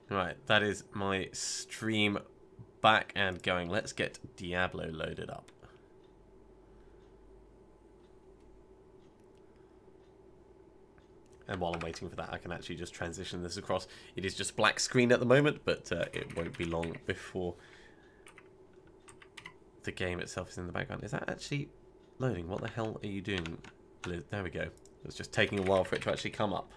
Right, that is my stream back and going. Let's get Diablo loaded up. And while I'm waiting for that, I can actually just transition this across. It is just black screen at the moment, but it won't be long before the game itself is in the background. Is that actually loading? What the hell are you doing? There we go. It's just taking a while for it to actually come up.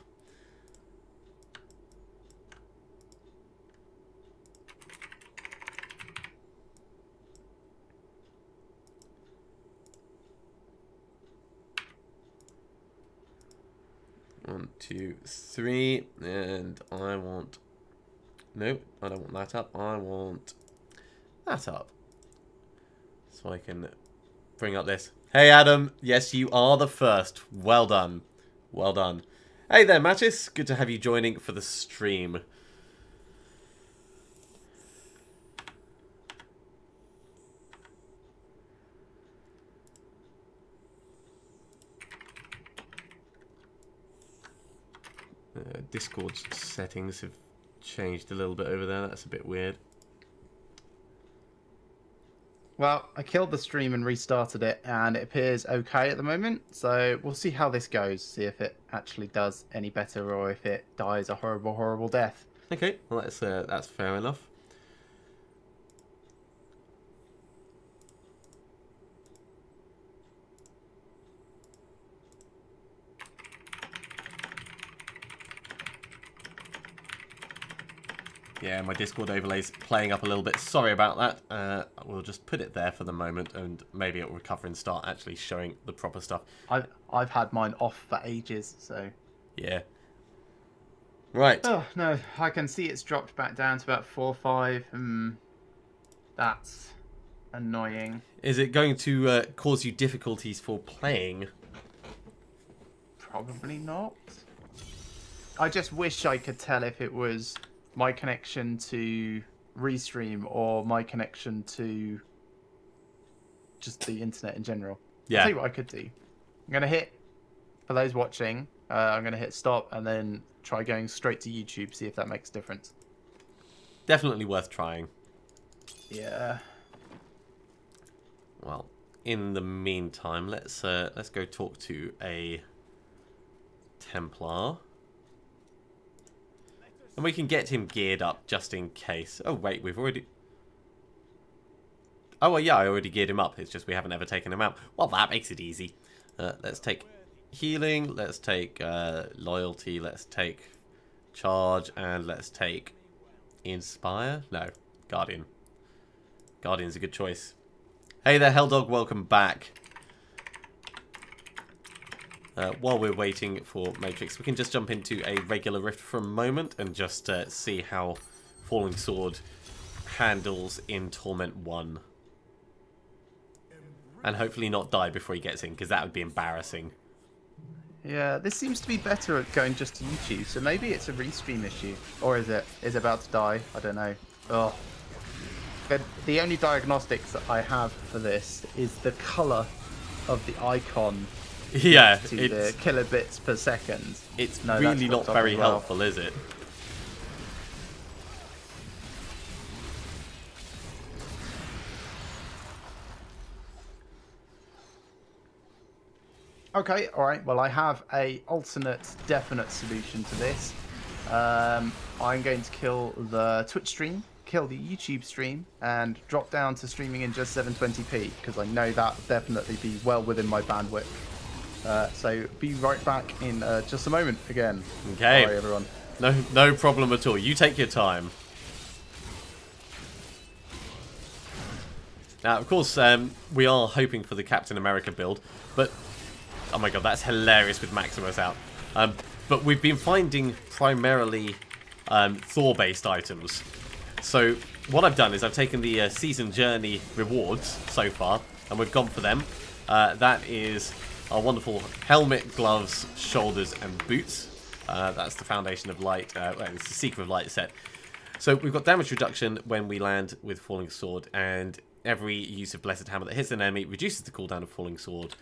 One, two, three, and I want... No, I don't want that up. I want that up. So I can bring up this. Hey, Adam. Yes, you are the first. Well done. Well done. Hey there, Mattis. Good to have you joining for the stream. Discord's settings have changed a little bit over there. That's a bit weird. Well, I killed the stream and restarted it, and it appears okay at the moment. So we'll see how this goes. See if it actually does any better, or if it dies a horrible, horrible death. Okay, well that's fair enough. Yeah, my Discord overlay's playing up a little bit. Sorry about that. We'll just put it there for the moment, and maybe it'll recover and start actually showing the proper stuff. I've had mine off for ages, so... Yeah. Right. Oh, no, I can see it's dropped back down to about 4 or 5. That's annoying. Is it going to cause you difficulties for playing? Probably not. I just wish I could tell if it was my connection to Restream or my connection to just the internet in general. Yeah. I'll tell you what I could do. I'm going to hit, for those watching, I'm going to hit stop and then try going straight to YouTube, see if that makes a difference. Definitely worth trying. Yeah. Well, in the meantime, let's go talk to a Templar. And we can get him geared up just in case. Oh, wait, we've already... Oh, well, yeah, I already geared him up. It's just we haven't ever taken him out. Well, that makes it easy. Let's take healing. Let's take loyalty. Let's take charge. And let's take inspire. No, Guardian. Guardian's a good choice. Hey there, Helldog. Welcome back. While we're waiting for Matrix, we can just jump into a regular Rift for a moment and just see how Falling Sword handles in Torment 1. And hopefully not die before he gets in, because that would be embarrassing. Yeah, this seems to be better at going just to YouTube, so maybe it's a Restream issue. Or is it about to die? I don't know. Oh. But the only diagnostics that I have for this is the colour of the icon. Yeah, to the kilobits per second. It's really not very helpful, is it? Okay, alright, well I have a alternate definite solution to this. I'm going to kill the Twitch stream, kill the YouTube stream, and drop down to streaming in just 720p, because I know that will definitely be well within my bandwidth. So be right back in just a moment again. Okay. Sorry, everyone. No problem at all. You take your time. Now, of course, we are hoping for the Captain America build, but oh my god, that's hilarious with Maximus out. But we've been finding primarily Thor-based items. So what I've done is I've taken the Season Journey rewards so far, and we've gone for them. That is our wonderful helmet, gloves, shoulders, and boots. That's the Foundation of Light. Well, it's the Seeker of Light set. So we've got damage reduction when we land with Falling Sword, and every use of Blessed Hammer that hits an enemy reduces the cooldown of Falling Sword.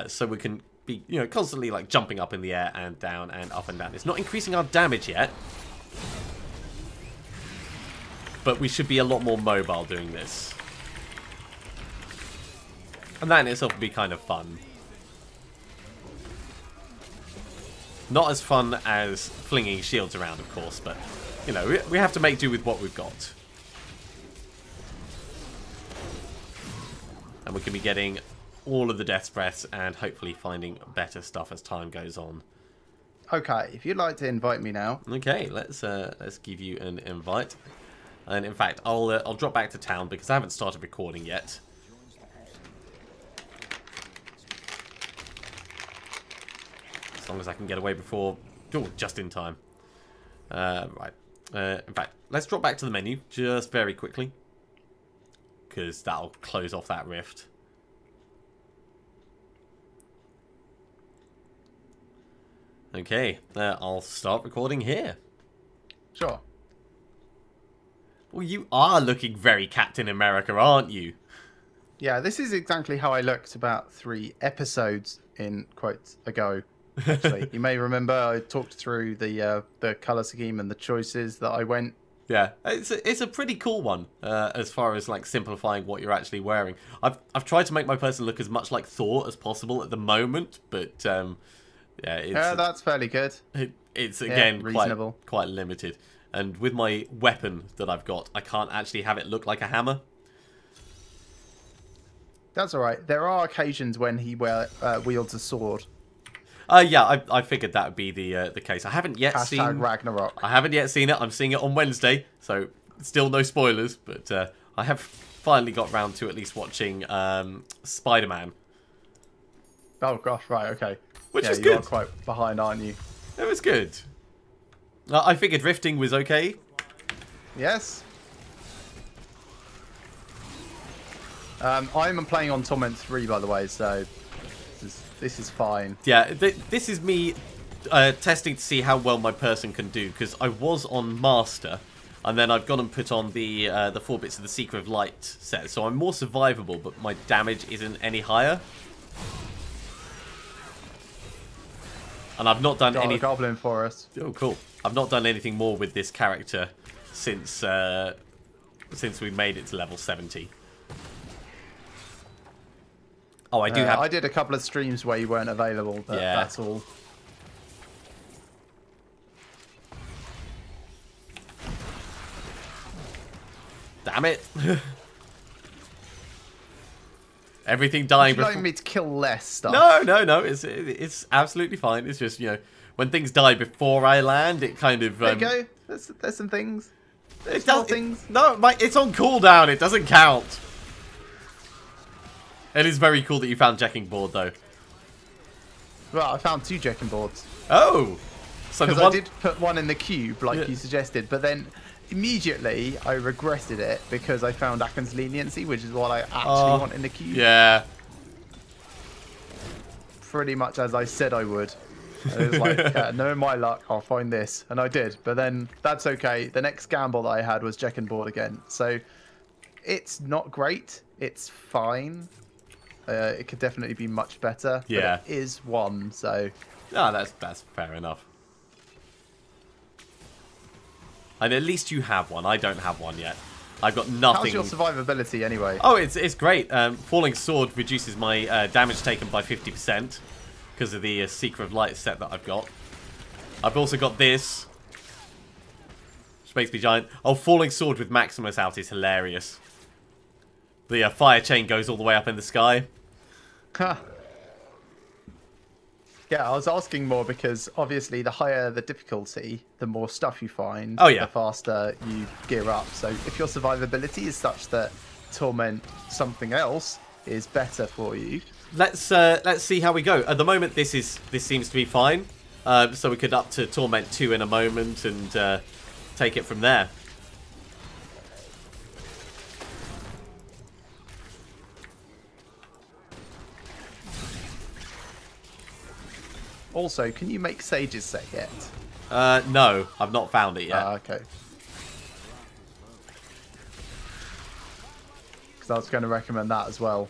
So we can be, constantly like jumping up in the air and down and up and down. It's not increasing our damage yet, but we should be a lot more mobile doing this. And that in itself would be kind of fun. Not as fun as flinging shields around, of course, but, you know, we have to make do with what we've got. And we can be getting all of the death breaths and hopefully finding better stuff as time goes on. Okay, if you'd like to invite me now. Okay, let's give you an invite. And in fact, I'll drop back to town because I haven't started recording yet. As long as I can get away before... Oh, just in time. Right. In fact, let's drop back to the menu just very quickly. Because that'll close off that rift. Okay, I'll start recording here. Sure. Well, you are looking very Captain America, aren't you? Yeah, this is exactly how I looked about 3 episodes in quotes ago. Actually, you may remember I talked through the color scheme and the choices that I went. Yeah, it's a pretty cool one as far as like simplifying what you're actually wearing. I've tried to make my person look as much like Thor as possible at the moment, but yeah, that's fairly good. It's again reasonable, quite limited. And with my weapon that I've got, I can't actually have it look like a hammer. That's all right. There are occasions when he wields a sword. Yeah, I figured that would be the case. I haven't yet seen Ragnarok. I haven't yet seen it. I'm seeing it on Wednesday, so still no spoilers. But I have finally got round to at least watching Spider-Man. Oh gosh, right, okay. Which is you good. are quite behind, aren't you? It was good. I figured drifting was okay. Yes. I'm playing on Torment 3, by the way, so this is fine. Yeah, this is me testing to see how well my person can do, because I was on Master, and then I've gone and put on the 4 bits of the Secret of Light set, so I'm more survivable, but my damage isn't any higher. And I've not done Got any... a goblin for us. Oh, cool. I've not done anything more with this character since we made it to level 70. Oh, I do have... I did a couple of streams where you weren't available, but yeah. That's all. Damn it. Everything dying before... Would you like me to kill less stuff? No. It's absolutely fine. It's just, you know, when things die before I land, it kind of... There you go. There's some things. It does things. No, it's on cooldown. It doesn't count. It is very cool that you found Jacking Board, though. Well, I found 2 Jacking Boards. Oh! So because I did put one in the cube, like you suggested, but then immediately I regretted it because I found Akon's Leniency, which is what I actually want in the cube. Yeah. Pretty much as I said I would. It was like, no, my luck, I'll find this. And I did, but then that's okay. The next gamble that I had was Jacking Board again. So it's not great. It's fine. It could definitely be much better. Yeah. But it is one, so... No, that's fair enough. And at least you have one. I don't have one yet. I've got nothing. How's your survivability anyway? Oh, it's great. Falling Sword reduces my damage taken by 50% because of the Secret of Light set that I've got. I've also got this, which makes me giant. Oh, Falling Sword with Maximus out is hilarious. The fire chain goes all the way up in the sky. Huh. Yeah, I was asking more because obviously the higher the difficulty, the more stuff you find, oh, yeah. the faster you gear up. So if your survivability is such that Torment something else is better for you. Let's see how we go. At the moment, this seems to be fine. So we could up to Torment 2 in a moment and take it from there. Also, can you make Sage's set yet? No, I've not found it yet. Okay. Because I was going to recommend that as well.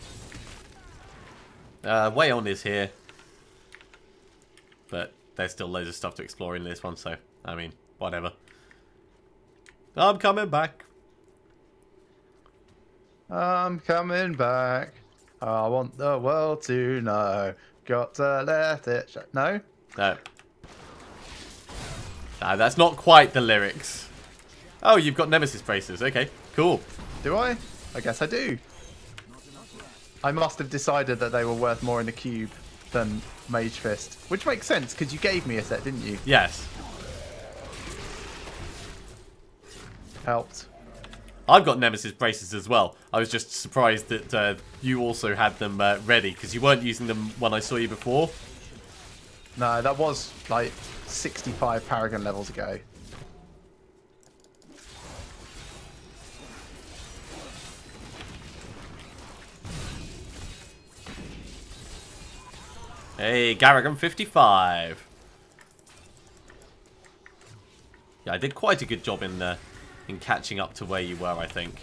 Way on is here. But there's still loads of stuff to explore in this one, so, I mean, whatever. I'm coming back. I'm coming back. I want the world to know. Got to let it show. No? No. No, that's not quite the lyrics. Oh, you've got Nemesis braces. Okay, cool. Do I? I guess I do. I must have decided that they were worth more in the cube than Mage Fist. Which makes sense, because you gave me a set, didn't you? Yes. Helped. I've got Nemesis braces as well. I was just surprised that you also had them ready, because you weren't using them when I saw you before. No, that was like 65 Paragon levels ago. Hey, Garrigan 55. Yeah, I did quite a good job in catching up to where you were, I think.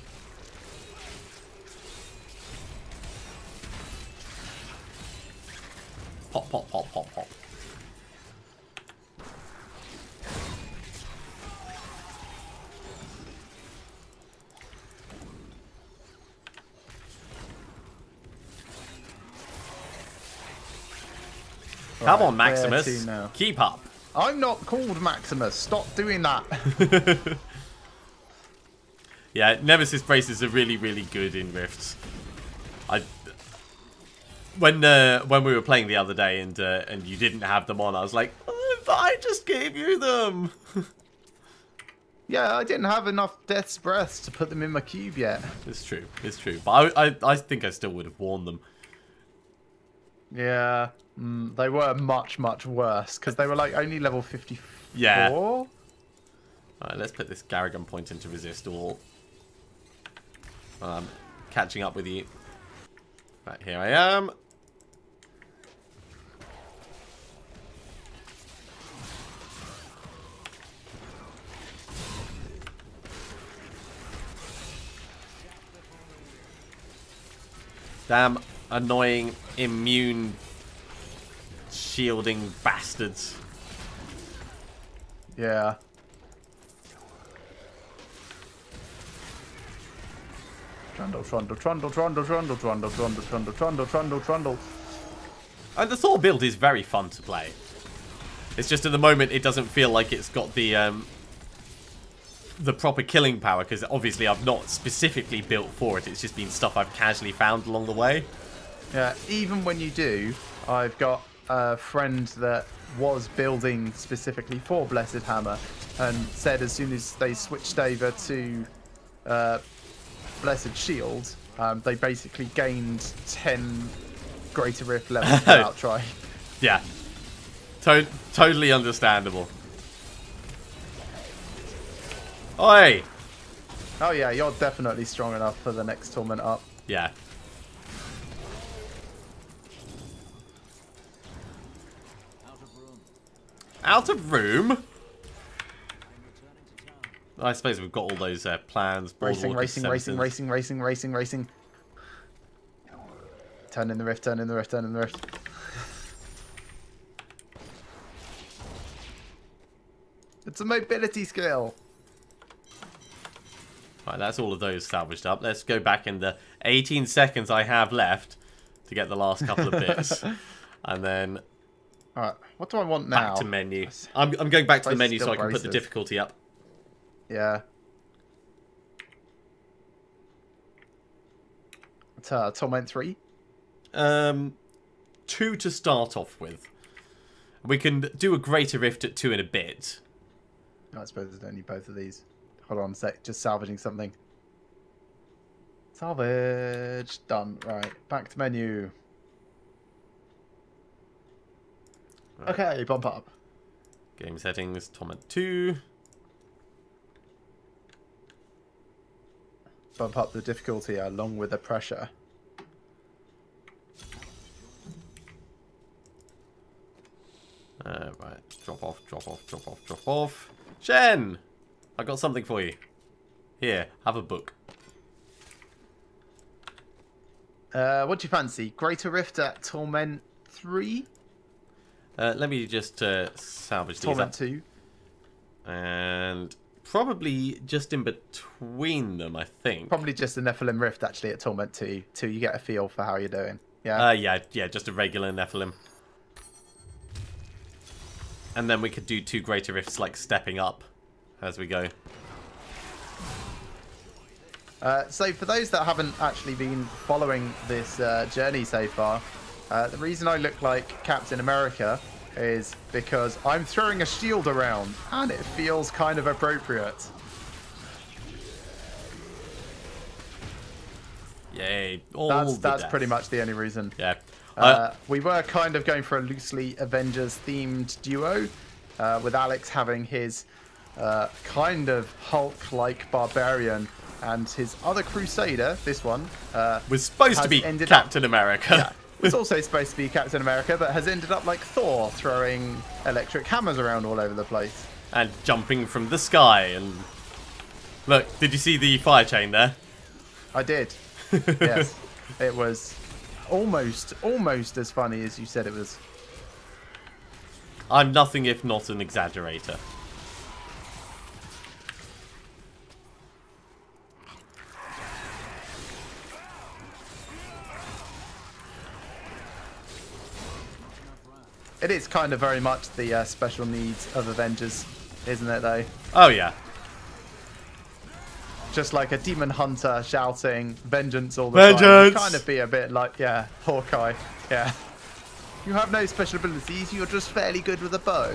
Pop, pop, pop, pop, pop. Come on, Maximus. Keep up. I'm not called Maximus. Stop doing that. Yeah, Nemesis braces are really, really good in Rifts. When we were playing the other day and you didn't have them on, I was like, oh, but I just gave you them. Yeah, I didn't have enough Death's Breaths to put them in my cube yet. It's true. It's true. But I think I still would have worn them. Yeah, they were much, much worse because they were like only level 54. Yeah. Alright, let's put this Garrigan point into resist all. Catching up with you. Right, here I am. Damn annoying immune shielding bastards. Yeah. Trundle, trundle, trundle, trundle, trundle, trundle, trundle, trundle, trundle, trundle, trundle. And the Thor build is very fun to play. It's just at the moment it doesn't feel like it's got the proper killing power, because obviously I've not specifically built for it. It's just been stuff I've casually found along the way. Yeah, even when you do, I've got a friend that was building specifically for Blessed Hammer and said as soon as they switched over to Blessed Shield, they basically gained 10 Greater Rift levels without trying. Yeah. Totally understandable. Oi! Oh yeah, you're definitely strong enough for the next Torment up. Yeah. Out of room? I suppose we've got all those plans. Racing. Turn in the rift, turn in the rift, turn in the rift. It's a mobility skill. Right, that's all of those salvaged up. Let's go back in the 18 seconds I have left to get the last couple of bits. And then... Alright, what do I want now? Back to menu. I'm going back to the menu so I can put the difficulty up. Yeah. Torment 3? 2 to start off with. We can do a Greater Rift at 2 in a bit. I suppose I don't need both of these. Hold on a sec, just salvaging something. Salvage. Done. Right, back to menu. Right. Okay, bump up. Game settings, Torment 2. Bump up the difficulty along with the pressure. Right, drop off, drop off, drop off, drop off. Shen! I got something for you. Here, have a book. What do you fancy? Greater Rift at Torment 3? Let me just salvage these Torment up. 2. And probably just in between them, I think. Probably just a Nephilim Rift, actually, at Torment 2. You get a feel for how you're doing. Yeah? Yeah, just a regular Nephilim. And then we could do 2 greater rifts, like stepping up as we go. So for those that haven't actually been following this journey so far, the reason I look like Captain America is because I'm throwing a shield around and it feels kind of appropriate. Yay. That's pretty much the only reason. Yeah. We were kind of going for a loosely Avengers themed duo, with Alex having his kind of Hulk-like barbarian, and his other Crusader, this one, was supposed to be Captain America. Yeah, was also supposed to be Captain America, but has ended up like Thor, throwing electric hammers around all over the place. And jumping from the sky. And look, did you see the fire chain there? I did. Yes. It was almost as funny as you said it was. I'm nothing if not an exaggerator. It is kind of very much the special needs of Avengers, isn't it, though? Oh, yeah. Just like a demon hunter shouting vengeance all the time. Would kind of be a bit like, yeah, Hawkeye. Yeah. You have no special abilities, you're just fairly good with a bow.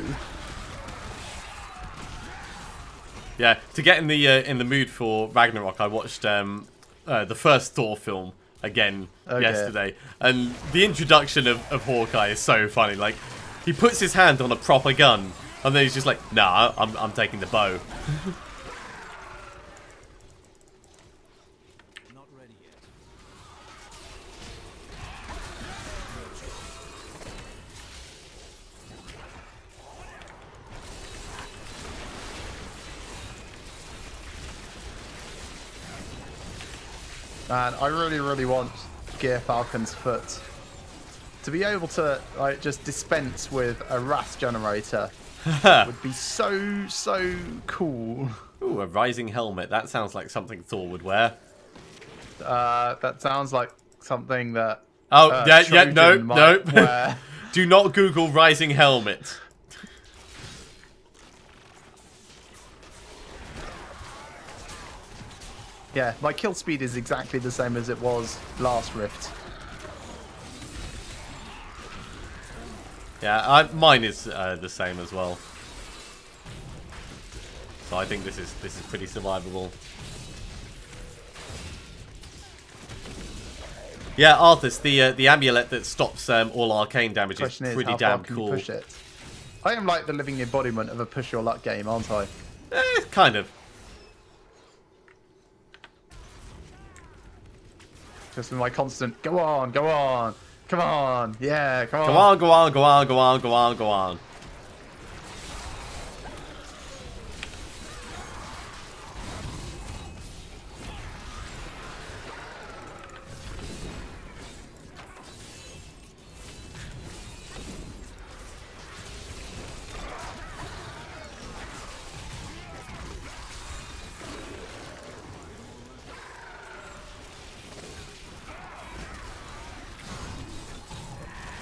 Yeah, to get in the mood for Ragnarok, I watched the first Thor film again yesterday. And the introduction of Hawkeye is so funny. Like, he puts his hand on a proper gun, and then he's just like, nah, I'm taking the bow. Not ready yet. Man, I really want Gear Falcon's Foot. To be able to like just dispense with a wrath generator would be so cool. Ooh, a rising helmet. That sounds like something Thor would wear. That sounds like something that no. Do not Google rising helmet. Yeah, my kill speed is exactly the same as it was last Rift. Yeah, mine is the same as well. So I think this is pretty survivable. Yeah, Arthas, the amulet that stops all arcane damage is pretty damn cool. Push it? I am like the living embodiment of a push your luck game, aren't I? Kind of. Just with my constant, go on, come on, yeah, come on. Go on.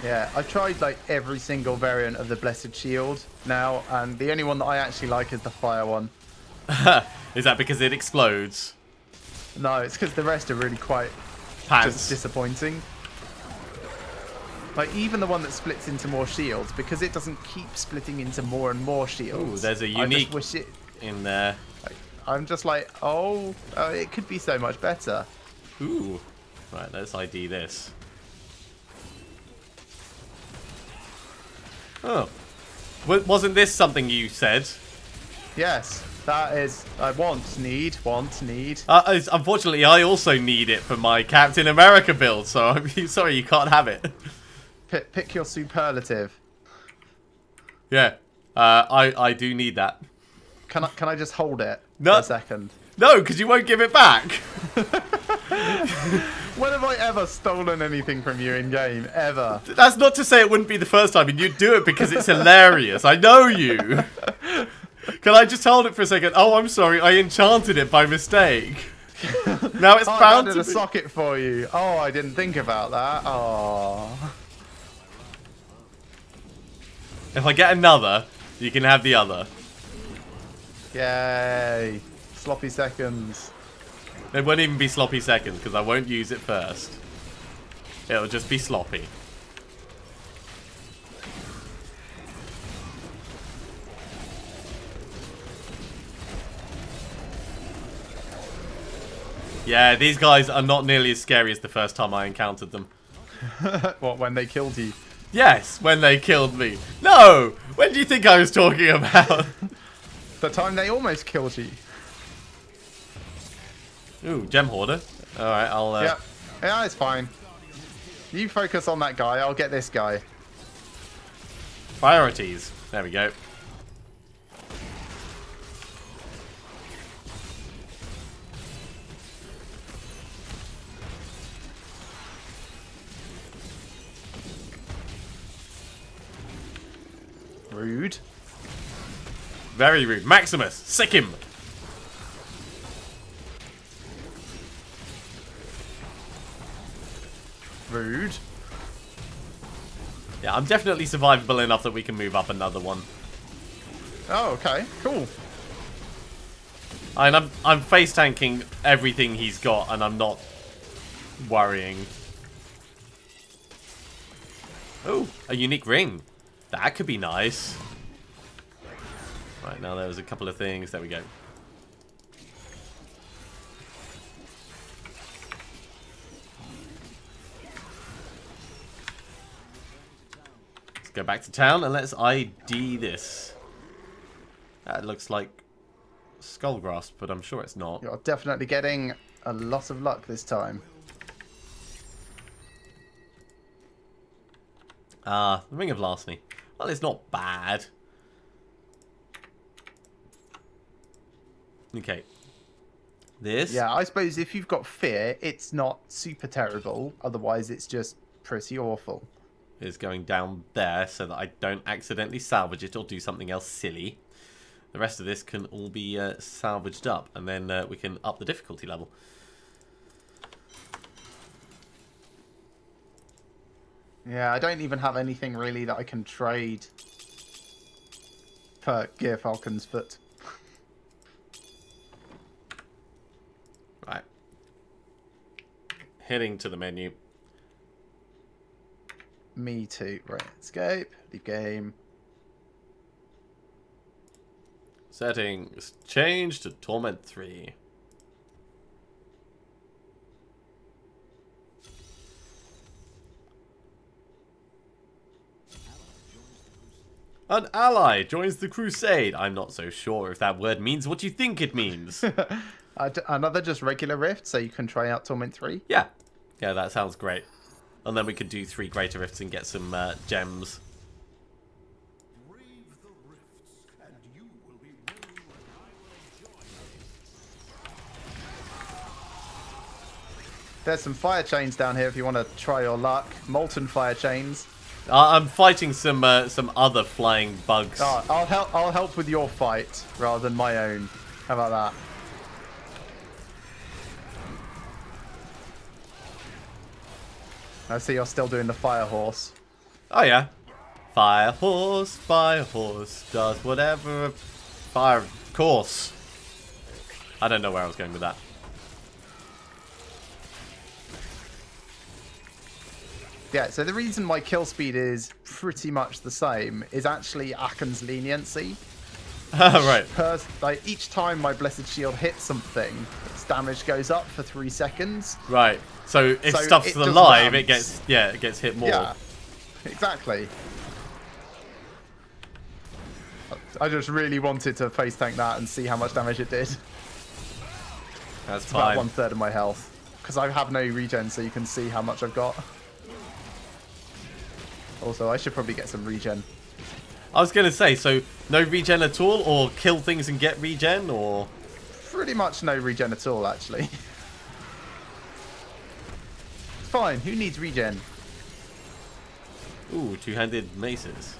Yeah, I've tried like every single variant of the Blessed Shield now, and the only one that I actually like is the fire one. Is that because it explodes? No, it's because the rest are really quite just disappointing. Like even the one that splits into more shields, because it doesn't keep splitting into more and more shields. Ooh, there's a unique in there. I'm just like, oh, it could be so much better. Ooh, right, let's ID this. Oh, wasn't this something you said? Yes, that is. I want, need. Unfortunately, I also need it for my Captain America build, so I'm sorry you can't have it. Pick your superlative. Yeah, I do need that. Can I just hold it for a second? No, because you won't give it back. When have I ever stolen anything from you in game? Ever? That's not to say it wouldn't be the first time, and you'd do it because it's hilarious. I know you. Can I just hold it for a second? Oh, I'm sorry. I enchanted it by mistake. Now it's bound to a socket for you. Oh, I didn't think about that. Oh. If I get another, you can have the other. Yay. Sloppy seconds. It won't even be sloppy seconds because I won't use it first. It'll just be sloppy. Yeah, these guys are not nearly as scary as the first time I encountered them. What, when they killed you? Yes, when they killed me. No! When do you think I was talking about? The time they almost killed you. Ooh, gem hoarder. Alright, I'll... Yeah. Yeah, it's fine. You focus on that guy, I'll get this guy. Priorities. There we go. Rude. Very rude. Maximus, sick him. Rude. Yeah, I'm definitely survivable enough that we can move up another one. Oh, okay. Cool. And I'm face tanking everything he's got, and I'm not worrying. Oh, a unique ring. That could be nice. Right, now there was a couple of things. There we go. Let's go back to town and let's ID this. That looks like Skullgrasp, but I'm sure it's not. You're definitely getting a lot of luck this time. The Ring of Larceny. Well, it's not bad. Okay. This? Yeah, I suppose if you've got fear, it's not super terrible. Otherwise, it's just pretty awful. Is going down there so that I don't accidentally salvage it or do something else silly. The rest of this can all be salvaged up, and then we can up the difficulty level. Yeah, I don't even have anything really that I can trade for Gear Falcon's foot. Right. Heading to the menu. Me too. Right, escape, leave game. Settings. Change to Torment 3. An ally joins the crusade. I'm not so sure if that word means what you think it means. Another just regular rift, so you can try out Torment 3? Yeah. Yeah, that sounds great. And then we could do 3 greater rifts and get some gems. There's some fire chains down here if you want to try your luck. Molten fire chains. I'm fighting some other flying bugs. Oh, I'll help with your fight rather than my own. How about that? I see you're still doing the fire horse. Oh yeah. Fire horse does whatever. Fire course. I don't know where I was going with that. Yeah, so the reason my kill speed is pretty much the same is actually Aken's leniency. Right. Like each time my Blessed Shield hits something, its damage goes up for 3 seconds. Right. So if stuff's alive, it gets hit more. Yeah, exactly. I just really wanted to face tank that and see how much damage it did. That's It's fine. about 1/3 of my health because I have no regen, so you can see how much I've got. Also, I should probably get some regen. I was going to say, so no regen at all, or kill things and get regen, or... Pretty much no regen at all, actually. It's fine, who needs regen? Ooh, 2-handed maces.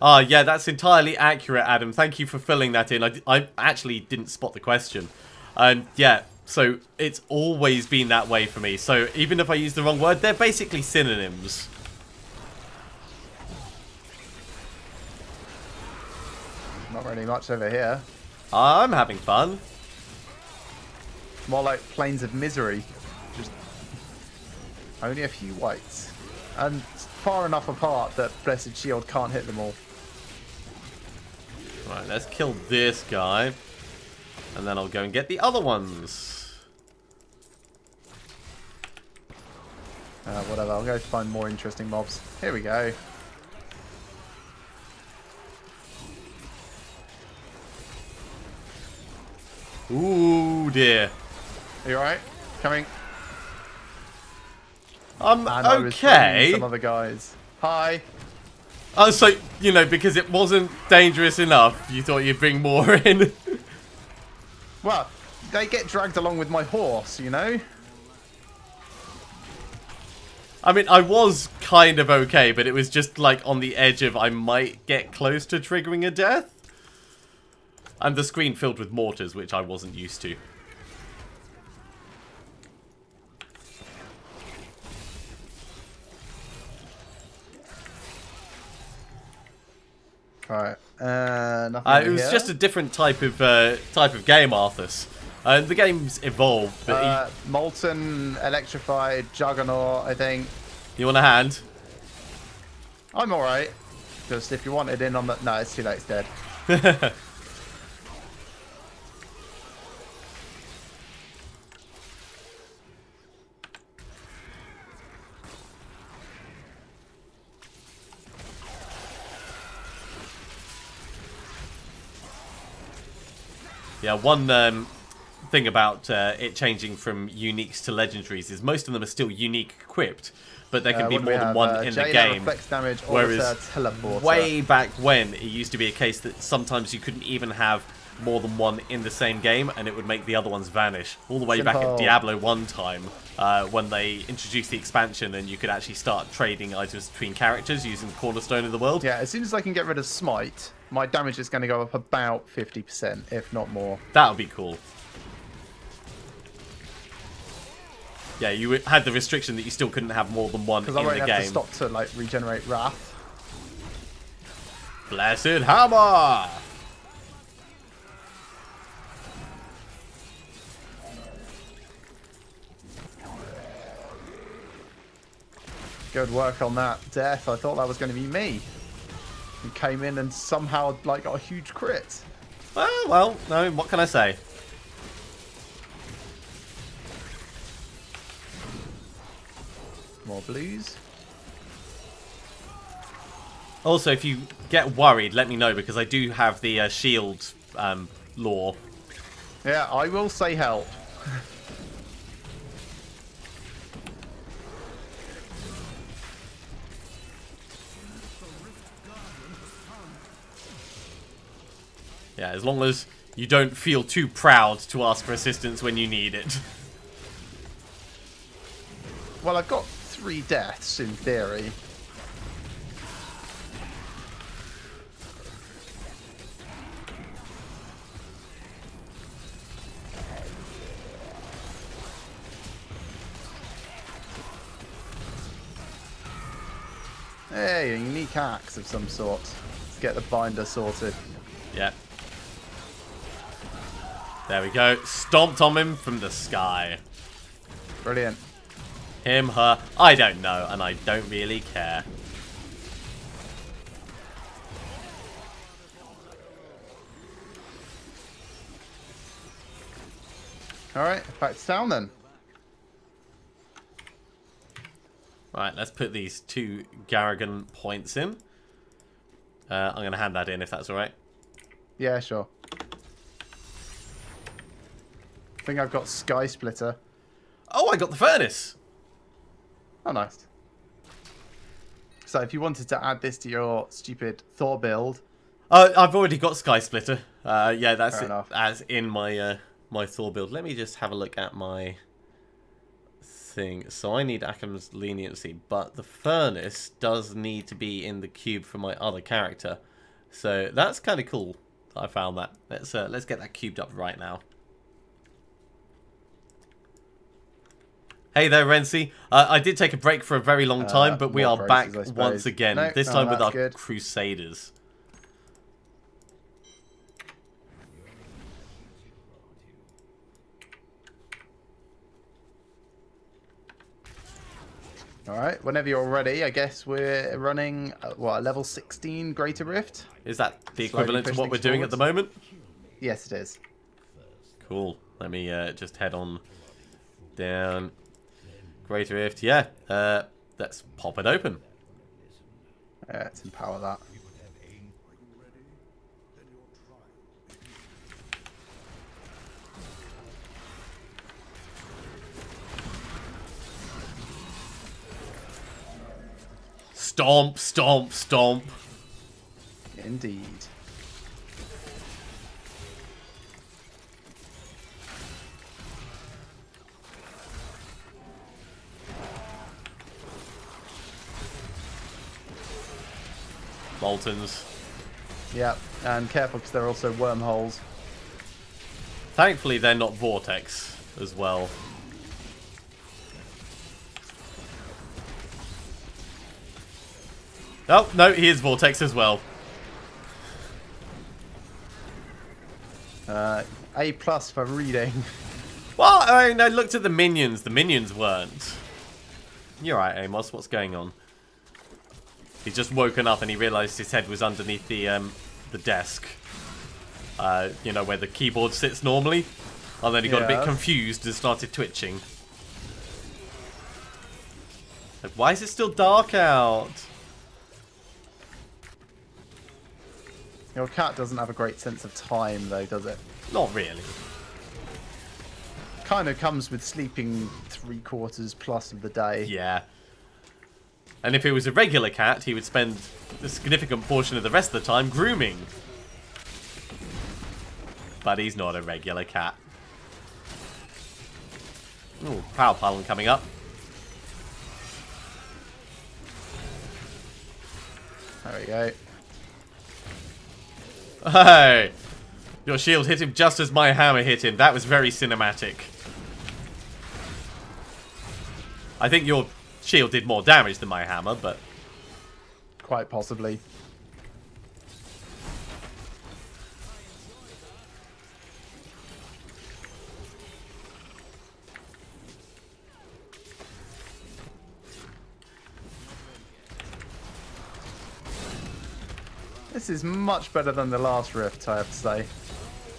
Ah, yeah, that's entirely accurate, Adam. Thank you for filling that in. I actually didn't spot the question. And yeah, so it's always been that way for me. So even if I use the wrong word, they're basically synonyms. Not really much over here. I'm having fun. More like plains of misery. Just only a few whites. And far enough apart that Blessed Shield can't hit them all. Right, let's kill this guy. And then I'll go and get the other ones. Whatever, I'll go find more interesting mobs. Here we go. Ooh, dear. Are you alright? Coming. I'm And I was okay. some other guys. Hi. Oh, so, you know, because it wasn't dangerous enough, you thought you'd bring more in? Well, they get dragged along with my horse, you know? I mean, I was kind of okay, but it was just, like, on the edge of I might get close to triggering a death. And the screen filled with mortars, which I wasn't used to. Alright, nothing It was here. just a different type of game, Arthas. The game's evolved, but Molten, Electrified, Juggernaut, I think. you want a hand? I'm alright. Just if you wanted in on the... No, it's too late, it's dead. Yeah, one thing about it changing from uniques to legendaries is most of them are still unique equipped, but there can be more than one in the game. Reflex damage, Whereas teleporter. way back when, it used to be a case that sometimes you couldn't even have more than one in the same game, and it would make the other ones vanish. All the way back at Diablo 1 time, when they introduced the expansion and you could actually start trading items between characters using the Cornerstone of the World. Yeah, as soon as I can get rid of Smite, my damage is going to go up about 50%, if not more. That would be cool. Yeah, you had the restriction that you still couldn't have more than one in the game. Because I won't have to stop to like regenerate Wrath. Blessed Hammer! Good work on that death. I thought that was going to be me. He came in and somehow like got a huge crit. Well, no, what can I say? More blues. Also, if you get worried, let me know, because I do have the shield lore. Yeah, I will say help. Yeah, as long as you don't feel too proud to ask for assistance when you need it. Well, I've got 3 deaths in theory. Hey, a unique axe of some sort. Let's get the binder sorted. Yeah. There we go. Stomped on him from the sky. Brilliant. Him, her, I don't know, and I don't really care. Alright, back to town then. Right, let's put these 2 Garrigan points in. I'm going to hand that in if that's alright. Yeah, sure. I think I've got Sky Splitter. Oh, I got the furnace! Oh, nice. So if you wanted to add this to your stupid Thor build... I've already got Sky Splitter. Yeah, that's it, enough. as in my my Thor build. Let me just have a look at my thing. So I need Akham's leniency, but the furnace does need to be in the cube for my other character. So that's kind of cool. I found that. Let's get that cubed up right now. Hey there, Renzi. I did take a break for a very long time, but we are back once again. No, this time with our Crusaders. Alright, whenever you're ready, I guess we're running, what, a level 16 Greater Rift? Is that the equivalent to what we're doing at the moment? Yes, it is. Cool. Let me just head on down. Greater Rift, yeah. Let's pop it open. Let's empower that. Stomp, stomp, stomp. Indeed. Moltons. Yeah, and careful because there are also wormholes. Thankfully, they're not vortex as well. Oh, no, he is vortex as well. A+ for reading. Well, I mean, I looked at the minions. The minions weren't. You're right, Amos. What's going on? He's just woken up and he realised his head was underneath the desk. You know, where the keyboard sits normally. And then he got a bit confused and started twitching. Like, why is it still dark out? Your cat doesn't have a great sense of time, though, does it? Not really. Kind of comes with sleeping 3/4+ of the day. Yeah. And if it was a regular cat, he would spend a significant portion of the rest of the time grooming. But he's not a regular cat. Ooh, power pylon coming up. There we go. Hey! Your shield hit him just as my hammer hit him. That was very cinematic. I think your shield did more damage than my hammer, but... Quite possibly. This is much better than the last Rift, I have to say.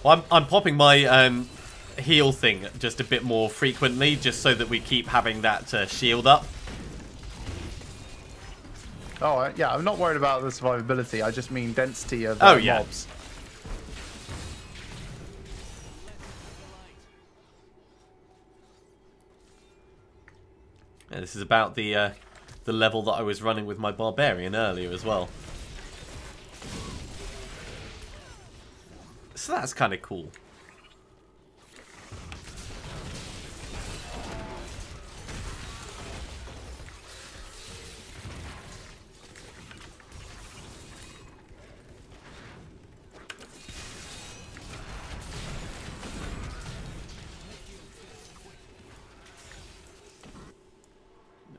Well, I'm popping my heal thing just a bit more frequently, just so that we keep having that shield up. Oh, yeah, I'm not worried about the survivability. I just mean density of mobs. Yeah, this is about the level that I was running with my barbarian earlier as well. So that's kind of cool.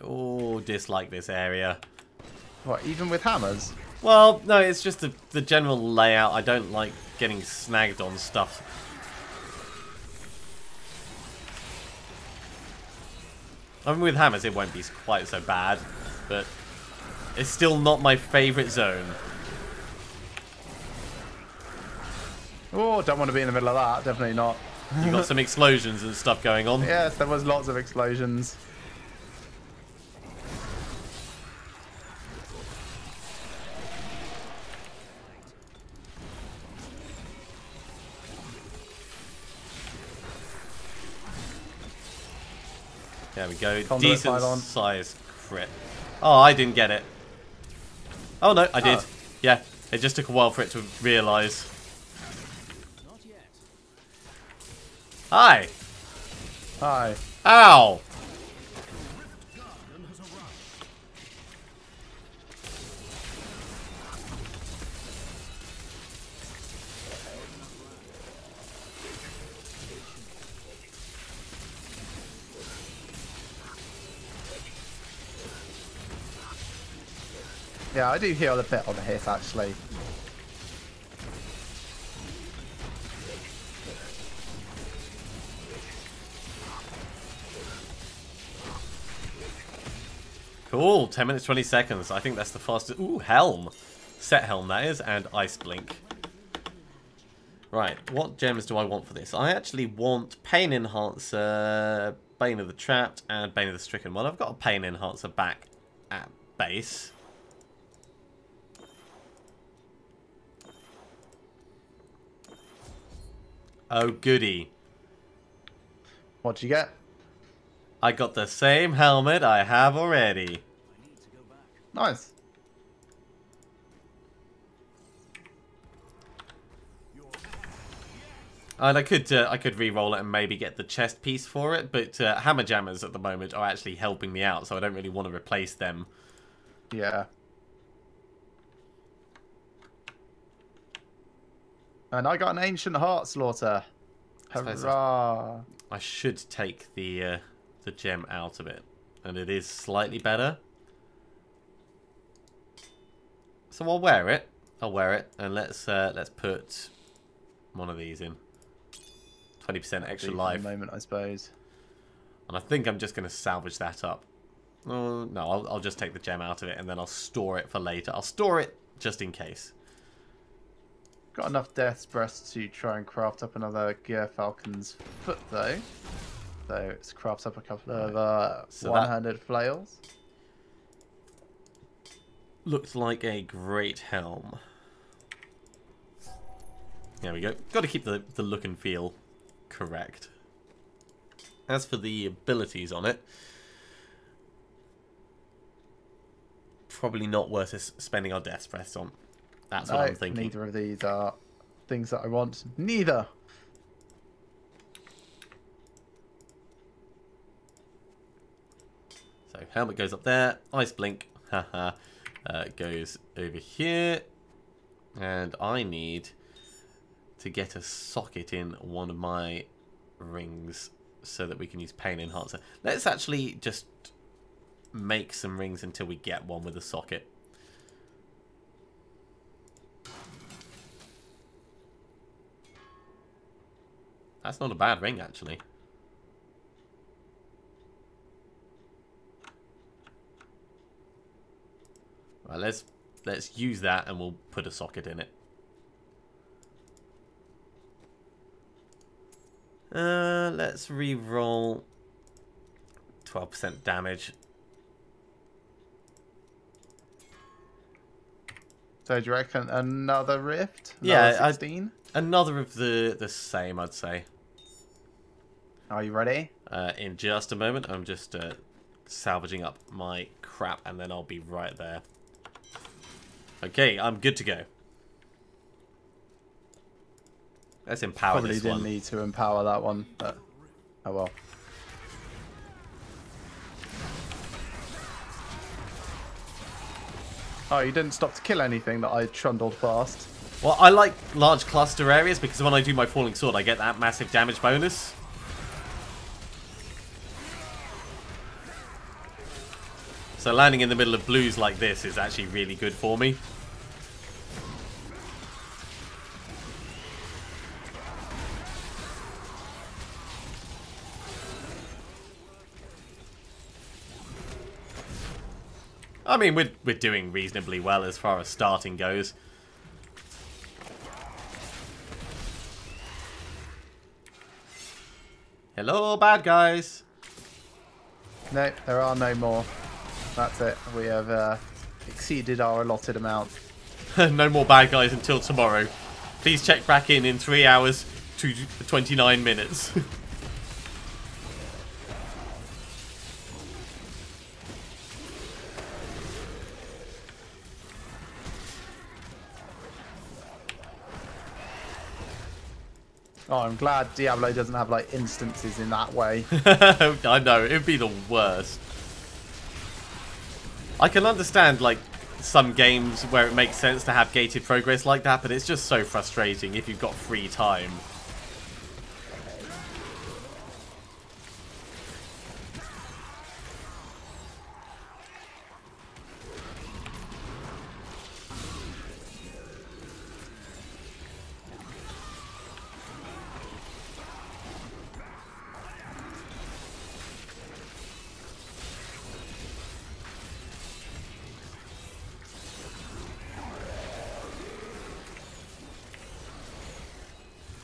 Oh, dislike this area. What, even with hammers? Well, no, it's just the general layout. I don't like getting snagged on stuff. I mean, with hammers it won't be quite so bad, but it's still not my favourite zone. Oh, don't want to be in the middle of that. Definitely not. You got some explosions and stuff going on. Yes, there was lots of explosions. There we go. Conduit Decent pylon. size crit. Oh, I didn't get it. Oh no, I did. Yeah, it just took a while for it to realise. Hi. Hi. Ow. Yeah, I do heal a bit on the hit, actually. Cool, 10 minutes, 20 seconds. I think that's the fastest. Ooh, Helm. Set Helm, that is, and Ice Blink. Right, what gems do I want for this? I actually want Pain Enhancer, Bane of the Trapped, and Bane of the Stricken. Well, I've got a Pain Enhancer back at base. Oh, goody. What'd you get? I got the same helmet I have already. Nice. And I could re-roll it and maybe get the chest piece for it, but Hammer Jammers at the moment are actually helping me out, so I don't really want to replace them. Yeah. And I got an Ancient Heart Slaughter. Hurrah! I should take the gem out of it, and it is slightly better. So I'll wear it. And let's put one of these in. 20% extra life. Moment, I suppose. And I think I'm just going to salvage that up. Oh, no, I'll just take the gem out of it, and then I'll store it for later. I'll store it just in case. Got enough Death's Breast to try and craft up another Gear Falcon's Foot, though. So let's craft up a couple of one-handed flails. Looks like a great helm. There we go. Got to keep the look and feel correct. As for the abilities on it, probably not worth us spending our Death's Breath on. That's what I'm thinking. Neither of these are things that I want. Neither. So helmet goes up there. Ice Blink, haha, goes over here, and I need to get a socket in one of my rings so that we can use Pain Enhancer. Let's actually just make some rings until we get one with a socket. That's not a bad ring, actually. Right, let's use that and we'll put a socket in it. Let's re-roll 12% damage. So do you reckon another rift? Yeah, 16? Another of the same, I'd say. Are you ready? In just a moment. I'm just salvaging up my crap, and then I'll be right there. Okay, I'm good to go. Let's empower Probably this didn't one. need to empower that one, but oh well. Oh, you didn't stop to kill anything that I trundled past. Well, I like large cluster areas because when I do my Falling Sword, I get that massive damage bonus. So landing in the middle of blues like this is actually really good for me. I mean, we're doing reasonably well as far as starting goes. Hello, bad guys. No, there are no more. That's it. We have exceeded our allotted amount. No more bad guys until tomorrow. Please check back in 3 hours to 29 minutes. Oh, I'm glad Diablo doesn't have like instances in that way. I know, it'd be the worst. I can understand like some games where it makes sense to have gated progress like that, but it's just so frustrating if you've got free time.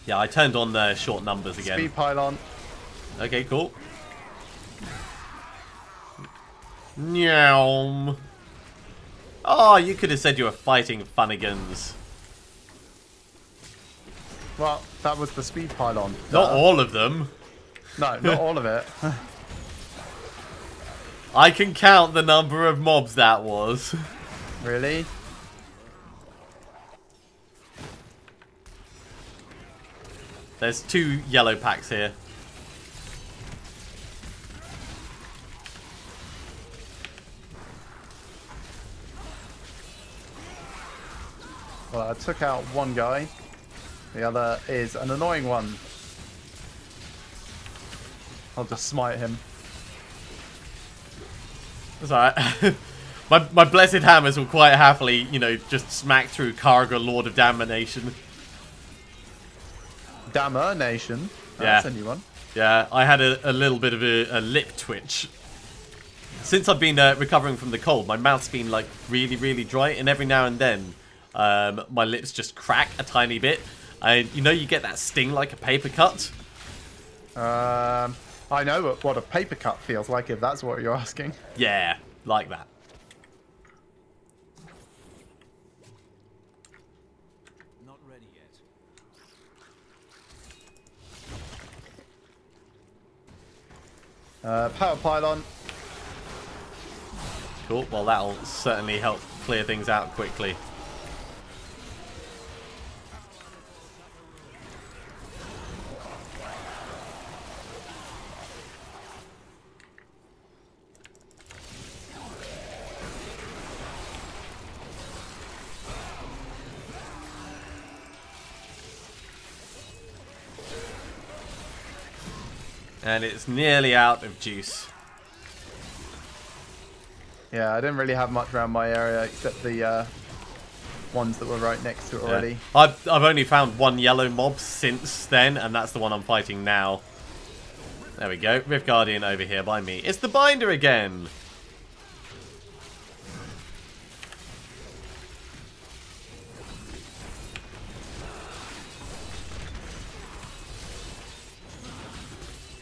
Yeah, I turned on the short numbers again. Speed pylon. Okay, cool. Nyam. Oh, you could have said you were fighting Funnigans. Well, that was the speed pylon. Not all of them. No, not all of it. I can count the number of mobs that was. Really? There's 2 yellow packs here. Well, I took out one guy. The other is an annoying one. I'll just smite him. That's alright. my blessed hammers will quite happily, you know, just smack through Karga, Lord of Damnation. Damnation? Yeah. That's a new one. Yeah, I had a little bit of a lip twitch. Since I've been recovering from the cold, my mouth's been like really, really dry, and every now and then my lips just crack a tiny bit. And you know, you get that sting like a paper cut. I know what a paper cut feels like, if that's what you're asking. Yeah, like that. Not ready yet. Power pylon. Cool, well that'll certainly help clear things out quickly. And it's nearly out of juice. Yeah, I didn't really have much around my area except the ones that were right next to it already. I've only found 1 yellow mob since then, and that's the one I'm fighting now. There we go. Rift Guardian over here by me. It's the binder again!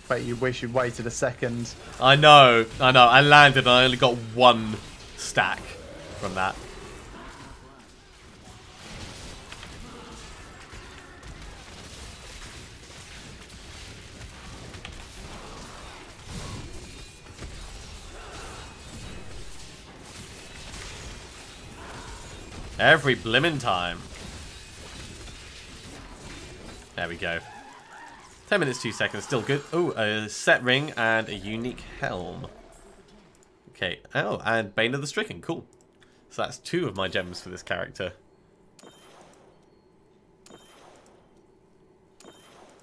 Bet you wish you'd waited a second. I know. I landed and I only got 1 stack from that. Every blimmin' time. There we go. 10 minutes, 2 seconds, still good. Oh, a set ring and a unique helm. Okay, oh, and Bane of the Stricken, cool. So that's 2 of my gems for this character.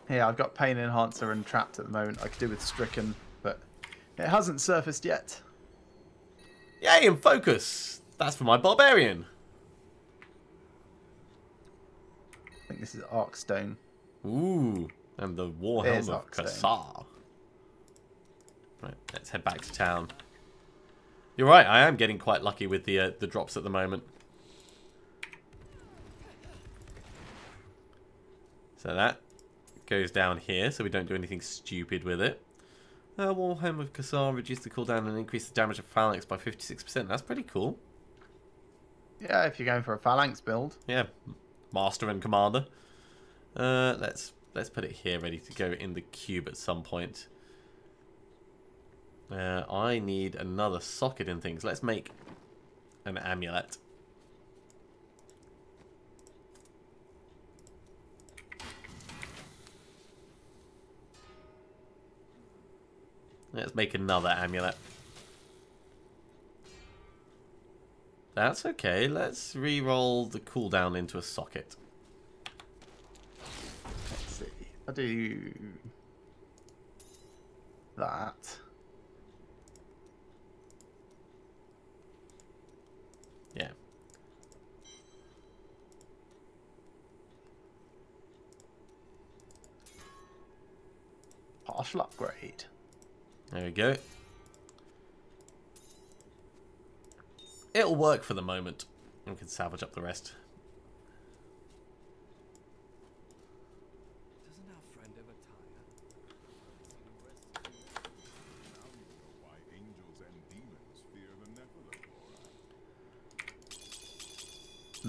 Yeah, I've got Pain Enhancer and Trapped at the moment. I could do with Stricken, but it hasn't surfaced yet. Yay, and Focus! That's for my Barbarian. I think this is Arkstone. Ooh, and the Warhelm is of Arkstone. Kassar. Right, let's head back to town. You're right, I am getting quite lucky with the drops at the moment. So that goes down here, so we don't do anything stupid with it. Warhelm of Kassar, reduce the cooldown and increase the damage of Phalanx by 56%. That's pretty cool. Yeah, if you're going for a Phalanx build. Yeah, Master and Commander. Let's put it here, ready to go in the cube at some point. I need another socket and things. Let's make an amulet. Let's make another amulet. That's okay. Let's re-roll the cooldown into a socket. Let's see. I'll do that. Yeah. Partial upgrade. There we go. It'll work for the moment. We can salvage up the rest.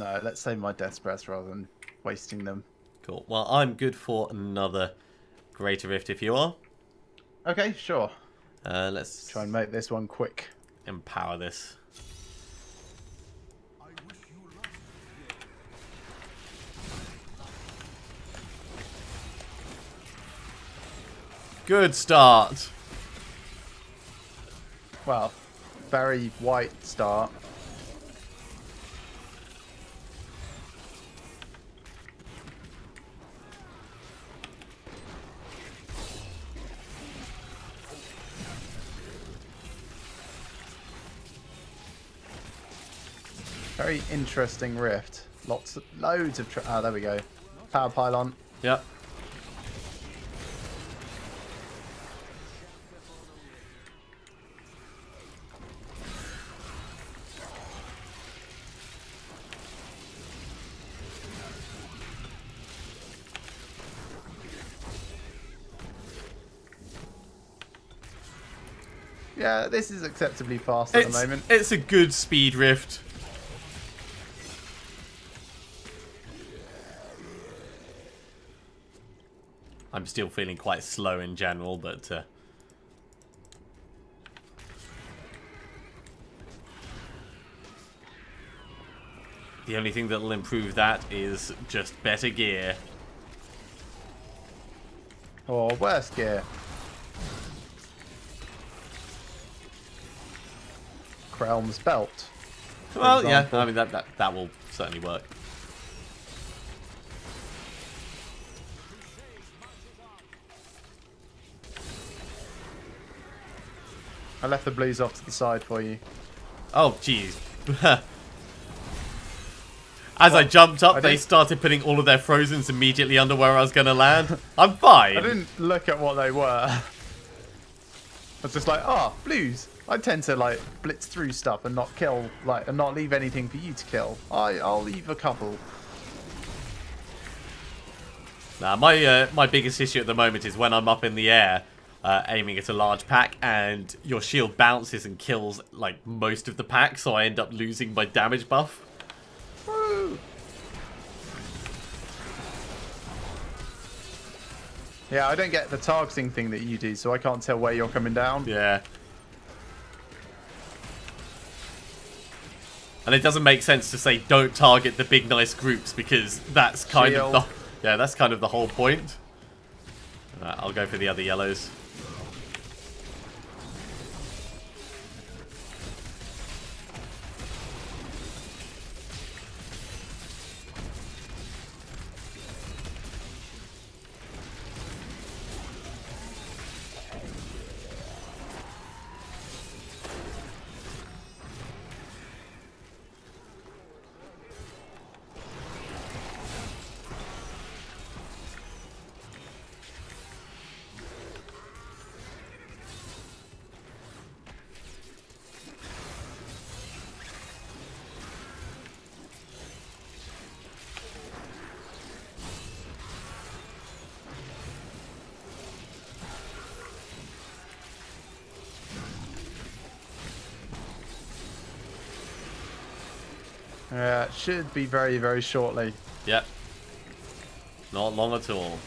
No, let's save my death breath rather than wasting them. Cool. Well, I'm good for another Greater Rift if you are. Okay, sure. Let's Try and make this one quick. empower this. Good start. Well, very white start. Very interesting rift. Loads of... there we go. Power pylon. Yep. Yeah, this is acceptably fast at the moment. It's a good speed rift. I'm still feeling quite slow in general, but the only thing that will improve that is just better gear. Or worse gear. Krelm's belt. Well, yeah, I mean that will certainly work. I left the blues off to the side for you. Oh, jeez. As I jumped up, they started putting all of their frozens immediately under where I was going to land. I'm fine. I didn't look at what they were. I was just like, oh, blues. I tend to like blitz through stuff and not kill, like, and not leave anything for you to kill. I'll leave a couple. Nah, my biggest issue at the moment is when I'm up in the air, aiming at a large pack, and your shield bounces and kills like most of the pack, so I end up losing my damage buff. Woo! Yeah, I don't get the targeting thing that you do, so I can't tell where you're coming down. Yeah. And it doesn't make sense to say don't target the big nice groups, because that's kind of the whole point. I'll go for the other yellows. Yeah, it should be very, very shortly. Yep. Not long at all.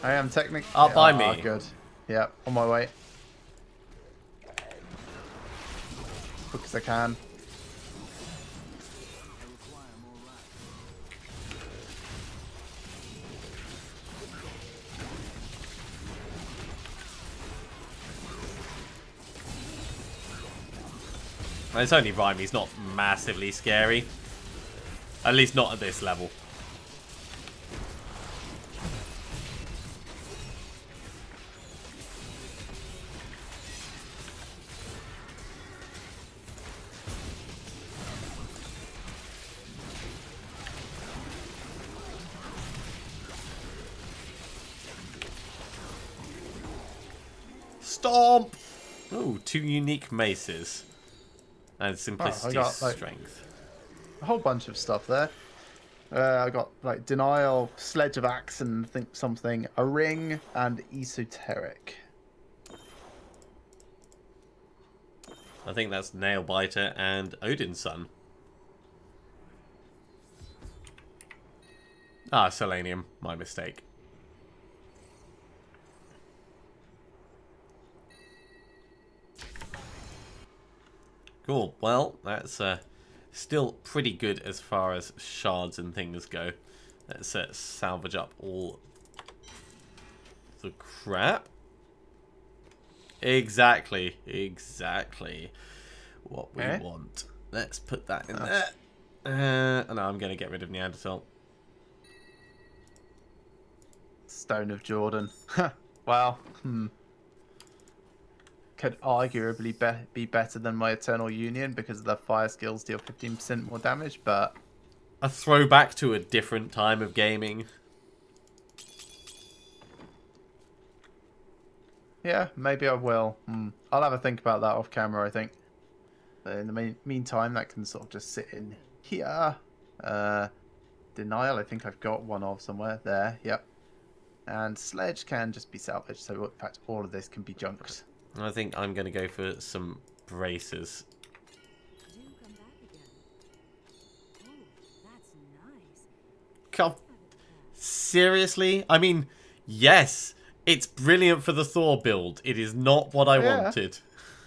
I am technically up by me. Good. Yeah, on my way. Quick as I can. It's only Rhyme, he's not massively scary. At least not at this level. Stomp! Oh, 2 unique maces. And simplicity, I got, like, strength. a whole bunch of stuff there. I got like denial, sledge of axe, and think something, a ring, and esoteric. I think that's Nailbiter and Odin's son. Ah, Selenium. My mistake. Cool. Well, that's still pretty good as far as shards and things go. Let's salvage up all the crap. Exactly. Exactly what we want. Let's put that in there. And I'm going to get rid of Neanderthal. Stone of Jordan. Well, could arguably be better than my Eternal Union because the fire skills deal 15% more damage, but... A throwback to a different time of gaming. Yeah, maybe I will. I'll have a think about that off camera, I think. But in the meantime, that can sort of just sit in here. Denial, I think I've got one of somewhere. There, yep. And Sledge can just be salvaged, so in fact all of this can be junked. I think I'm going to go for some braces. Do come back again. Oh, that's nice. God, seriously? I mean, yes, it's brilliant for the Thor build. It is not what I wanted.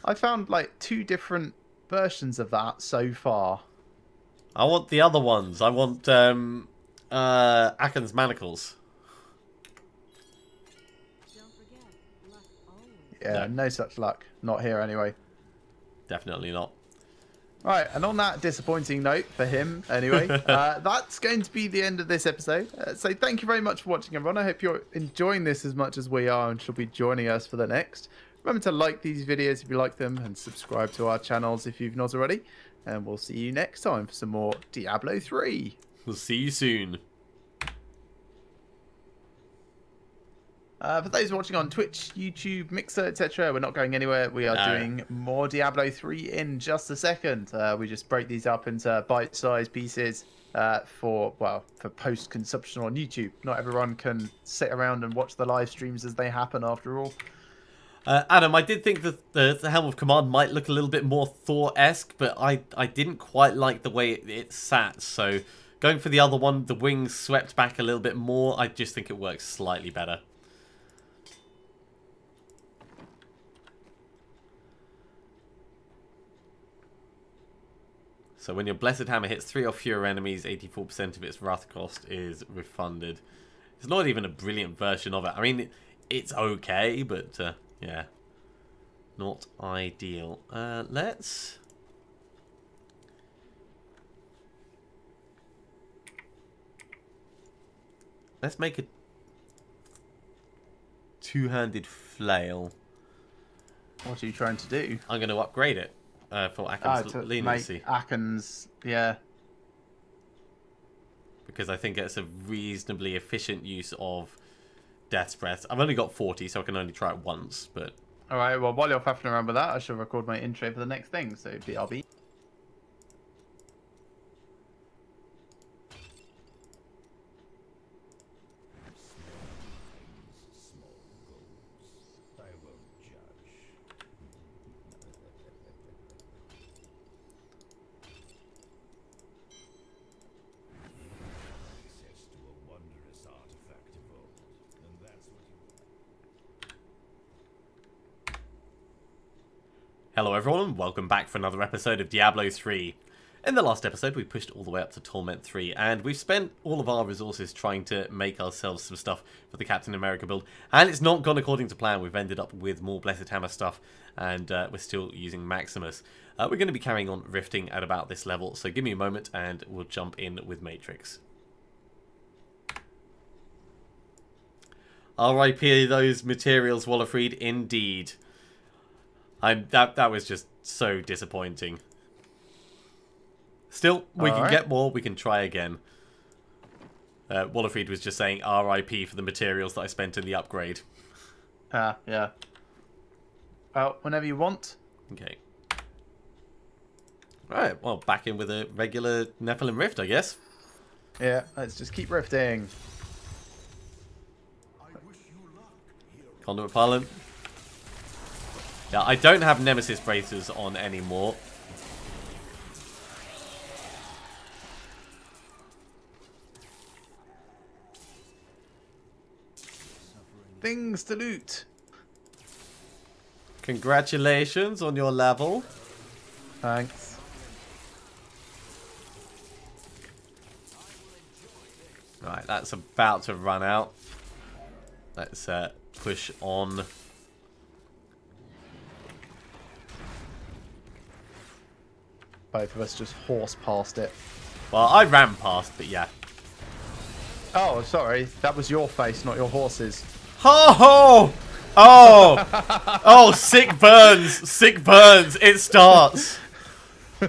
I found like 2 different versions of that so far. I want the other ones. I want Aken's manacles. Don't forget, luck always. Yeah, no such luck. Not here anyway. Definitely not. Right, and on that disappointing note for him, anyway, that's going to be the end of this episode. So thank you very much for watching, everyone. I hope you're enjoying this as much as we are and shall be joining us for the next. Remember to like these videos if you like them and subscribe to our channels if you've not already. And we'll see you next time for some more Diablo 3. We'll see you soon. For those watching on Twitch, YouTube, Mixer, etc., we're not going anywhere. We are doing more Diablo 3 in just a second. We just break these up into bite-sized pieces for post-consumption on YouTube. Not everyone can sit around and watch the live streams as they happen after all. Adam, I did think that the Helm of Command might look a little bit more Thor-esque, but I didn't quite like the way it sat, so going for the other one, the wings swept back a little bit more, I just think it works slightly better. So when your Blessed Hammer hits 3 or fewer enemies, 84% of its wrath cost is refunded. It's not even a brilliant version of it. I mean, it's okay, but yeah, not ideal. Let's make a two-handed flail. What are you trying to do? I'm going to upgrade it for Aken's leniency. Aken's, yeah. Because I think it's a reasonably efficient use of Death's Breath. I've only got 40, so I can only try it once, but... Alright, well, while you're faffing around with that, I shall record my intro for the next thing, so BRB. Hello everyone, and welcome back for another episode of Diablo 3. In the last episode, we pushed all the way up to Torment 3, and we've spent all of our resources trying to make ourselves some stuff for the Captain America build, and it's not gone according to plan. We've ended up with more Blessed Hammer stuff, and we're still using Maximus. We're going to be carrying on rifting at about this level, so give me a moment and we'll jump in with Matrix. RIP those materials, Wallerfried, indeed. That was just so disappointing. Still, we can get more, we can try again. Wallerfried was just saying RIP for the materials that I spent in the upgrade. Yeah. Well, whenever you want. Okay. Alright, well, back in with a regular Nephilim Rift, I guess. Yeah, let's just keep rifting. Conduit Pilot. Yeah, I don't have Nemesis Bracers on anymore. things to loot. Congratulations on your level. Thanks. Right, that's about to run out. Let's push on. Both of us just horse past it. Well, I ran past, but yeah. Oh, sorry. That was your face, not your horse's. Ho ho! Oh! Oh, sick burns! Sick burns! It starts! For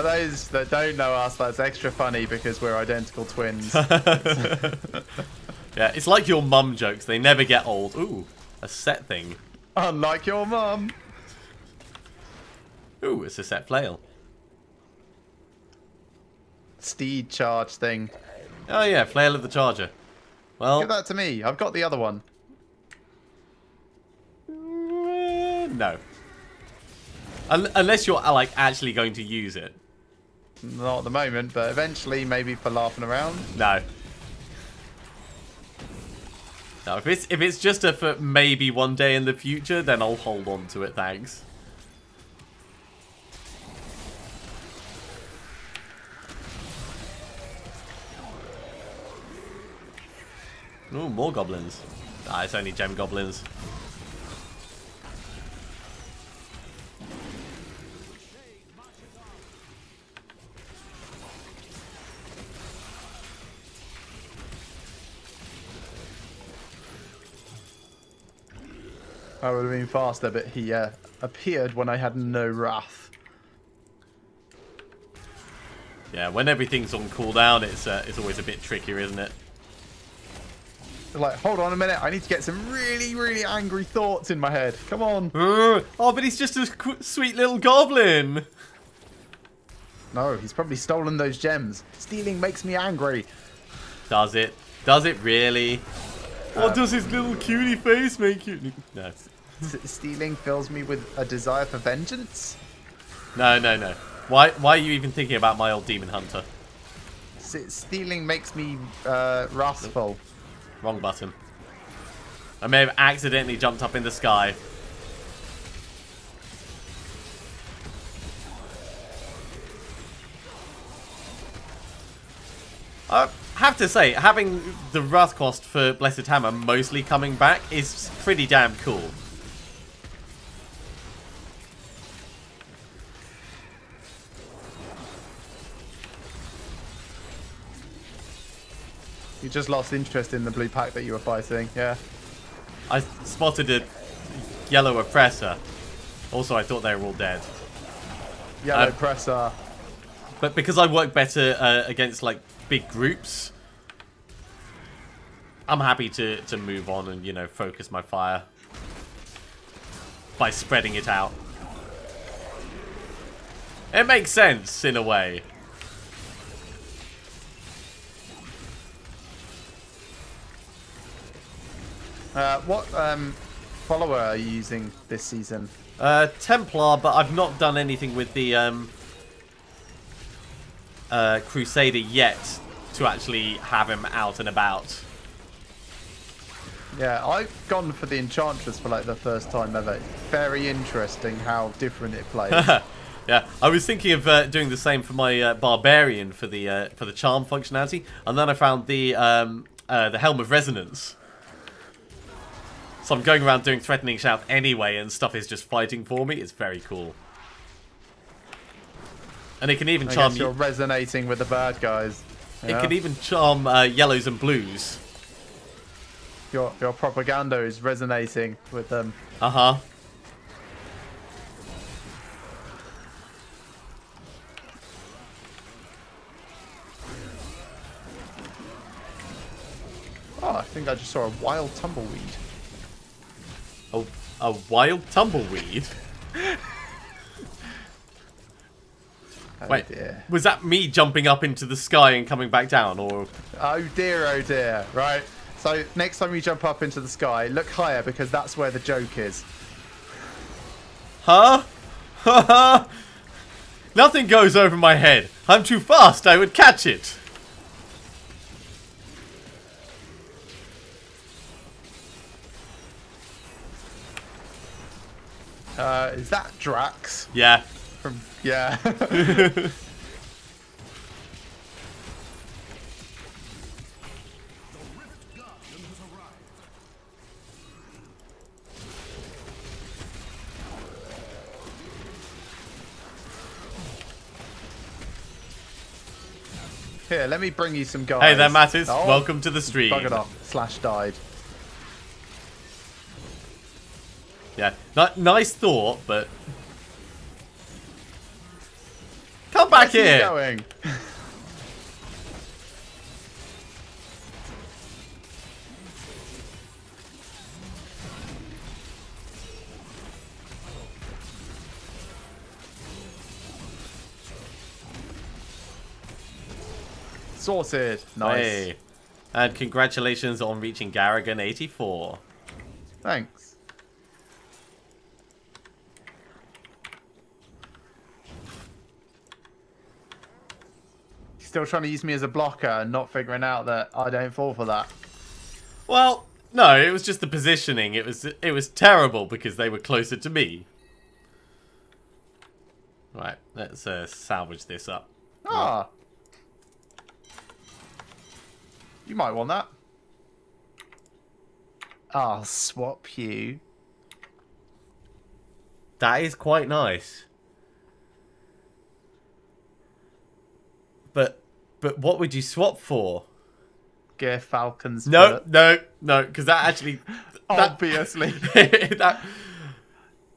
those that don't know us, that's extra funny because we're identical twins. Yeah, it's like your mum jokes. They never get old. Ooh, a set thing. Unlike your mum. Ooh, it's a set flail. Steed charge thing. Oh yeah, flail of the charger. Well, Give that to me. I've got the other one. no. Unless you're like actually going to use it. Not at the moment, but eventually, maybe for laughing around. No. No, if it's just a for maybe one day in the future, then I'll hold on to it, thanks. Ooh, more goblins. Ah, it's only gem goblins. I would have been faster, but he appeared when I had no wrath. Yeah, when everything's on cooldown, it's always a bit trickier, isn't it? Like, hold on a minute, I need to get some really, really angry thoughts in my head. Come on. Oh, but he's just a sweet little goblin. No, he's probably stolen those gems. Stealing makes me angry. Does it? Does it really? What does his little cutie face make you? No. Stealing fills me with a desire for vengeance. No, no, no. Why are you even thinking about my old demon hunter? Stealing makes me wrathful. Wrong button. I may have accidentally jumped up in the sky. I have to say, having the Wrath cost for Blessed Hammer mostly coming back is pretty damn cool. You just lost interest in the blue pack that you were fighting, yeah. I spotted a yellow oppressor. Also, I thought they were all dead. Yellow presser. But because I work better against like big groups, I'm happy to move on and, you know, focus my fire by spreading it out. It makes sense in a way. What follower are you using this season? Templar, but I've not done anything with the Crusader yet to actually have him out and about. Yeah, I've gone for the Enchantress for like the first time ever. It's very interesting how different it plays. Yeah, I was thinking of doing the same for my Barbarian for the charm functionality, and then I found the Helm of Resonance. So I'm going around doing Threatening Shout anyway, and stuff is just fighting for me. It's very cool. And it can even charm you're resonating with the bad guys. It can even charm yellows and blues. Your propaganda is resonating with them. Uh-huh. Oh, I think I just saw a wild tumbleweed. A wild tumbleweed? Wait, dear. Was that me jumping up into the sky and coming back down, or...? Oh dear, right. So, next time you jump up into the sky, look higher because that's where the joke is. Huh? Nothing goes over my head. I'm too fast. I would catch it. Is that Drax? Yeah. From yeah. Here, let me bring you some guys. Hey there, Mattis. Oh, Welcome to the stream. buggered off. Slash died. Yeah. Nice thought, but... Come back Where's he here. going? Sorted. Nice. Hey. And congratulations on reaching Garrigan 84. Thanks. Still trying to use me as a blocker and not figuring out that I don't fall for that. Well, no, it was just the positioning. It was terrible because they were closer to me. Right, let's salvage this up. Ah. You might want that. I'll swap you. That is quite nice. But what would you swap for? Gear Falcon's No, foot. no, because that actually... Obviously.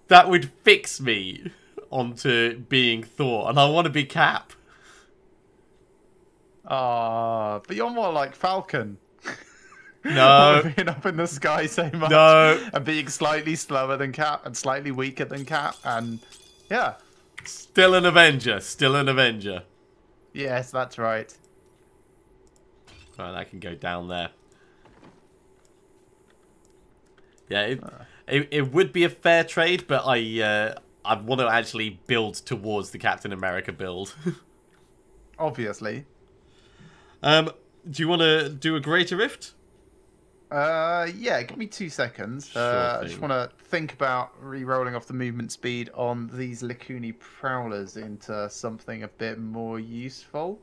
that would fix me onto being Thor, and I want to be Cap. Ah, but you're more like Falcon. No. Being up in the sky so much. No. And being slightly slower than Cap and slightly weaker than Cap. And yeah. Still an Avenger. Still an Avenger. Yes, that's right. Right, I can go down there. Yeah, it would be a fair trade, but I want to actually build towards the Captain America build. Obviously. Do you want to do a Greater Rift? Yeah, give me 2 seconds. Sure I thing. just want to think about re-rolling off the movement speed on these Lakuni Prowlers into something a bit more useful.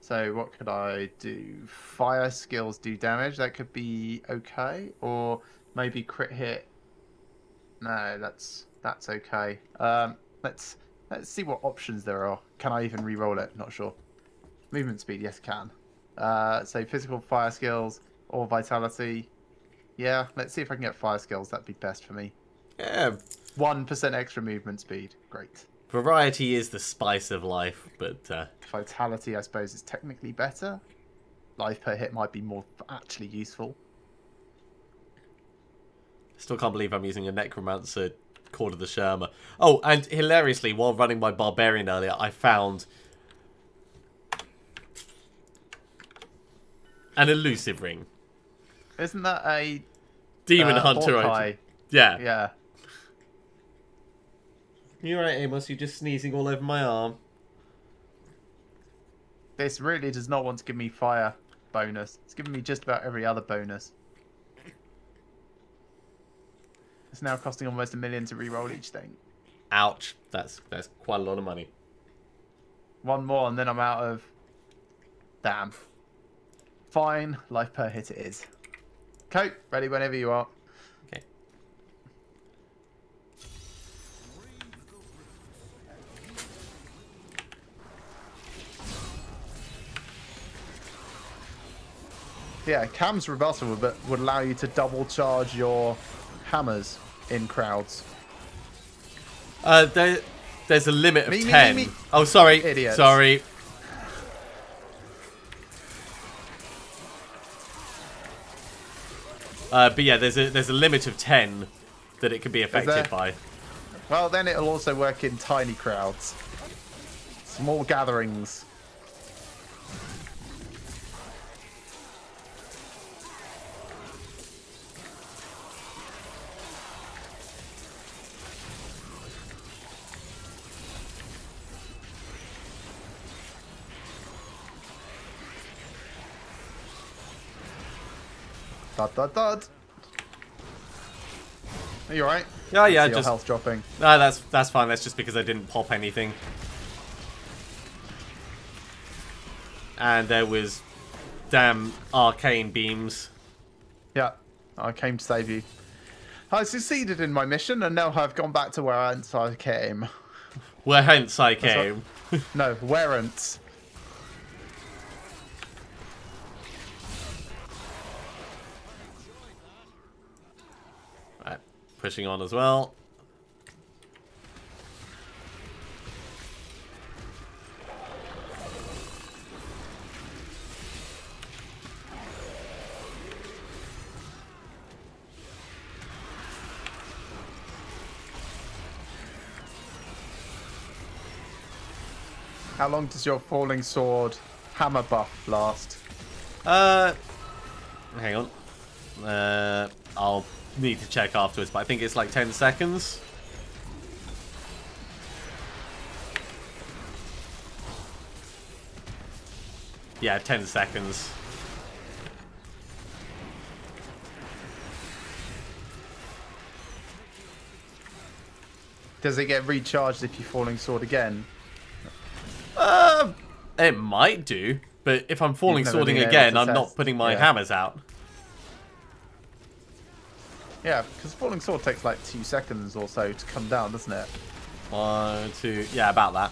So what could I do? Fire skills do damage. That could be okay. Or maybe crit hit. No, that's okay. Let's see what options there are. Can I even re-roll it? Not sure. Movement speed, yes, can. So physical fire skills or vitality. Yeah, let's see if I can get fire skills. That'd be best for me. Yeah. 1% extra movement speed. Great. Variety is the spice of life, but Vitality, I suppose, is technically better. Life per hit might be more actually useful. still can't believe I'm using a Necromancer Cord of the Sherma. Oh, and hilariously, while running my Barbarian earlier, I found an elusive ring. Isn't that a Demon Hunter Hawkeye? item. Yeah. Yeah. You're right, Amos. You're just sneezing all over my arm. This really does not want to give me fire bonus. It's giving me just about every other bonus. It's now costing almost $1 million to re-roll each thing. Ouch. That's quite a lot of money. One more and then I'm out of... Damn. Fine. Life per hit it is. Okay, ready whenever you are. Okay. Yeah, Cam's rebuttal would allow you to double charge your hammers in crowds. There's a limit of Me, 10. me. Oh, sorry. Idiots. Sorry. But yeah, there's a limit of 10 that it can be affected by. Well, then it'll also work in tiny crowds. Small gatherings. Dud, dud, dud. Are you alright? Yeah, yeah, Your just... health dropping. No, that's fine. That's just because I didn't pop anything. And there was damn arcane beams. Yeah, I came to save you. I succeeded in my mission, and now I've gone back to where I came. Where hence I came. No, where'n't. Right, pushing on as well. How long does your falling sword hammer buff last? Hang on. I'll need to check afterwards, but I think it's like 10 seconds. Yeah, 10 seconds. Does it get recharged if you falling sword again? It might do, but if I'm falling You've never swording been able again, to I'm not test. putting my Yeah. hammers out. Yeah, because falling sword takes like 2 seconds or so to come down, doesn't it? 1, 2, yeah, about that.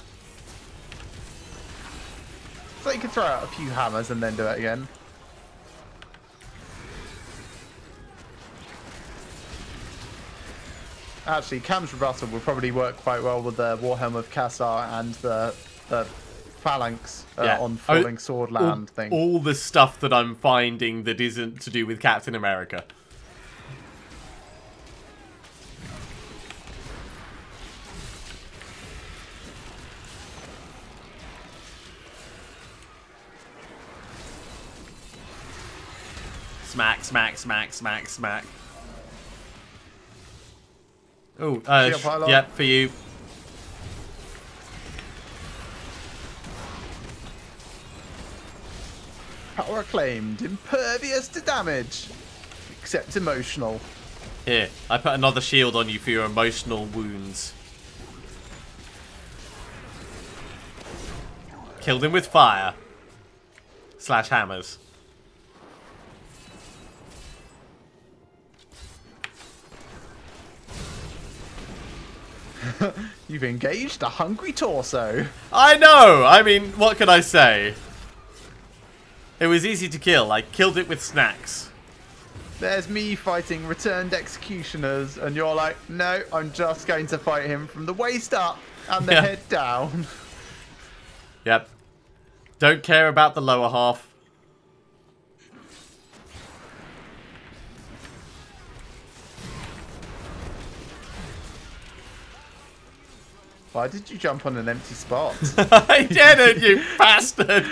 So you can throw out a few hammers and then do it again. Actually, Cam's rebuttal will probably work quite well with the Warhelm of Cassar and the phalanx Yeah. on falling sword land thing. All the stuff that I'm finding that isn't to do with Captain America. Smack, smack, smack, smack, smack. Oh, yeah, for you. Power claimed, impervious to damage, except emotional. Here, I put another shield on you for your emotional wounds. Killed him with fire. / hammers. You've engaged a hungry torso. I know! I mean, what can I say? It was easy to kill. I killed it with snacks. There's me fighting returned executioners, and you're like, no, I'm just going to fight him from the waist up and the Yeah. head down. Yep. Don't care about the lower half. Why did you jump on an empty spot? I didn't, you bastard!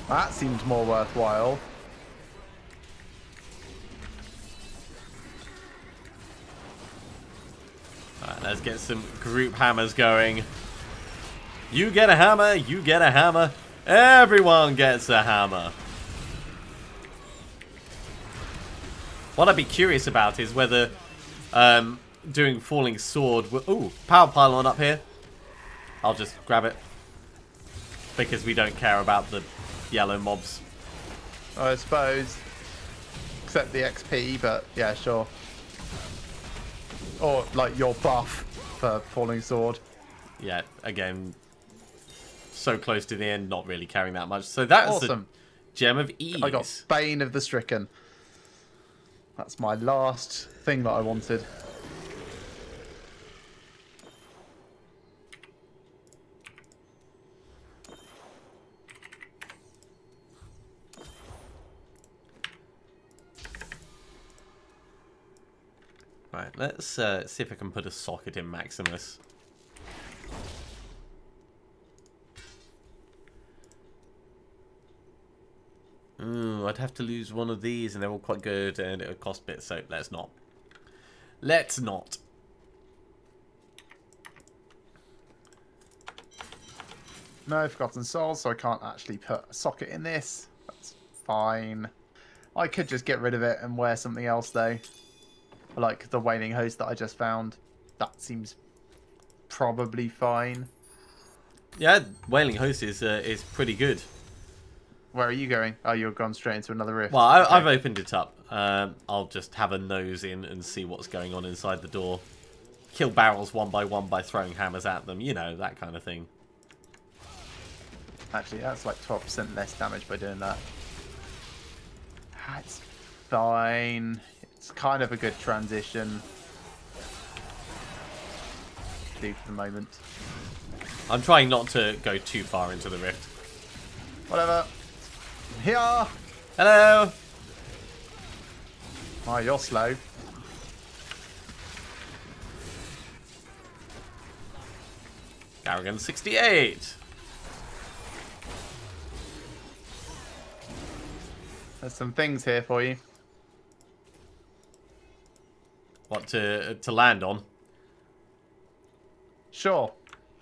That seemed more worthwhile. Alright, let's get some group hammers going. You get a hammer, you get a hammer. Everyone gets a hammer. What I'd be curious about is whether doing falling sword... Ooh, power pylon up here. I'll just grab it. Because we don't care about the yellow mobs. I suppose. Except the XP, but yeah, sure. Or like your buff for falling sword. Yeah, again, so close to the end, not really caring that much. So that's Awesome. the Gem of Ease. I got Bane of the Stricken. That's my last thing that I wanted. Right, let's see if I can put a socket in Maximus. Ooh, I'd have to lose one of these, and they're all quite good, and it would cost bits, so let's not. Let's not. No Forgotten Souls, so I can't actually put a socket in this. That's fine. I could just get rid of it and wear something else, though. Like the Wailing Host that I just found. That seems probably fine. Yeah, Wailing Host is pretty good. Where are you going? Oh, you're gone straight into another rift. Well, Okay. I've opened it up. I'll just have a nose in and see what's going on inside the door. Kill barrels one by throwing hammers at them. You know, that kind of thing. Actually, that's like 12% less damage by doing that. That's fine. It's kind of a good transition. Do for the moment. I'm trying not to go too far into the rift. Whatever. Here! Hello! Oh, you're slow. Garrigan 68. There's some things here for you. What to land on? Sure.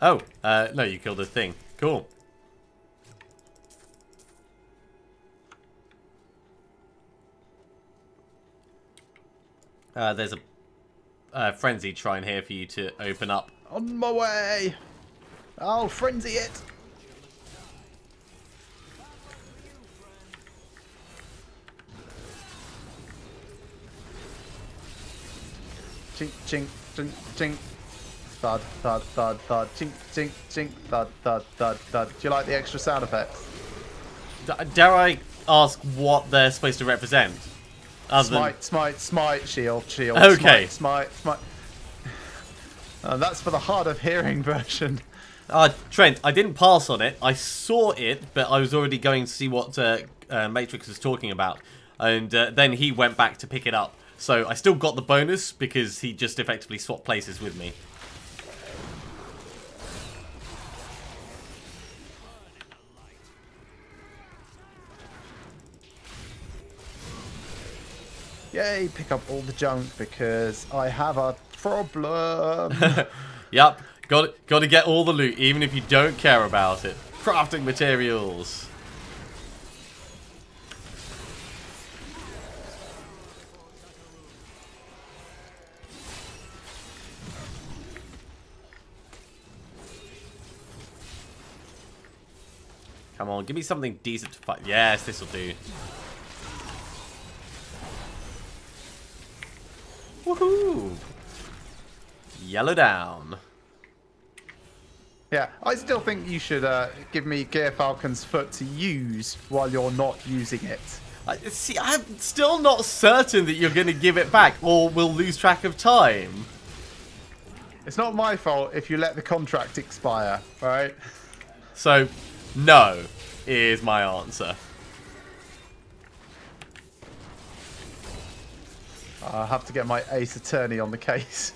Oh, no, you killed a thing. Cool. There's a frenzy shrine here for you to open up. On my way! I'll frenzy it! Chink, chink, chink, chink. Thud, thud, thud, thud. Chink, chink, chink. Thud, thud, thud, thud. Do you like the extra sound effects? Dare I ask what they're supposed to represent? Other than... Smite, smite, smite, shield, shield. Okay. Smite, smite, smite. That's for the hard of hearing version. Trent, I didn't pass on it. I saw it, but I was already going to see what Matrix was talking about. And then he went back to pick it up. So I still got the bonus because he just effectively swapped places with me. Yay, pick up all the junk because I have a problem. Yep, got to get all the loot, even if you don't care about it. Crafting materials. Come on, give me something decent to fight. Yes, this will do. Woohoo! Yellow down. Yeah, I still think you should give me Gear Falcon's foot to use while you're not using it. See, I'm still not certain that you're going to give it back, or we'll lose track of time. It's not my fault if you let the contract expire, right? So, no, is my answer. I'll have to get my Ace Attorney on the case.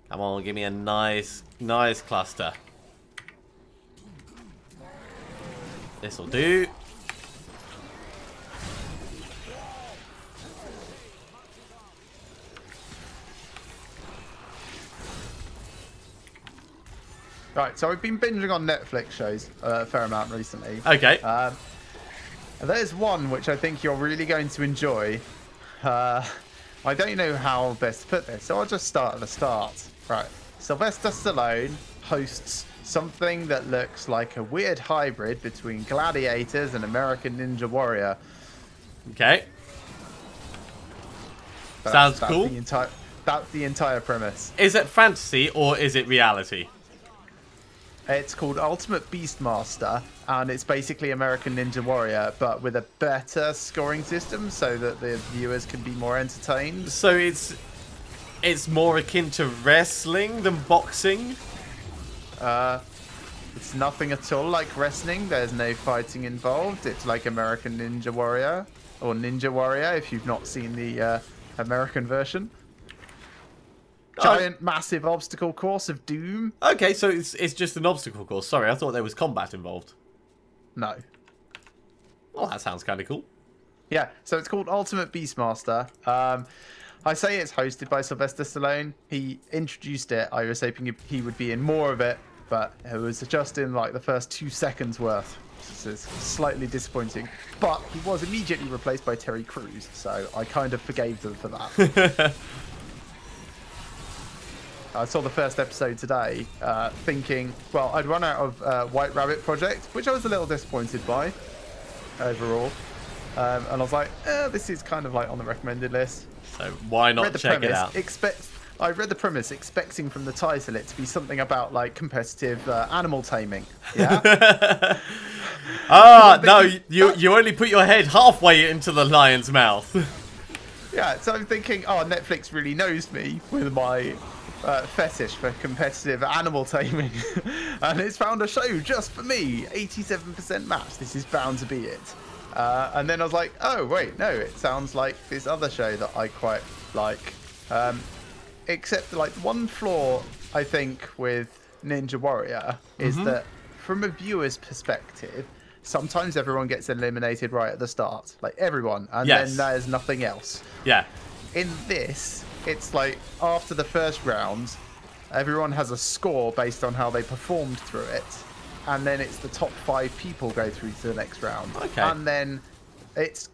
Come on, give me a nice cluster. This'll do. Right, so I've been binging on Netflix shows a fair amount recently. Okay. There's one which I think you're really going to enjoy. I don't know how best to put this, so I'll just start at the start. Right, Sylvester Stallone hosts something that looks like a weird hybrid between Gladiators and American Ninja Warrior. Okay. But Sounds that's cool. That's the entire premise. Is it fantasy or is it reality? It's called Ultimate Beastmaster, and it's basically American Ninja Warrior, but with a better scoring system so that the viewers can be more entertained. So it's more akin to wrestling than boxing? It's nothing at all like wrestling. There's no fighting involved. It's like American Ninja Warrior, or Ninja Warrior if you've not seen the American version. Giant, massive obstacle course of doom. Okay, so it's just an obstacle course. Sorry, I thought there was combat involved. No. Well, that sounds kind of cool. Yeah, so it's called Ultimate Beastmaster. I say it's hosted by Sylvester Stallone. He introduced it. I was hoping he would be in more of it, but it was just in like the first 2 seconds worth. This is slightly disappointing. But he was immediately replaced by Terry Crews, so I kind of forgave them for that. I saw the first episode today, thinking, well, I'd run out of White Rabbit Project, which I was a little disappointed by overall. And I was like, this is kind of like on the recommended list. So why not check it out? I read the premise expecting from the title it to be something about like competitive animal taming. Yeah. No, you only put your head halfway into the lion's mouth. Yeah, so I'm thinking, oh, Netflix really knows me with my fetish for competitive animal taming, and it's found a show just for me. 87% match. This is bound to be it. And then I was like, oh wait, no, it sounds like this other show that I quite like. Except like one flaw I think with Ninja Warrior is that from a viewer's perspective, sometimes everyone gets eliminated right at the start, like everyone, and then there's nothing else. Yeah. In this, it's like after the first round, everyone has a score based on how they performed through it. And then it's the top 5 people go through to the next round. Okay. And then it's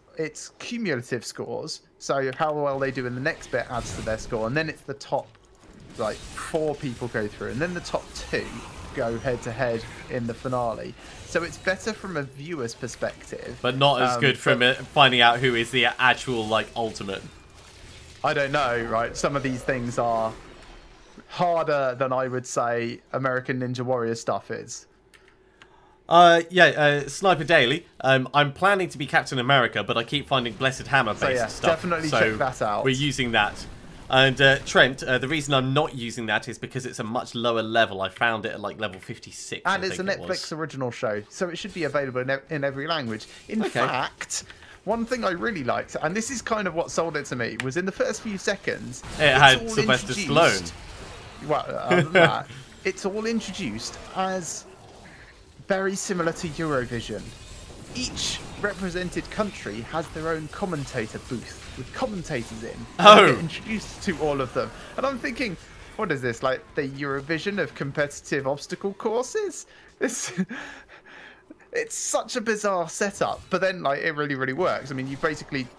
cumulative scores. So how well they do in the next bit adds to their score. And then it's the top like 4 people go through. And then the top 2 go head to head in the finale. So it's better from a viewer's perspective. But not as good from finding out who is the actual like ultimate. I don't know, right? Some of these things are harder than I would say American Ninja Warrior stuff is. Sniper Daily. I'm planning to be Captain America, but I keep finding Blessed Hammer based stuff. Definitely check that out. We're using that. And Trent, the reason I'm not using that is because it's a much lower level. I found it at like level 56. And it's a Netflix original show, so it should be available in every language. In fact, one thing I really liked, and this is kind of what sold it to me, was in the first few seconds, it had Sylvester Stallone. Well, other than that, it's all introduced as very similar to Eurovision. Each represented country has their own commentator booth with commentators in. Oh. Get introduced to all of them. And I'm thinking, what is this, like the Eurovision of competitive obstacle courses? It's such a bizarre setup, but then like it really, really works. I mean,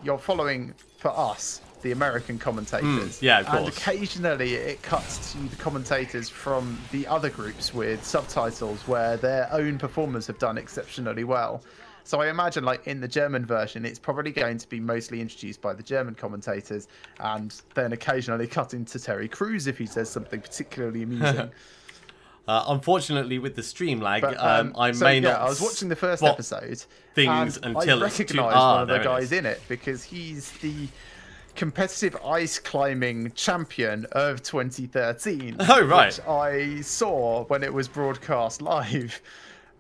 you're following, for us, the American commentators. Yeah, of course. And occasionally it cuts to the commentators from the other groups with subtitles where their own performers have done exceptionally well. So I imagine like in the German version, it's probably going to be mostly introduced by the German commentators and then occasionally cut into Terry Crews if he says something particularly amusing. Unfortunately, with the stream lag, But, I so, may yeah, not I was watching the first episode things and until I it's too... recognised one of the there it guys is. in it because he's the competitive ice climbing champion of 2013. Oh, right. Which I saw when it was broadcast live.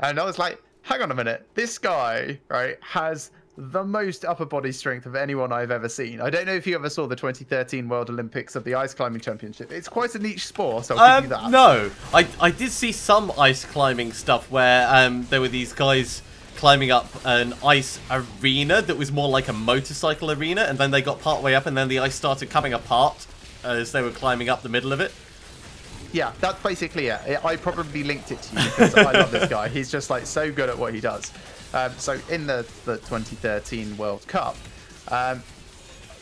And I was like, hang on a minute. This guy, right, has the most upper body strength of anyone I've ever seen. I don't know if you ever saw the 2013 World Olympics of the Ice Climbing Championship. It's quite a niche sport, so I'll give you that. No. I did see some ice climbing stuff where there were these guys climbing up an ice arena that was more like a motorcycle arena, and then they got part way up and then the ice started coming apart as they were climbing up the middle of it. Yeah, that's basically it. I probably linked it to you because I love this guy. He's just like so good at what he does. So in the 2013 World Cup,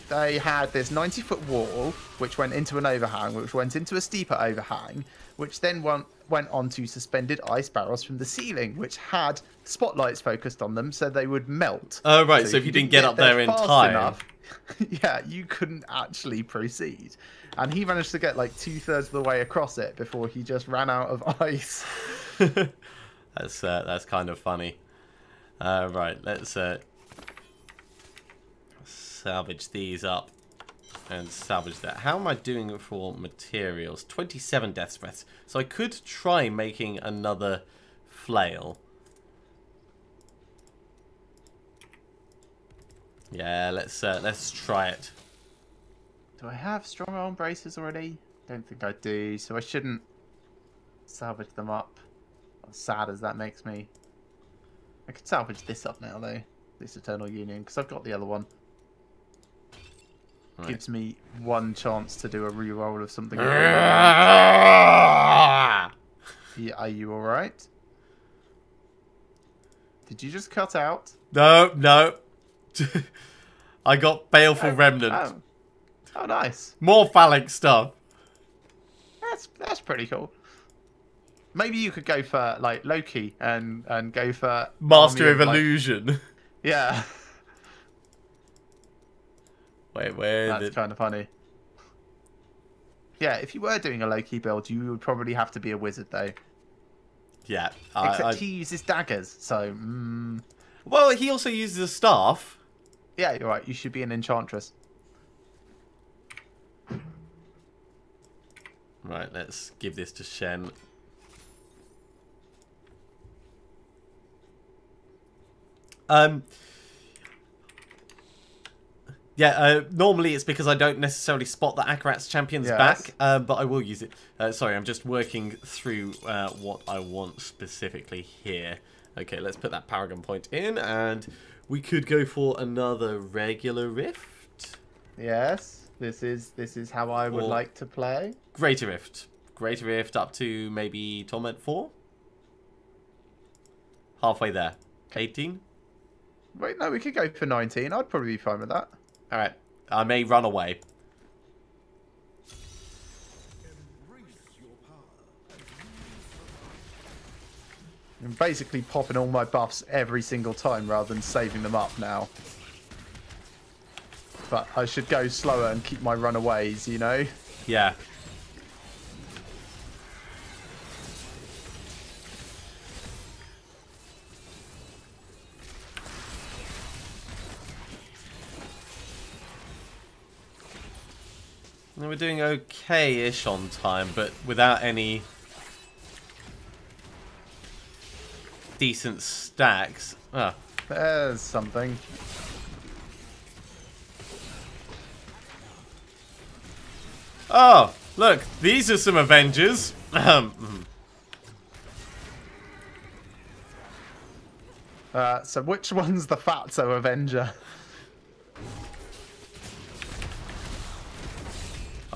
they had this 90-foot wall which went into an overhang, which went into a steeper overhang, which then went onto suspended ice barrels from the ceiling, which had spotlights focused on them so they would melt. Oh, right, so if you didn't get up there in time... enough, yeah, you couldn't actually proceed. And he managed to get like 2/3 of the way across it before he just ran out of ice. That's kind of funny. Right, let's salvage these up and salvage that. How am I doing for materials? 27 death breaths. So I could try making another flail. Yeah, let's try it. Do I have strong arm braces already? Don't think I do, so I shouldn't salvage them up. As sad as that makes me. I could salvage this up now, though. This Eternal Union, because I've got the other one. Right. Gives me one chance to do a reroll of something. Yeah, are you alright? Did you just cut out? No, no. I got Baleful Remnant. Oh, nice. More phallic stuff. That's pretty cool. Maybe you could go for like Loki and go for Master Army of Illusion. Yeah. Wait, where? That's kind of funny. Yeah, if you were doing a Loki build, you would probably have to be a wizard, though. Yeah. Except he uses daggers, so... Well, he also uses a staff. Yeah, you're right. You should be an enchantress. Right, let's give this to Shen. Normally it's because I don't necessarily spot the Akarat's champion's back, but I will use it. Sorry, I'm just working through what I want specifically here. Okay, let's put that Paragon point in, and we could go for another regular Rift. Yes, this is how I would like to play. Greater Rift. Greater Rift up to maybe Torment 4? Halfway there. 18? Wait, no, we could go for 19. I'd probably be fine with that. Alright. I may run away. I'm basically popping all my buffs every single time rather than saving them up now. But I should go slower and keep my runaways, you know? Yeah. We're doing okay-ish on time, but without any decent stacks. Ah. There's something. Oh, look, these are some Avengers. So which one's the Fatso Avenger?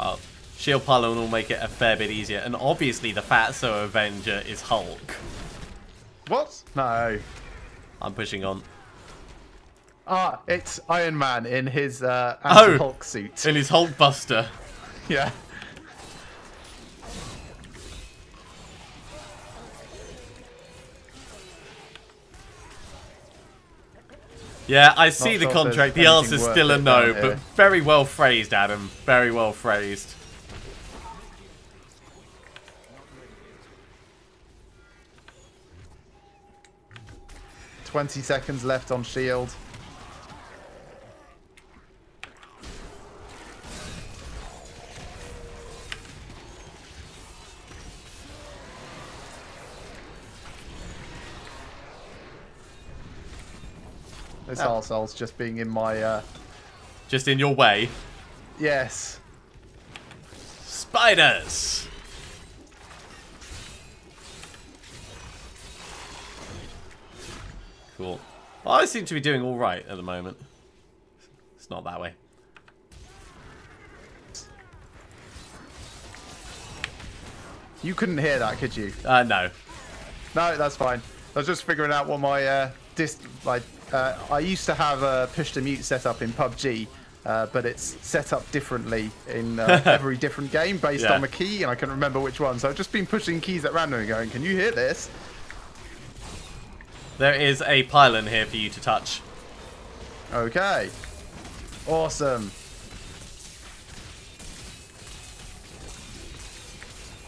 Oh, Shield Pylon will make it a fair bit easier. And obviously the Fatso Avenger is Hulk. What? No. I'm pushing on. Ah, it's Iron Man in his anti-Hulk suit. In his Hulk Buster. Yeah. Yeah, I see Not the sure if contract. The there's answer's anything still a worth it no, down but here. very well phrased, Adam. Very well phrased. "20 seconds left on shield." This arsehole's just being in my, Just in your way. Yes. Spiders! Cool. Well, I seem to be doing alright at the moment. It's not that way. You couldn't hear that, could you? No. No, that's fine. I was just figuring out what my, I used to have a push to mute set up in PUBG, but it's set up differently in every different game based on the key, and I can't remember which one. So I've just been pushing keys at random and going, can you hear this? There is a pylon here for you to touch. Okay. Awesome.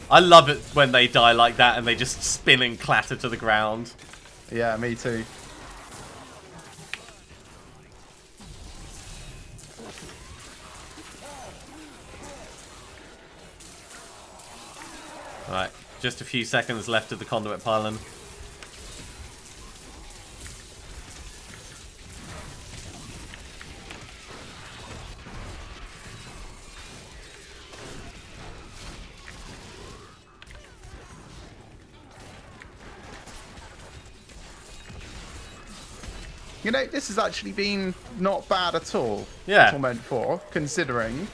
I love it when they die like that and they just spin and clatter to the ground. Yeah, me too. Right, just a few seconds left of the conduit pylon. You know, this has actually been not bad at all. Yeah. Torment 4, considering.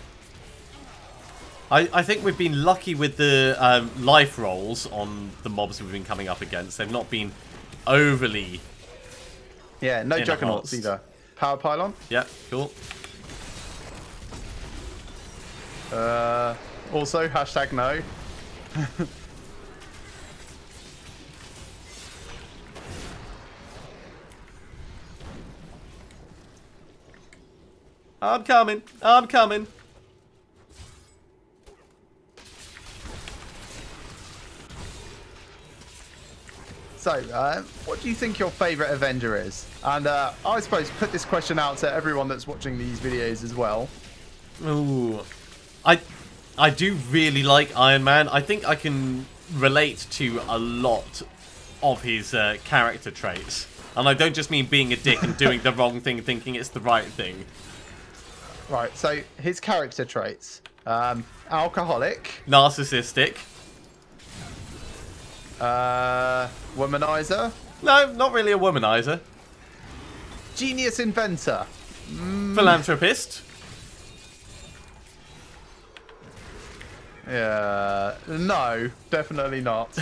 I think we've been lucky with the life rolls on the mobs we've been coming up against. They've not been overly... Yeah, no juggernauts enhanced. either. Power pylon. Yeah, cool. Also, hashtag no. I'm coming. I'm coming. So, what do you think your favourite Avenger is? And I suppose put this question out to everyone that's watching these videos as well. Ooh. I do really like Iron Man. I think I can relate to a lot of his character traits. And I don't just mean being a dick and doing the wrong thing thinking it's the right thing. Right, so his character traits. Alcoholic. Narcissistic. Womanizer. No, not really a womanizer. Genius inventor. Philanthropist. Yeah, no, definitely not.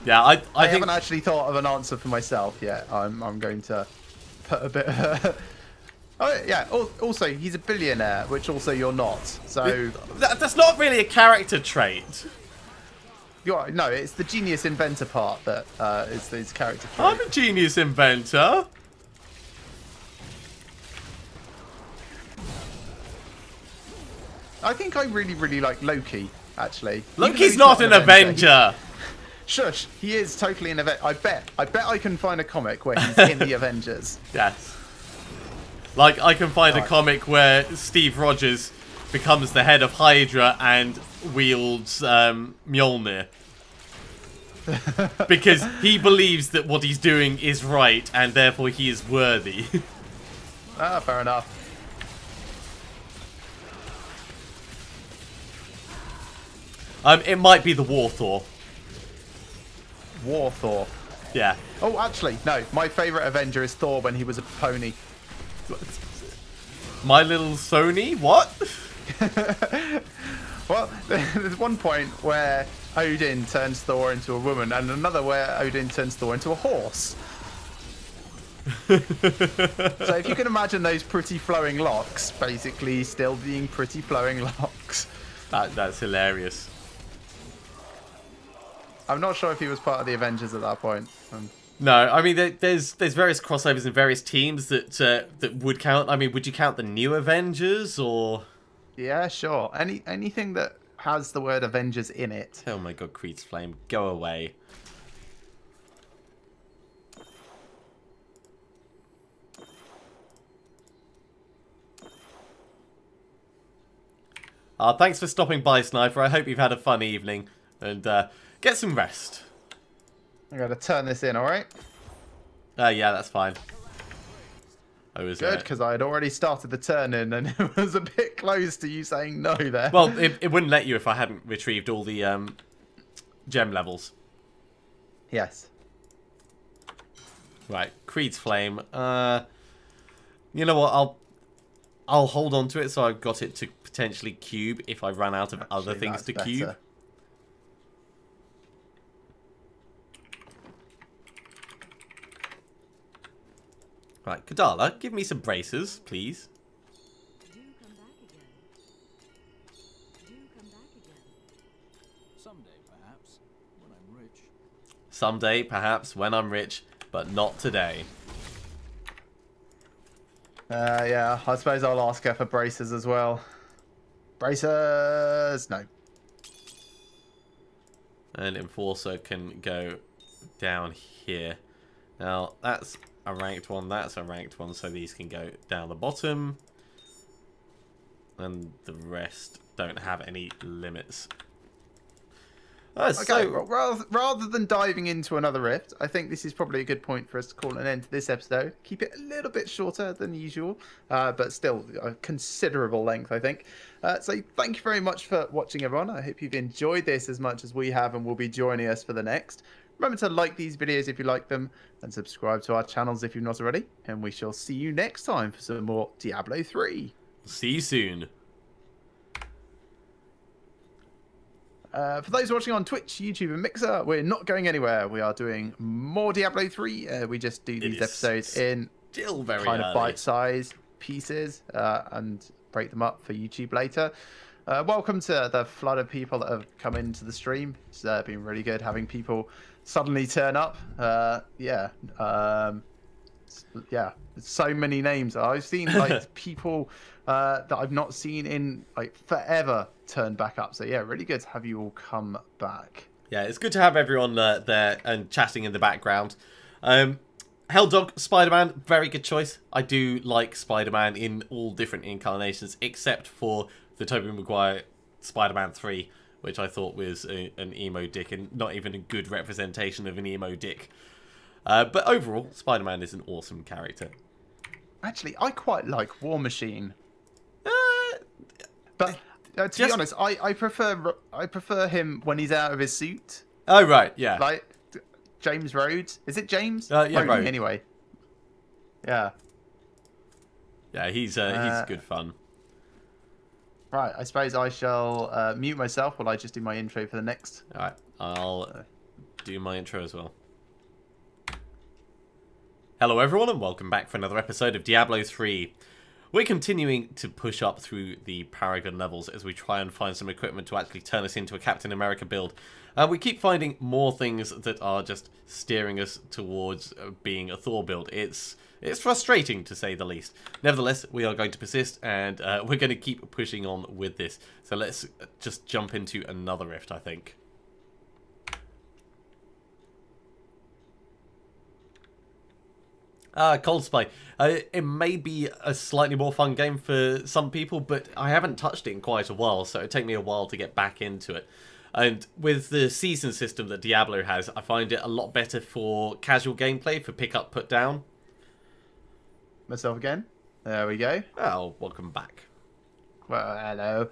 Yeah, I I think... haven't actually thought of an answer for myself yet. I'm going to put a bit... Oh, yeah, also, he's a billionaire, which also you're not. So... That's not really a character trait. No, it's the genius inventor part that is his character trait. I'm a genius inventor. I think I really, really like Loki, actually. Even though Loki's he's not an Avenger. Shush, he is totally an Avenger. I bet I can find a comic where he's in the Avengers. Yes. Like, I can find a Right. comic where Steve Rogers becomes the head of Hydra and wields Mjolnir. Because he believes that what he's doing is right and therefore he is worthy. Ah, fair enough. It might be the War Thor. War Thor. Yeah. Oh, actually, no. My favourite Avenger is Thor when he was a pony. My Little Sony? What? Well, there's one point where Odin turns Thor into a woman, and another where Odin turns Thor into a horse. So if you can imagine those pretty flowing locks, basically still being pretty flowing locks. That's hilarious. I'm not sure if he was part of the Avengers at that point. No, I mean there's various crossovers in various teams that that would count. I mean, would you count the new Avengers or? Yeah, sure. Anything that has the word Avengers in it. Oh my God, Creed's Flame, go away. Thanks for stopping by, Sniper. I hope you've had a fun evening and get some rest. I'm gonna turn this in, all right? Yeah, that's fine. I was Good, because I had already started the turn in, and it was a bit close to you saying no there. Well, it wouldn't let you if I hadn't retrieved all the gem levels. Yes. Right, Creed's Flame. You know what? I'll hold on to it so I've got it to potentially cube if I run out of other things to cube. Right, Kadala, give me some braces, please. Do come back again. Do come back again. Someday, perhaps, when I'm rich. Someday, perhaps, when I'm rich, but not today. Yeah, I suppose I'll ask her for braces as well. Braces! No. And Enforcer can go down here. Now, that's a ranked one, that's a ranked one, so these can go down the bottom. And the rest don't have any limits. Oh, Okay, so well, rather than diving into another rift, I think this is probably a good point for us to call an end to this episode. Keep it a little bit shorter than usual, but still a considerable length, I think. So thank you very much for watching, everyone. I hope you've enjoyed this as much as we have and will be joining us for the next. Remember to like these videos if you like them and subscribe to our channels if you've not already. And we shall see you next time for some more Diablo 3. see you soon. For those watching on Twitch, YouTube, and Mixer, we're not going anywhere. We are doing more Diablo 3. We just do these episodes in Still very kind of early. bite-sized pieces and break them up for YouTube later. Welcome to the flood of people that have come into the stream. It's been really good having people suddenly turn up. Yeah, so many names. I've seen like people that I've not seen in like forever turn back up. So yeah, really good to have you all come back. Yeah, it's good to have everyone there and chatting in the background. Helldog, Spider-Man, very good choice. I do like Spider-Man in all different incarnations, except for the Tobey Maguire Spider-Man 3, which I thought was an emo dick and not even a good representation of an emo dick. But overall, Spider-Man is an awesome character. Actually, I quite like War Machine. But to be honest, I prefer him when he's out of his suit. Oh, right, yeah. Like James Rhodes. Is it James? Yeah, Rhodey, Rhodes. anyway. Yeah. Yeah, he's good fun. Right, I suppose I shall mute myself while I just do my intro for the next. Alright, I'll do my intro as well. Hello everyone and welcome back for another episode of Diablo 3. We're continuing to push up through the Paragon levels as we try and find some equipment to actually turn us into a Captain America build. We keep finding more things that are just steering us towards being a Thor build. It's frustrating, to say the least. Nevertheless, we are going to persist, and we're going to keep pushing on with this. So let's just jump into another rift, I think. Cold Spy. It may be a slightly more fun game for some people, but I haven't touched it in quite a while, so it'll take me a while to get back into it. And with the season system that Diablo has, I find it a lot better for casual gameplay, for pick up, put down. Myself again. There we go. Oh, welcome back. Well, hello.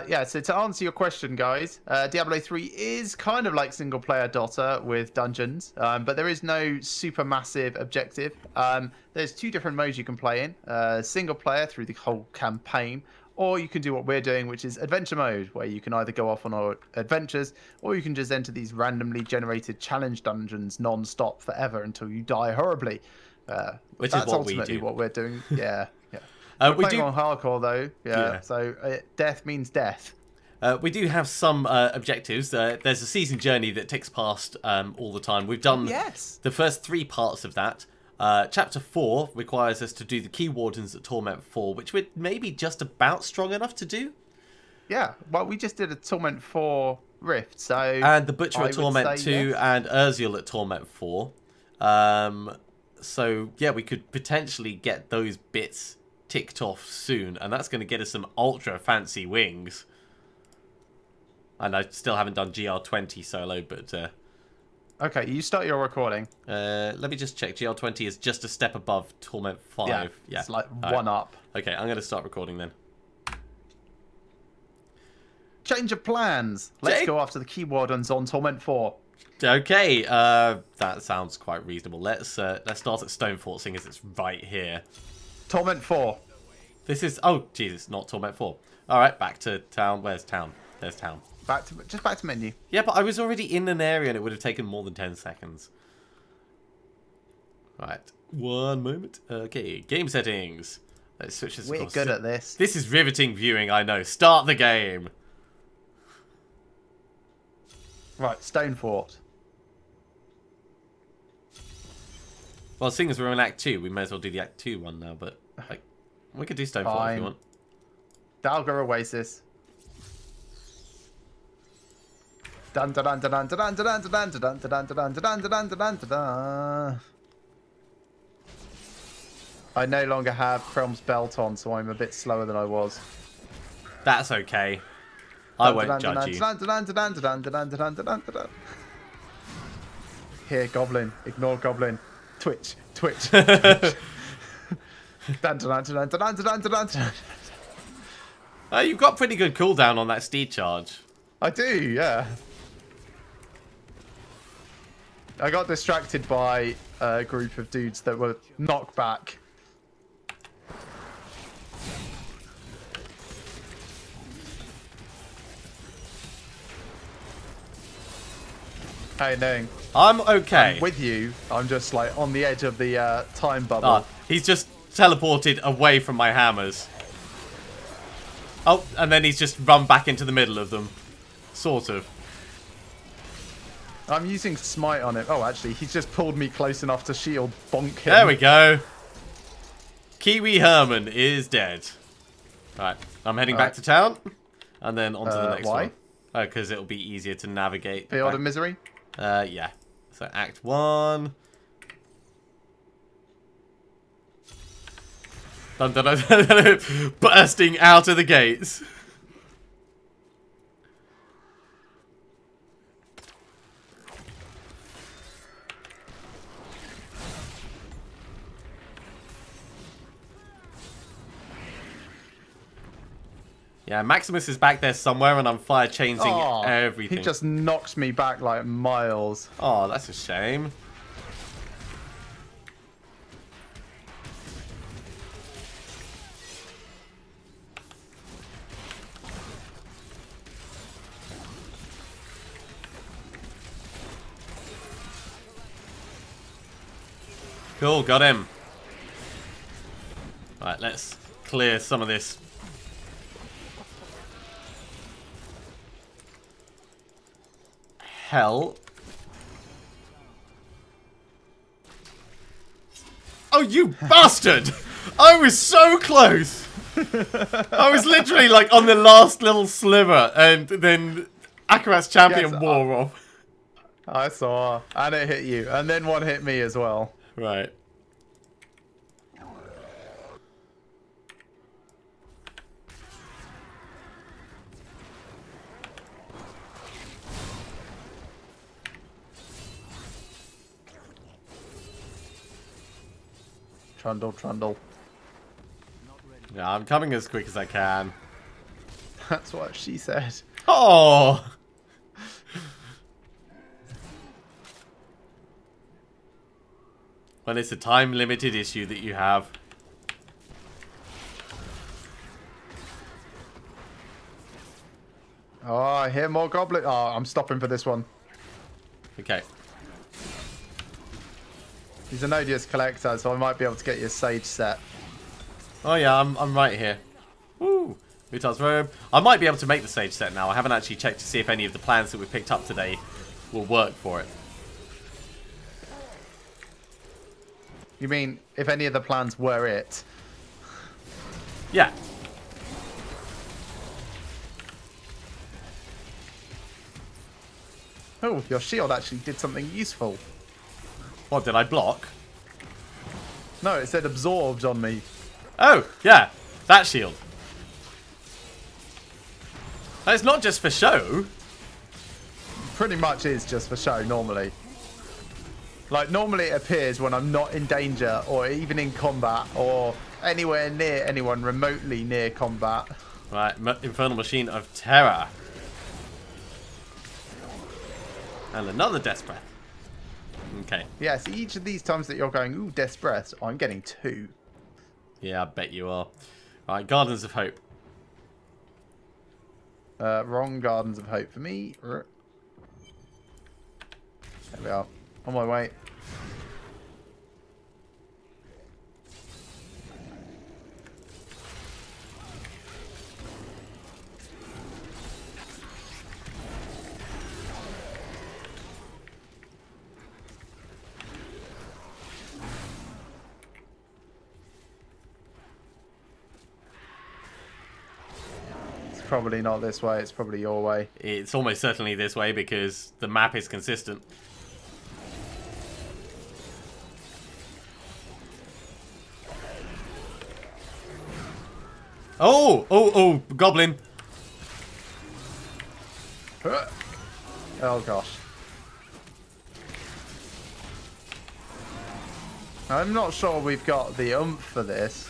Yeah, so to answer your question, guys, Diablo 3 is kind of like single-player Dota with dungeons, but there is no super massive objective. There's two different modes you can play in. Single-player through the whole campaign, or you can do what we're doing, which is adventure mode, where you can either go off on our adventures, or you can just enter these randomly generated challenge dungeons non-stop forever until you die horribly. Which that's is what ultimately we do. what we're doing. Yeah, yeah. We're We playing do. on hardcore though, Yeah. so death means death. We do have some objectives. There's a season journey that ticks past all the time. We've done the first 3 parts of that. Chapter 4 requires us to do the Key Wardens at Torment 4, which we're maybe just about strong enough to do. Yeah, well, we just did a Torment 4 rift, so... And the Butcher at Torment 2 yes. and Urziel at Torment 4. So, yeah, we could potentially get those bits ticked off soon, and that's going to get us some ultra fancy wings. And I still haven't done GR20 solo, but... Okay, you start your recording. let me just check. GR20 is just a step above Torment 5. Yeah. It's like All one right. up. Okay, I'm going to start recording then. Change of plans. Let's go after the Key Wardens on Torment 4. Okay, that sounds quite reasonable. Let's start at Stonefort, seeing as it's right here. Torment 4. This is... Oh, Jesus, not Torment 4. Alright, back to town. Where's town? There's town. Just back to menu. Yeah, but I was already in an area and it would have taken more than 10 seconds. Right, one moment. Okay, game settings. Let's switch this We're across. good at this. This is riveting viewing, I know. Start the game. Right, Stonefort. Well, seeing as we're in Act 2, we may as well do the Act 2 one now, but like, we could do Stonefort if you want. Dalga Oasis. Dun dun dun dun dun dun dun dun dun dun dun dun dun dun dun dun dun dun. I no longer have Krelm's belt on, so I'm a bit slower than I was. That's okay. I won't judge you. Here, Goblin. Ignore Goblin. Twitch. Twitch. Twitch. You've got pretty good cooldown on that steed charge. I do, yeah. I got distracted by a group of dudes that were knockback. How you doing? I'm okay. I'm with you. I'm just like on the edge of the time bubble. Ah, he's just teleported away from my hammers. Oh, and then he's just run back into the middle of them. Sort of. I'm using smite on it. Oh, actually, he's just pulled me close enough to shield bonk him. There we go. Kiwi Herman is dead. Right, I'm heading back to town. And then on to the next one. Oh, because it'll be easier to navigate. Field of Misery? Yeah. So Act 1. Dun, dun, dun, dun, dun, bursting out of the gates. Yeah, Maximus is back there somewhere, and I'm fire chaining everything. He just knocks me back like miles. Oh, that's a shame. Cool, got him. Right, let's clear some of this. Hell. Oh, you bastard! I was so close! I was literally like on the last little sliver, and then Akarat's champion wore off. I saw, and it hit you, and then one hit me as well. Right. Trundle, trundle. Yeah, I'm coming as quick as I can. That's what she said. Oh! When it's a time-limited issue that you have. Oh, I hear more goblin. Oh, I'm stopping for this one. Okay. He's an odious collector, so I might be able to get you a sage set. Oh yeah, I'm right here. Woo! Mutar's robe. I might be able to make the sage set now. I haven't actually checked to see if any of the plans that we picked up today will work for it. You mean if any of the plans were it? Yeah. Oh, your shield actually did something useful. What, did I block? No, it said absorbed on me. Oh, yeah. That shield. It's not just for show. Pretty much is just for show, normally. Like, normally it appears when I'm not in danger, or even in combat, or anywhere near anyone remotely near combat. Right, Infernal Machine of Terror. And another Death Breath. Okay. Yeah, so each of these times that you're going, ooh, Death Breath, I'm getting 2. Yeah, I bet you are. Right, Gardens of Hope. Wrong Gardens of Hope for me. There we are. On my way. Probably not this way, it's probably your way. It's almost certainly this way because the map is consistent. Oh, goblin. Oh gosh. I'm not sure we've got the oomph for this.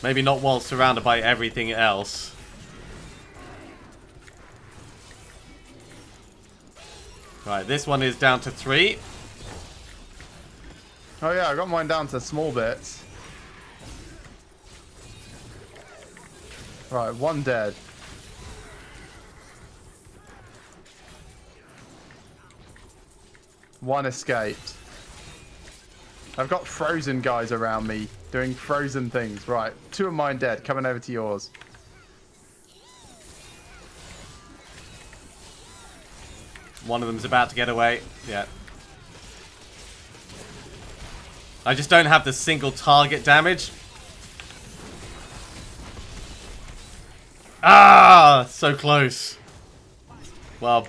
Maybe not while surrounded by everything else. Right, this one is down to 3. Oh yeah, I got mine down to small bits. Right, 1 dead. One escaped. I've got frozen guys around me doing frozen things. Right, 2 of mine dead. Coming over to yours. One of them's about to get away. Yeah. I just don't have the single target damage. Ah, so close. Well,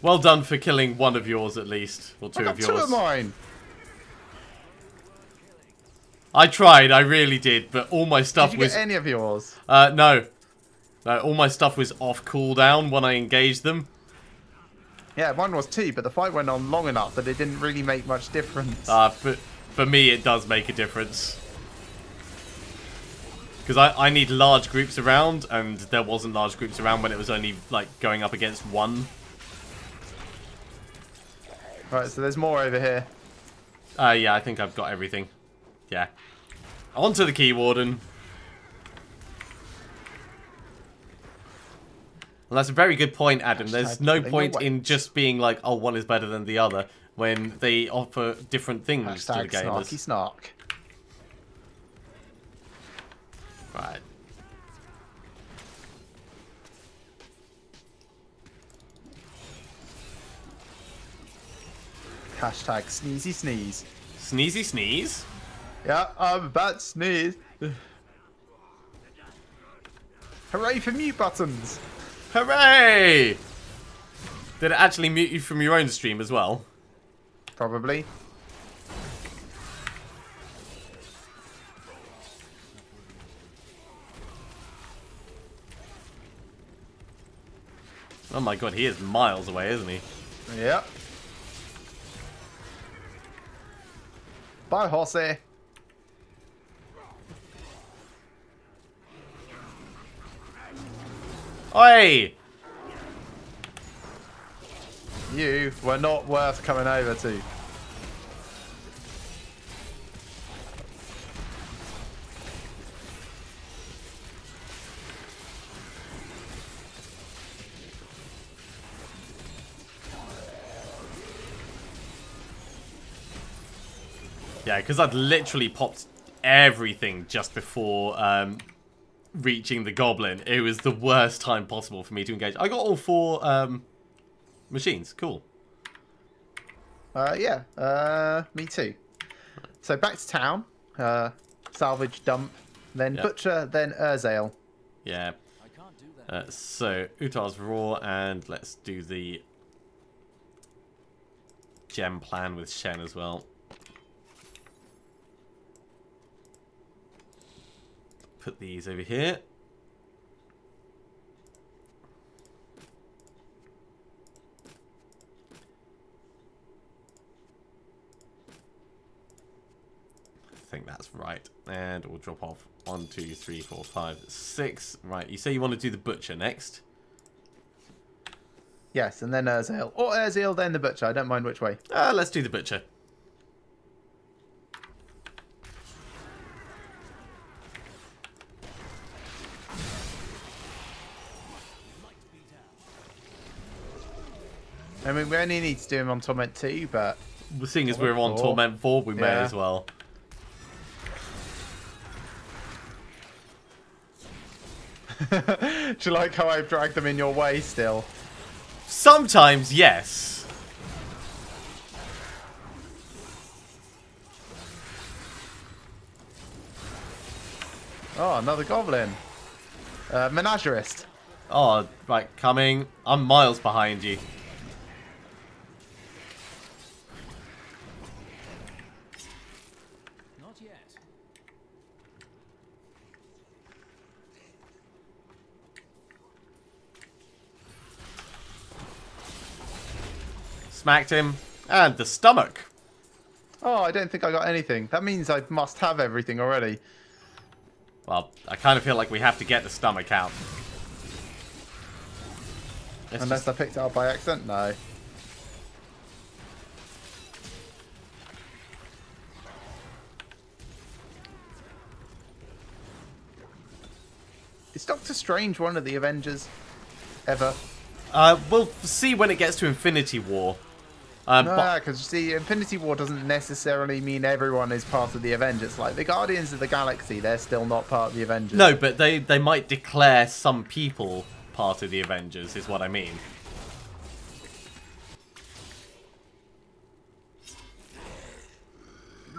well done for killing one of yours at least, or 2 of yours. 2 of mine. I tried, I really did, but all my stuff Did you was. get any of yours? No, all my stuff was off cooldown when I engaged them. Yeah, mine was 2, but the fight went on long enough that it didn't really make much difference. But for me, it does make a difference. Because I need large groups around, and there wasn't large groups around when it was only, like, going up against 1. Right, so there's more over here. Yeah, I think I've got everything. Yeah. On to the Key Warden. Well, that's a very good point, Adam. There's no point in just being like, oh, one is better than the other, when they offer different things to the gamers. Snarky snark. Right. Hashtag sneezy sneeze. Sneezy sneeze? Yeah, I'm about to sneeze. Hooray for mute buttons! Hooray! Did it actually mute you from your own stream as well? Probably. Oh my god, he is miles away, isn't he? Yep. Bye, horsey. Oi! You were not worth coming over to. Yeah, because I'd literally popped everything just before reaching the goblin. It was the worst time possible for me to engage. I got all 4 machines. Cool. Yeah. Me too. So back to town. Salvage dump. Then Yep. butcher. Then Urzale. Yeah. I can't do that. So, Utar's Raw, and let's do the gem plan with Shen as well. Put these over here. I think that's right. And we'll drop off 1, 2, 3, 4, 5, 6. Right, you say you want to do the butcher next. Yes, and then Urzale. Or Urzale, then the butcher. I don't mind which way. Let's do the butcher. I mean, we only need to do him on Torment 2, but... Seeing as we're on Torment Torment 4, we may Yeah. as well. Do you like how I've dragged them in your way still? Sometimes, yes. Oh, another goblin. Menagerist. Oh, right, coming. I'm miles behind you. Not yet. Smacked him. And the stomach. Oh, I don't think I got anything. That means I must have everything already. Well, I kind of feel like we have to get the stomach out. Unless I picked it up by accident? No. Is Doctor Strange one of the Avengers? Ever? We'll see when it gets to Infinity War. No, because you see, Infinity War doesn't necessarily mean everyone is part of the Avengers. Like, the Guardians of the Galaxy, they're still not part of the Avengers. No, but they might declare some people part of the Avengers, is what I mean.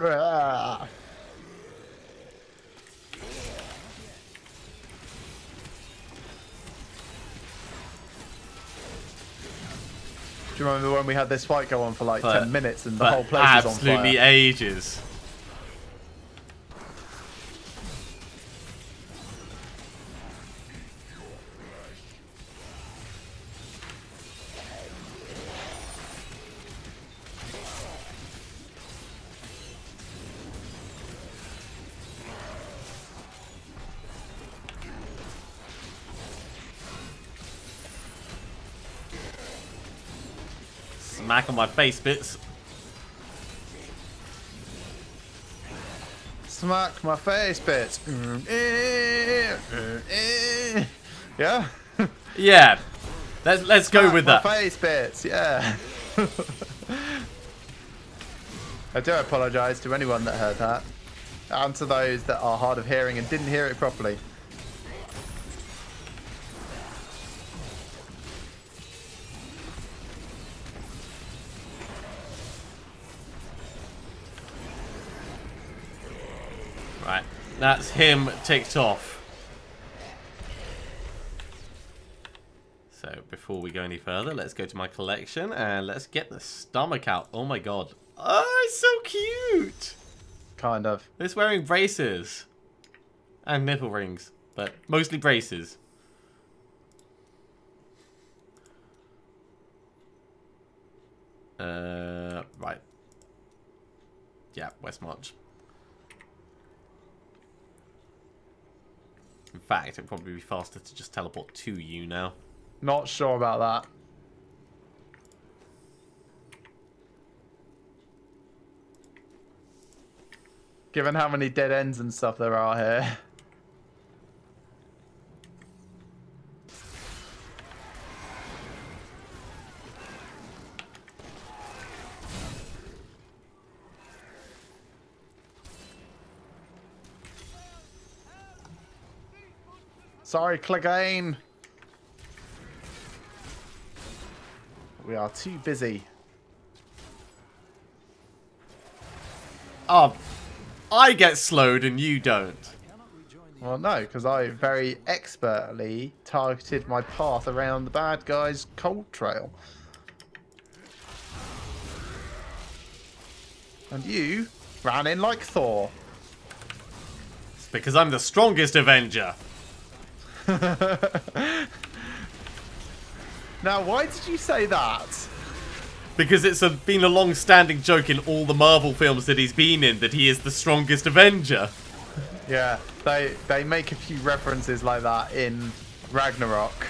Ah. Do you remember when we had this fight go on for like 10 minutes and the whole place was on fire? Absolutely ages. Smack on my face bits. Smack my face bits. Yeah? Yeah. Let's go with my that. face bits, yeah. I do apologise to anyone that heard that. And to those that are hard of hearing and didn't hear it properly. Right. That's him ticked off. So before we go any further, let's go to my collection and let's get the stomach out. Oh my god. Oh, it's so cute. Kind of. It's wearing braces. And nipple rings. But mostly braces. Right. Yeah, West March. In fact, it'd probably be faster to just teleport to you now. Not sure about that. Given how many dead ends and stuff there are here. Sorry, Clegane. We are too busy. Oh, I get slowed and you don't. Well, no, because I very expertly targeted my path around the bad guy's cold trail. And you ran in like Thor. It's because I'm the strongest Avenger. Now, why did you say that? Because it's been a long-standing joke in all the Marvel films that he's been in that he is the strongest Avenger. Yeah, they make a few references like that in Ragnarok.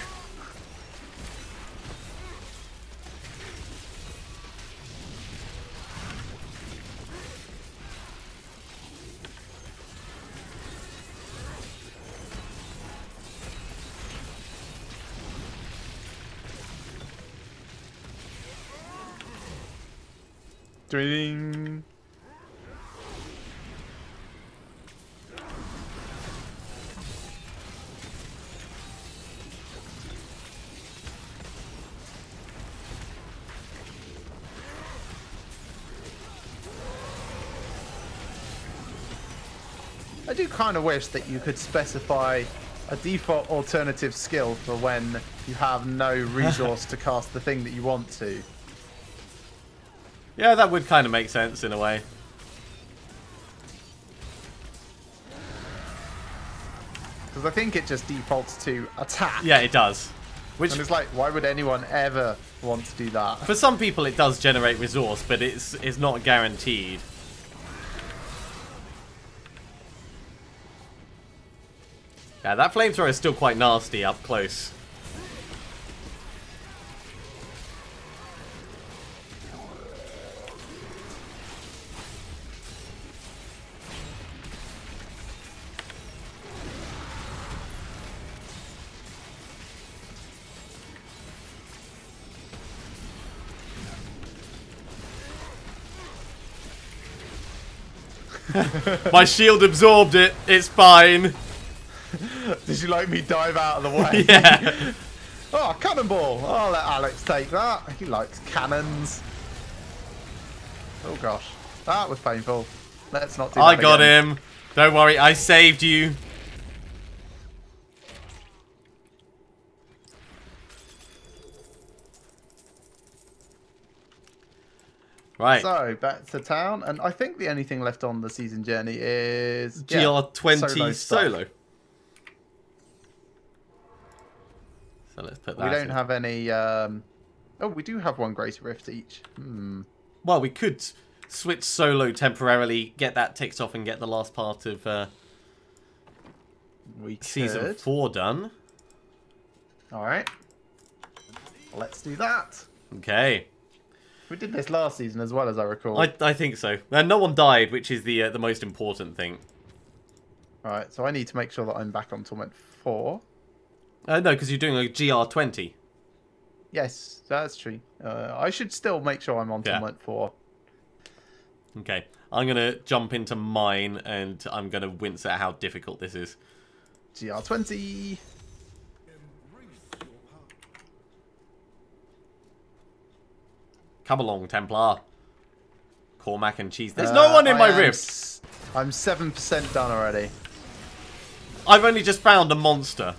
Ding. I do kind of wish that you could specify a default alternative skill for when you have no resource to cast the thing that you want to. Yeah, that would kind of make sense in a way. Because I think it just defaults to attack. Yeah, it does. Which, And it's like, why would anyone ever want to do that? for some people, it does generate resource, but it's not guaranteed. Yeah, that flamethrower is still quite nasty up close. My shield absorbed it. It's fine. Did you like me dive out of the way? Yeah. Oh, cannonball! I'll let Alex take that. He likes cannons. Oh gosh, that was painful. Let's not do that I got again. him. Don't worry, I saved you. Right. So, back to town, and I think the only thing left on the season journey is... GR20 stuff. solo. So let's put that We don't in. have any... Oh, we do have one Greater Rift each. Well, we could switch solo temporarily, get that ticked off, and get the last part of We could. Season 4 done. Alright. Let's do that. Okay. We did this last season as well, as I recall. I think so. And no one died, which is the most important thing. Alright, so I need to make sure that I'm back on Torment 4. No, because you're doing a GR20. Yes, that's true. I should still make sure I'm on Yeah. Torment 4. Okay. I'm going to jump into mine, and I'm going to wince at how difficult this is. GR20. Come along, Templar. Cormac and cheese. There's no one in my rift. I'm 7% done already. I've only just found a monster.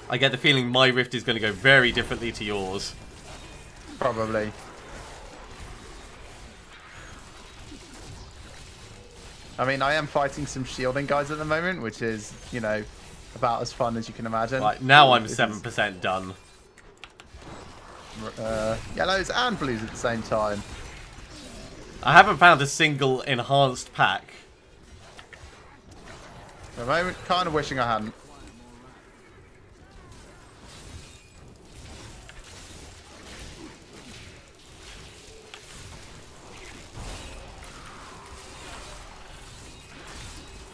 I get the feeling my rift is going to go very differently to yours. Probably. I mean, I am fighting some shielding guys at the moment, which is, you know, about as fun as you can imagine. Right, now I'm This is, 7% done. yellows and blues at the same time. I haven't found a single enhanced pack. At the moment, kind of wishing I hadn't.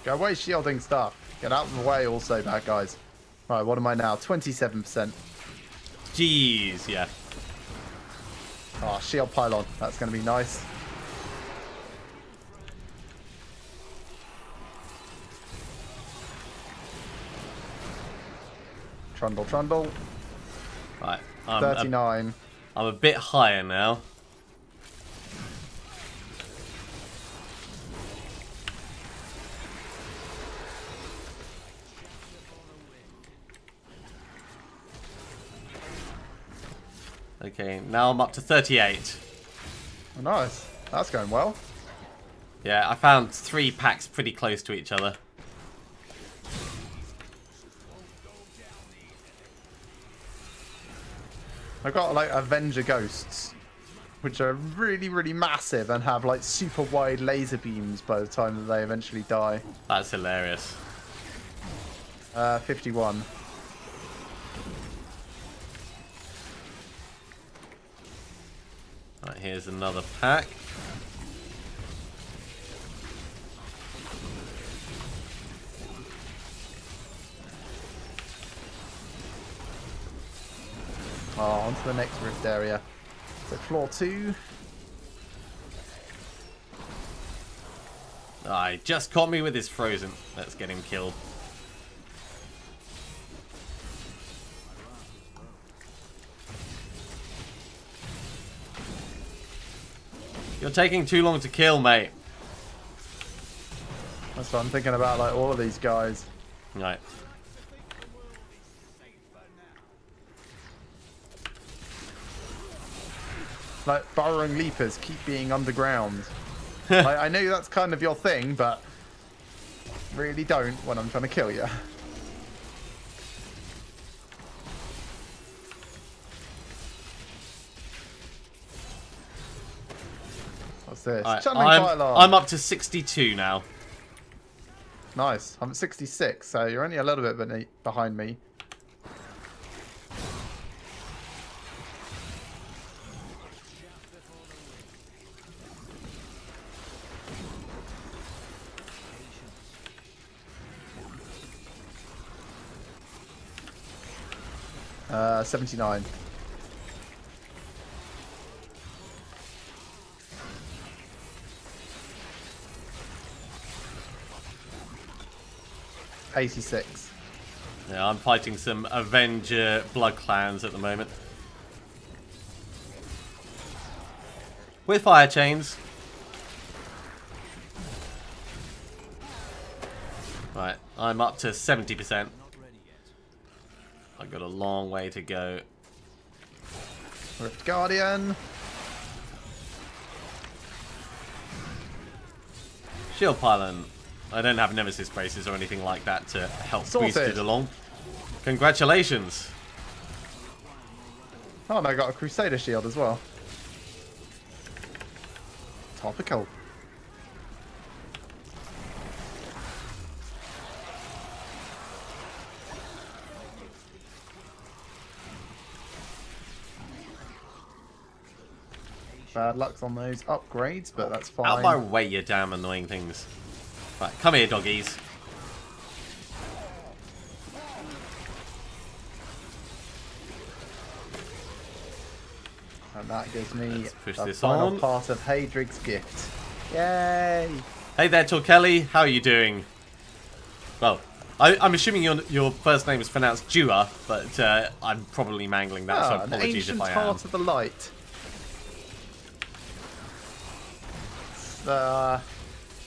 Go away, shielding stuff. Get out of the way also, bad guys. Right, what am I now? 27%. Jeez, yeah. Oh, shield pylon. That's going to be nice. Trundle, trundle. Right. 39. I'm a bit higher now. Okay, now I'm up to 38. Oh, nice. That's going well. Yeah, I found 3 packs pretty close to each other. I've got like Avenger Ghosts, which are really, really massive and have like super wide laser beams by the time that they eventually die. That's hilarious. 51. Right, here's another pack. Oh, on to the next rift area. So floor 2. Ah, he just caught me with his frozen. Let's get him killed. You're taking too long to kill, mate. That's what I'm thinking about, like all of these guys. Right. Like burrowing leapers keep being underground. I know that's kind of your thing, but really don't when I'm trying to kill you. What's this? Right, Channeling pylon. I'm up to 62 now. Nice. I'm at 66, so you're only a little bit behind me. Uh, 79. $86. Yeah, I'm fighting some Avenger blood clans at the moment. With fire chains. Right, I'm up to 70%. I've got a long way to go. Rift Guardian. Shield Pylon. I don't have Nemesis braces or anything like that to help boost it along. Congratulations. Oh, and I got a Crusader shield as well. Topical. Bad luck on those upgrades, but that's fine. Out of my way, you damn annoying things. Right, come here, doggies. And that gives me push the this final on. part of Hadrig's gift. Yay! Hey there, Torkelly. How are you doing? Well, I'm assuming your first name is pronounced Dua, but I'm probably mangling that, so An apologies ancient if I am. heart of the light.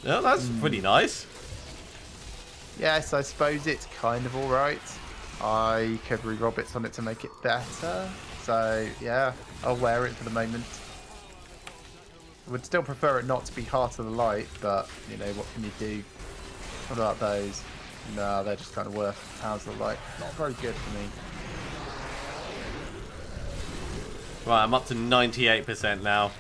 Yeah, that's pretty nice. Yes, I suppose it's kind of alright. I could re-rob bits on it to make it better. So, yeah, I'll wear it for the moment. Would still prefer it not to be Heart of the Light, but, you know, what can you do? What about those? No, they're just kind of worth Towers of the Light. Not very good for me. Right, I'm up to 98% now.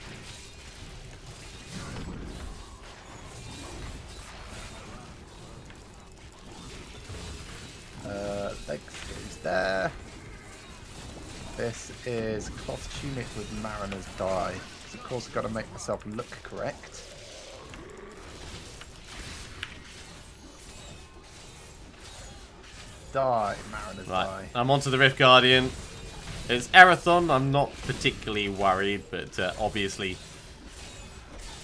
Legs goes there. This is Cloth Tunic with Mariner's Dye. So of course I've got to make myself look correct. Mariner's Dye. I'm onto the Rift Guardian. It's Erathon. I'm not particularly worried, but obviously,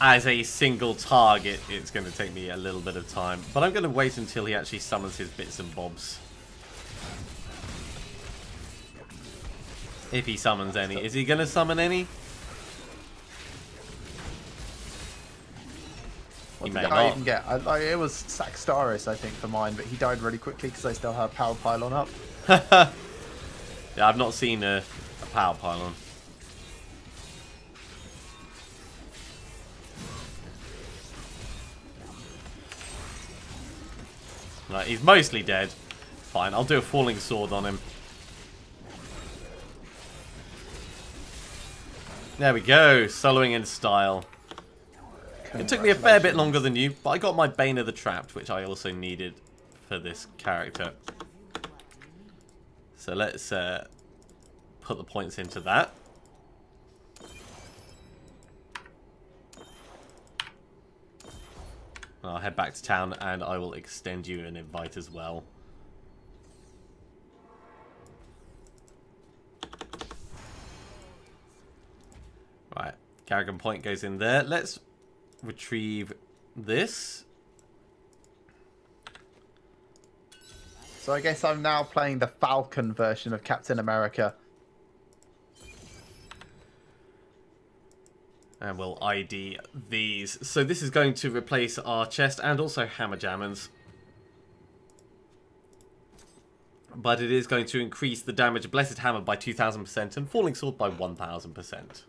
as a single target, it's going to take me a little bit of time. But I'm going to wait until he actually summons his bits and bobs. If he summons any. Is he going to summon any? What He may did I not. even get? It was Saxtaris, I think, for mine, but he died really quickly because I still have Power Pylon up. Yeah, I've not seen a power pylon. Right, he's mostly dead. Fine, I'll do a falling sword on him. There we go, soloing in style. It took me a fair bit longer than you, but I got my Bane of the Trapped, which I also needed for this character. So let's put the points into that. I'll head back to town and I will extend you an invite as well. Right, Garrigan Point goes in there. Let's retrieve this. So I guess I'm now playing the Falcon version of Captain America. And we'll ID these. So this is going to replace our chest and also hammer jammers. But it is going to increase the damage of Blessed Hammer by 2,000% and Falling Sword by 1,000%.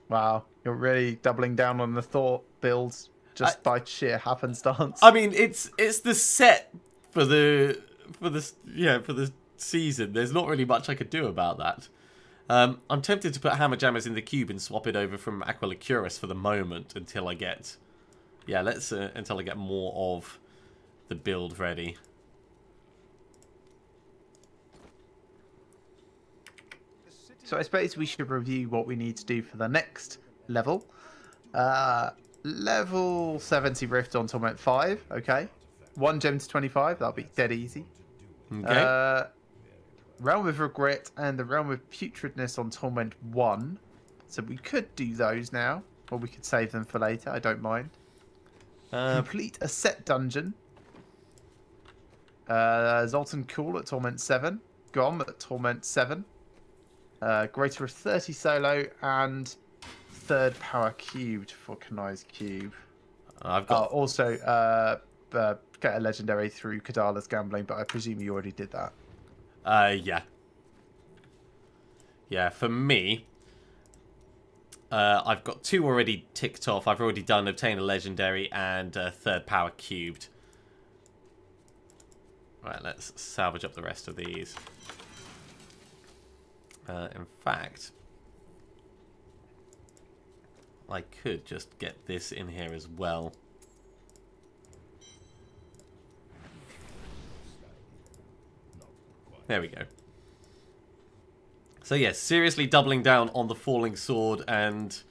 Wow, you're really doubling down on the Thor builds just by sheer happenstance. I mean, it's the set for the season. There's not really much I could do about that. I'm tempted to put Hammer Jammers in the cube and swap it over from Aquila Cuirass for the moment until I get, until I get more of the build ready. So I suppose we should review what we need to do for the next level. Level 70 Rift on Torment 5, okay. 1 gem to 25, that'll be dead easy. Okay. Realm of Regret and the Realm of Putridness on Torment 1. So we could do those now, or we could save them for later, I don't mind. Complete a set dungeon. Zoltan Cool at Torment 7. Gom at Torment 7. Greater of 30 solo and 3rd power cubed for Kanai's cube. I've got also get a legendary through Kadala's gambling, but I presume you already did that. Yeah. Yeah, for me, I've got 2 already ticked off. I've already done Obtain a Legendary and 3rd Power Cubed. Right, let's salvage up the rest of these. In fact, I could just get this in here as well. There we go. So yes, seriously doubling down on the Falling Sword and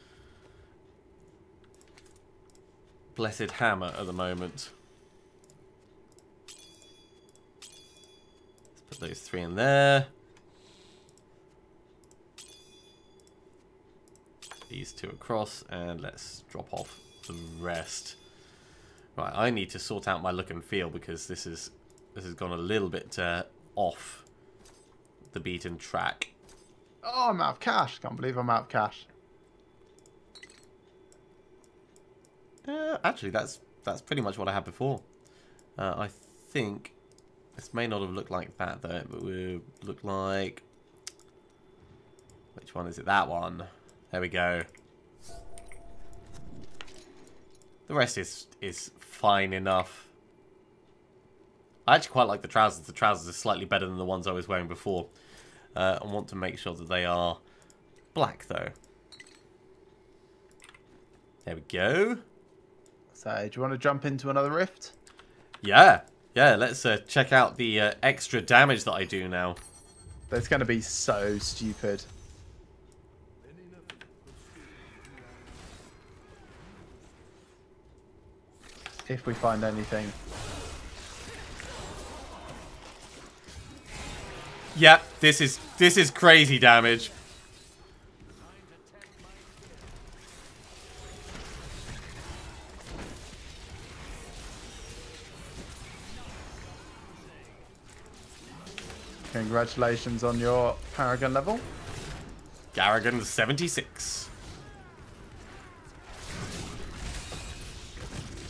Blessed Hammer at the moment. Let's put those 3 in there. These 2 across, and let's drop off the rest. Right, I need to sort out my look and feel because this has gone a little bit off the beaten track. Oh, I'm out of cash. Can't believe I'm out of cash. Actually, that's pretty much what I had before. I think this may not have looked like that though, but will look like, which one is it? That one. There we go. The rest is fine enough. I actually quite like the trousers. The trousers are slightly better than the ones I was wearing before. I want to make sure that they are black though. There we go. So, do you want to jump into another rift? Yeah. Yeah, let's check out the extra damage that I do now. That's going to be so stupid. If we find anything. Yeah, this is crazy damage. Congratulations on your Paragon level. Garrigan 76.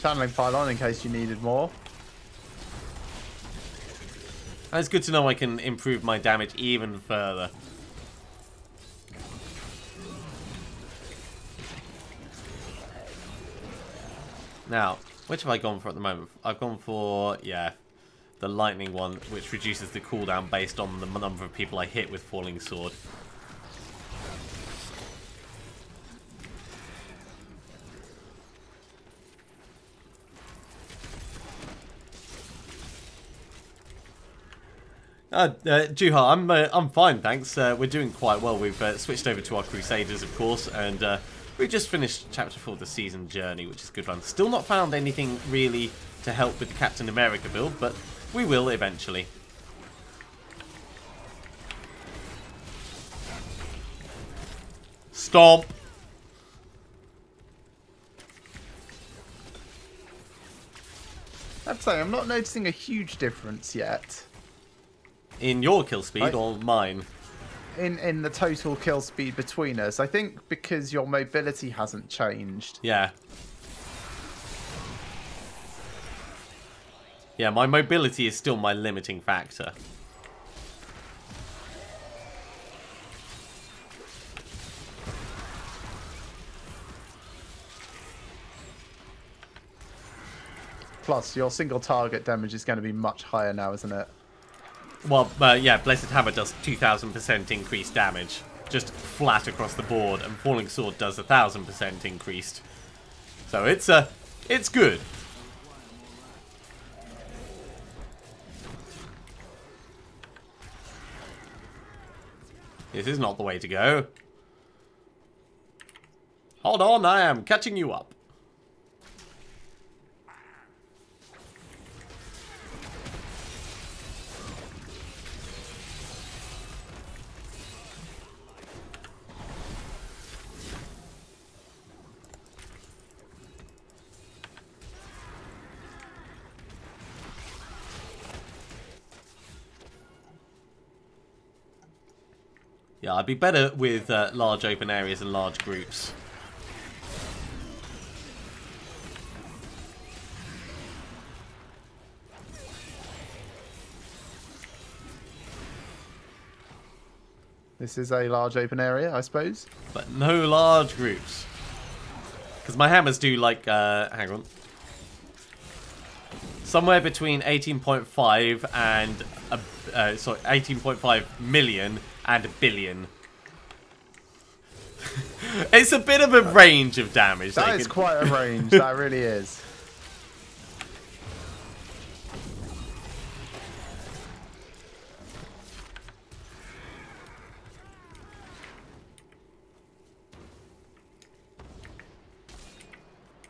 Channeling Pylon in case you needed more. And it's good to know I can improve my damage even further. Now, which have I gone for at the moment? I've gone for, yeah, the lightning one, which reduces the cooldown based on the number of people I hit with Falling Sword. Juha, I'm fine, thanks. We're doing quite well. We've switched over to our Crusaders, of course, and we've just finished Chapter 4 of the Season Journey, which is good fun. Still not found anything really to help with the Captain America build, but we will eventually. Stomp! I'd say I'm not noticing a huge difference yet. In your kill speed or mine? in the total kill speed between us. I think because your mobility hasn't changed. Yeah. Yeah, my mobility is still my limiting factor. Plus, your single target damage is going to be much higher now, isn't it? Well, yeah, Blessed Hammer does 2,000% increased damage. Just flat across the board. And Falling Sword does 1,000% increased. So it's good. This is not the way to go. Hold on, I am catching you up. Yeah, I'd be better with large open areas and large groups. This is a large open area, I suppose. But no large groups. Because my hammers do like, hang on. Somewhere between 18.5 and, 18.5 million and a billion. It's a bit of a range of damage. That is quite a range, that really is.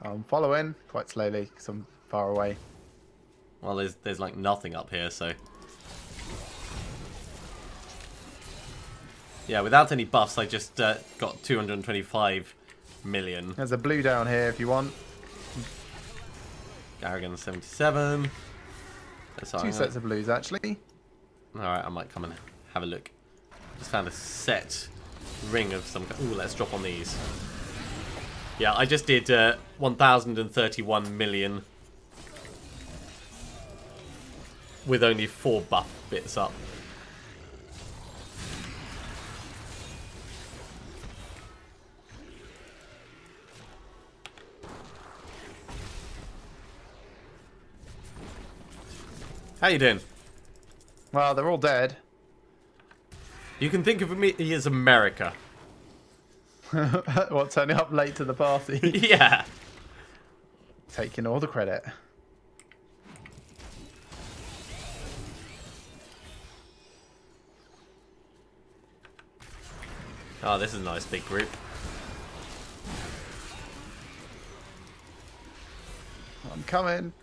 I'm following quite slowly because I'm far away. Well, there's like nothing up here, so... Yeah, without any buffs, I just got 225 million. There's a blue down here if you want. Garrigan 77. Sorry, Two sets of blues, actually. Alright, I might come and have a look. Just found a set ring of some kind. Ooh, let's drop on these. Yeah, I just did 1,031 million. With only 4 buff bits up. How you doing? Well, they're all dead. You can think of me as America. What, turning up late to the party? Yeah. Taking all the credit. Oh, this is a nice big group. I'm coming.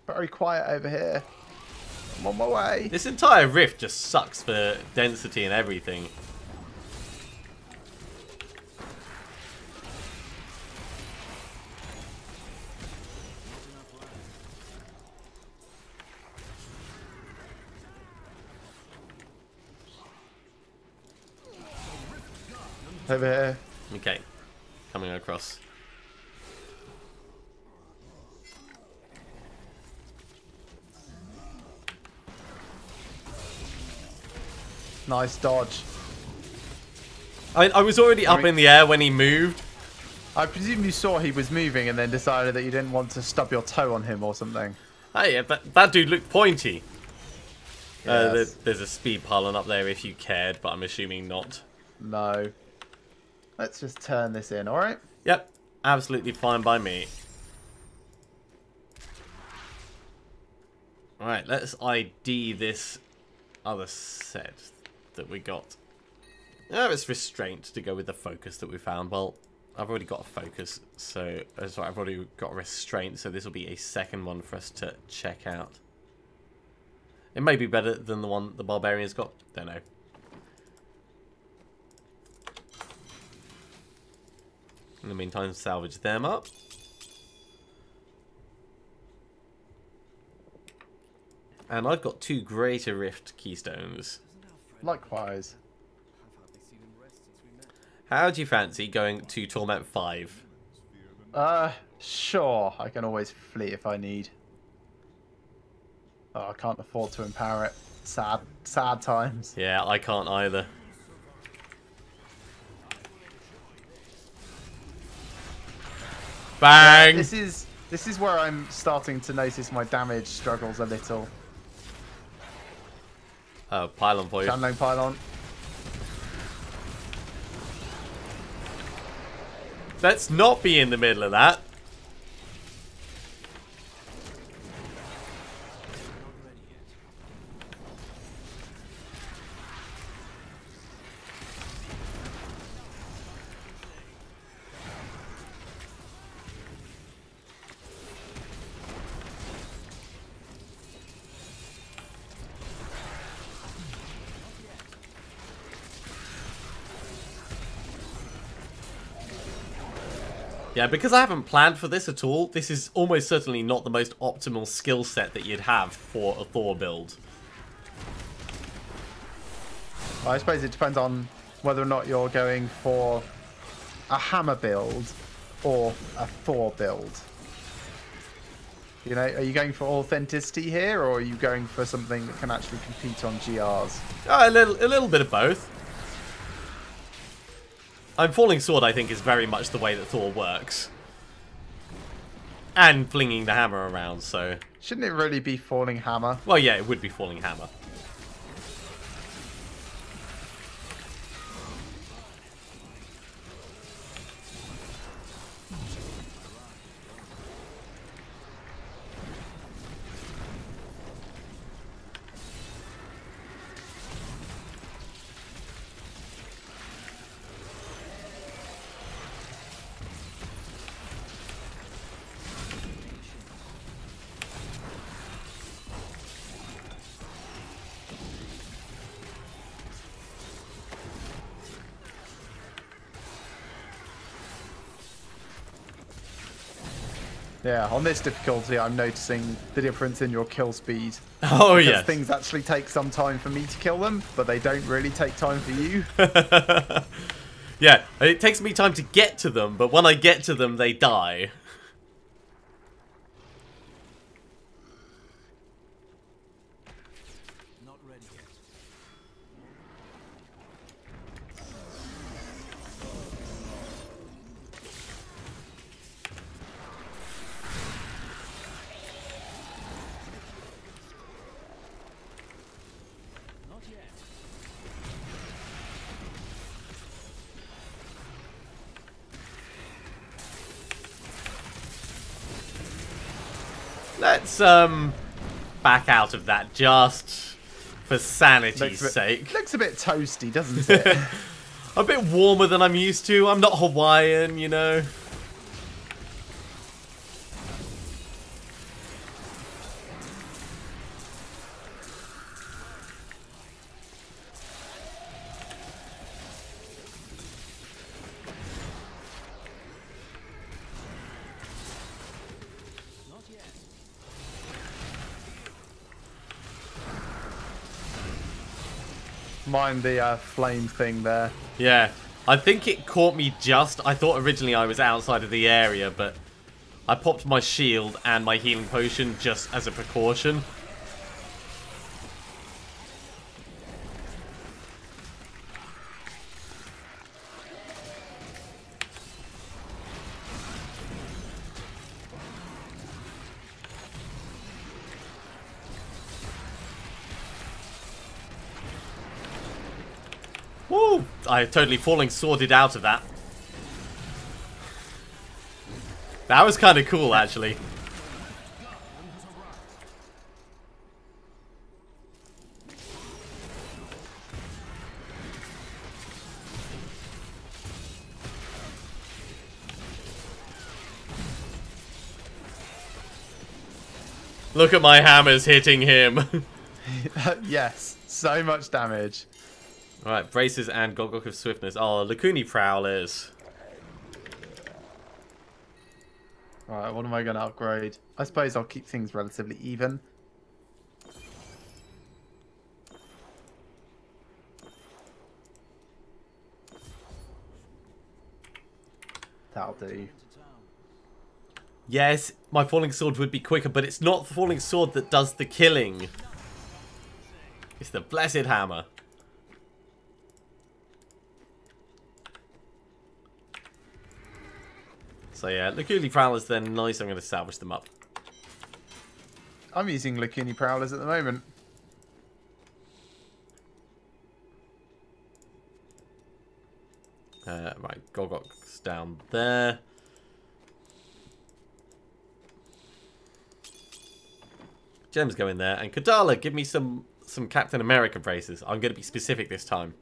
Very quiet over here. I'm on my way. This entire rift just sucks for density and everything. Over here. Okay, coming across. Nice dodge. I was already up in the air when he moved. I presume you saw he was moving and then decided that you didn't want to stub your toe on him or something. Hey, yeah, that dude looked pointy. Yes. There's a speed pylon up there if you cared, but I'm assuming not. No. Let's just turn this in, alright? Yep, absolutely fine by me. Alright, let's ID this other set that we got. Oh, it's restraint to go with the focus that we found. Well, I've already got a focus, so sorry, I've already got restraint, so this will be a second one for us to check out. It may be better than the one the barbarian's got. Don't know. In the meantime, salvage them up. And I've got 2 Greater Rift Keystones. Likewise. How do you fancy going to Torment 5? Sure. I can always flee if I need. Oh, I can't afford to empower it. Sad, sad times. Yeah, I can't either. Bang! This is where I'm starting to notice my damage struggles a little. Oh, pylon for you. Channeling pylon. Let's not be in the middle of that. Yeah, because I haven't planned for this at all, this is almost certainly not the most optimal skill set that you'd have for a Thor build. I suppose it depends on whether or not you're going for a hammer build or a Thor build. You know, are you going for authenticity here, or are you going for something that can actually compete on GRs? Oh, a little bit of both. Falling Sword, I think, is very much the way that Thor works. And flinging the hammer around, so... Shouldn't it really be Falling Hammer? Well, yeah, it would be Falling Hammer. Yeah, on this difficulty, I'm noticing the difference in your kill speed. Oh, because yeah. things actually take some time for me to kill them, but they don't really take time for you. Yeah, it takes me time to get to them, but when I get to them, they die. Not ready yet. Not yet. Let's, back out of that just for sanity's sake. Looks a bit toasty, doesn't it? A bit warmer than I'm used to. I'm not Hawaiian, you know. Not yet. Mind the flame thing there. Yeah, I think it caught me just... I thought originally I was outside of the area, but I popped my shield and my healing potion just as a precaution. Woo! I totally falling sworded out of that. That was kind of cool, actually. Look at my hammers hitting him. Yes, so much damage. Alright, braces and Golgok of Swiftness. Oh, Lakuni Prowlers. Alright, what am I going to upgrade? I suppose I'll keep things relatively even. do. Yes, my falling sword would be quicker, but it's not the falling sword that does the killing. It's the blessed hammer. So yeah, Lacuni Prowlers, they're nice. I'm going to salvage them up. I'm using Lacuni Prowlers at the moment. Right, Gogok's down there. Gems go in there. And Kadala, give me some Captain America braces. I'm going to be specific this time.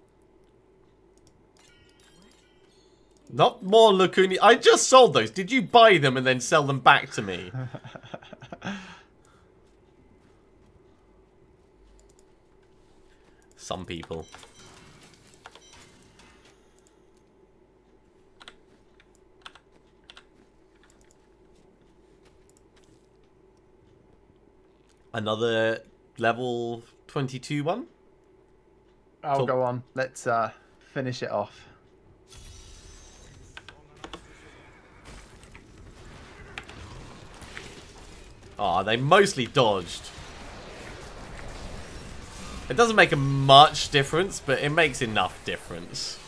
Not more Lacuni. I just sold those. Did you buy them and then sell them back to me? Some people. Another level 22 one? I'll go on. Let's finish it off. Oh, they mostly dodged. It doesn't make a much difference, but it makes enough difference.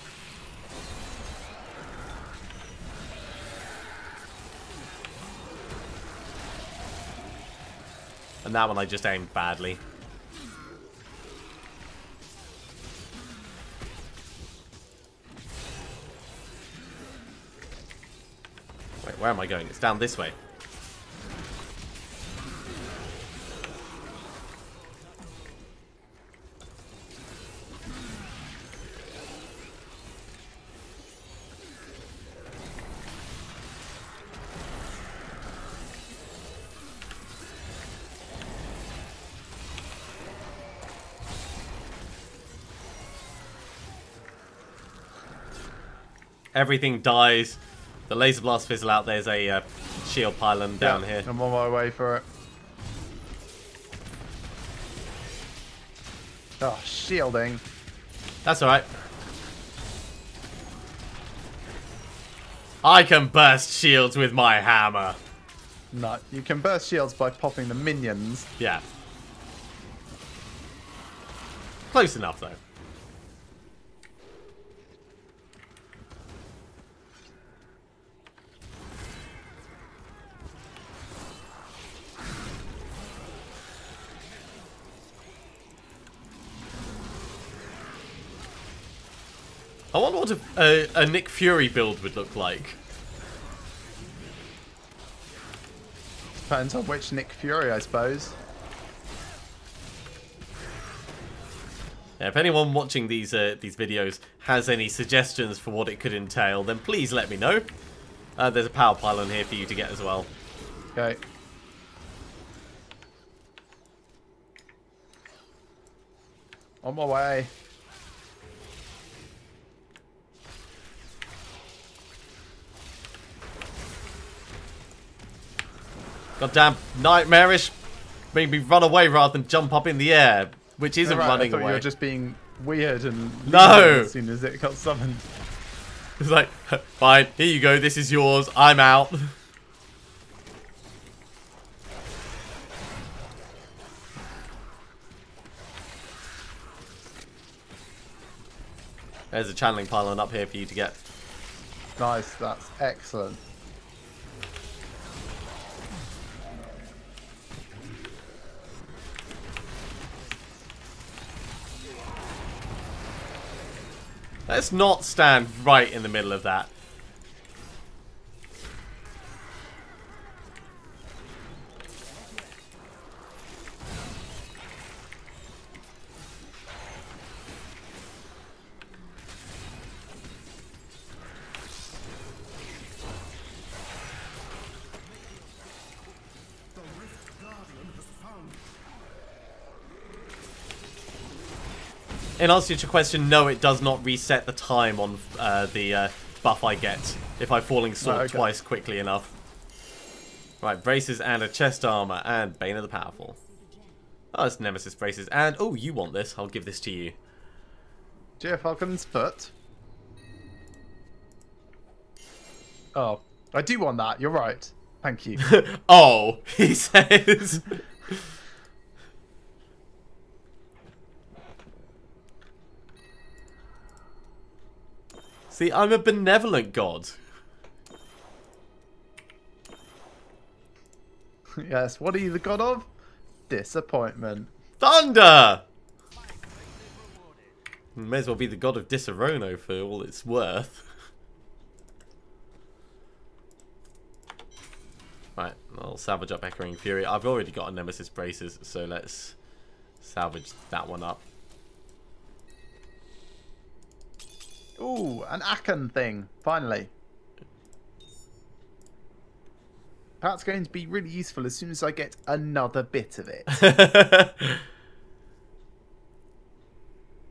And that one I just aimed badly. Wait, where am I going? It's down this way. Everything dies. The laser blast fizzle out. There's a shield pylon down here. I'm on my way for it. Oh, shielding. That's alright. I can burst shields with my hammer. No, you can burst shields by popping the minions. Yeah. Close enough, though. I wonder what a Nick Fury build would look like. Depends on which Nick Fury, I suppose. Yeah, if anyone watching these videos has any suggestions for what it could entail, then please let me know. There's a power pylon here for you to get as well. Okay. On my way. Goddamn nightmarish. Made me run away rather than jump up in the air, which isn't running I thought away. you were just being weird and No! as soon as it got summoned. It's like, fine, here you go, this is yours, I'm out. There's a channeling pylon up here for you to get. Nice, that's excellent. Let's not stand right in the middle of that. In answer to your question, no, it does not reset the time on the buff I get if I'm falling sword twice quickly enough. Right, braces and a chest armor and Bane of the Powerful. Oh, it's Nemesis braces. And, oh, you want this. I'll give this to you. Falcon's foot. Oh, I do want that. You're right. Thank you. Oh, he says. See, I'm a benevolent god. Yes. What are you the god of? Disappointment. Thunder! May as well be the god of Disaronno for all it's worth. Right, I'll salvage up Echoing Fury. I've already got a Nemesis Braces, so let's salvage that one up. Ooh, an Akan thing. Finally. That's going to be really useful as soon as I get another bit of it.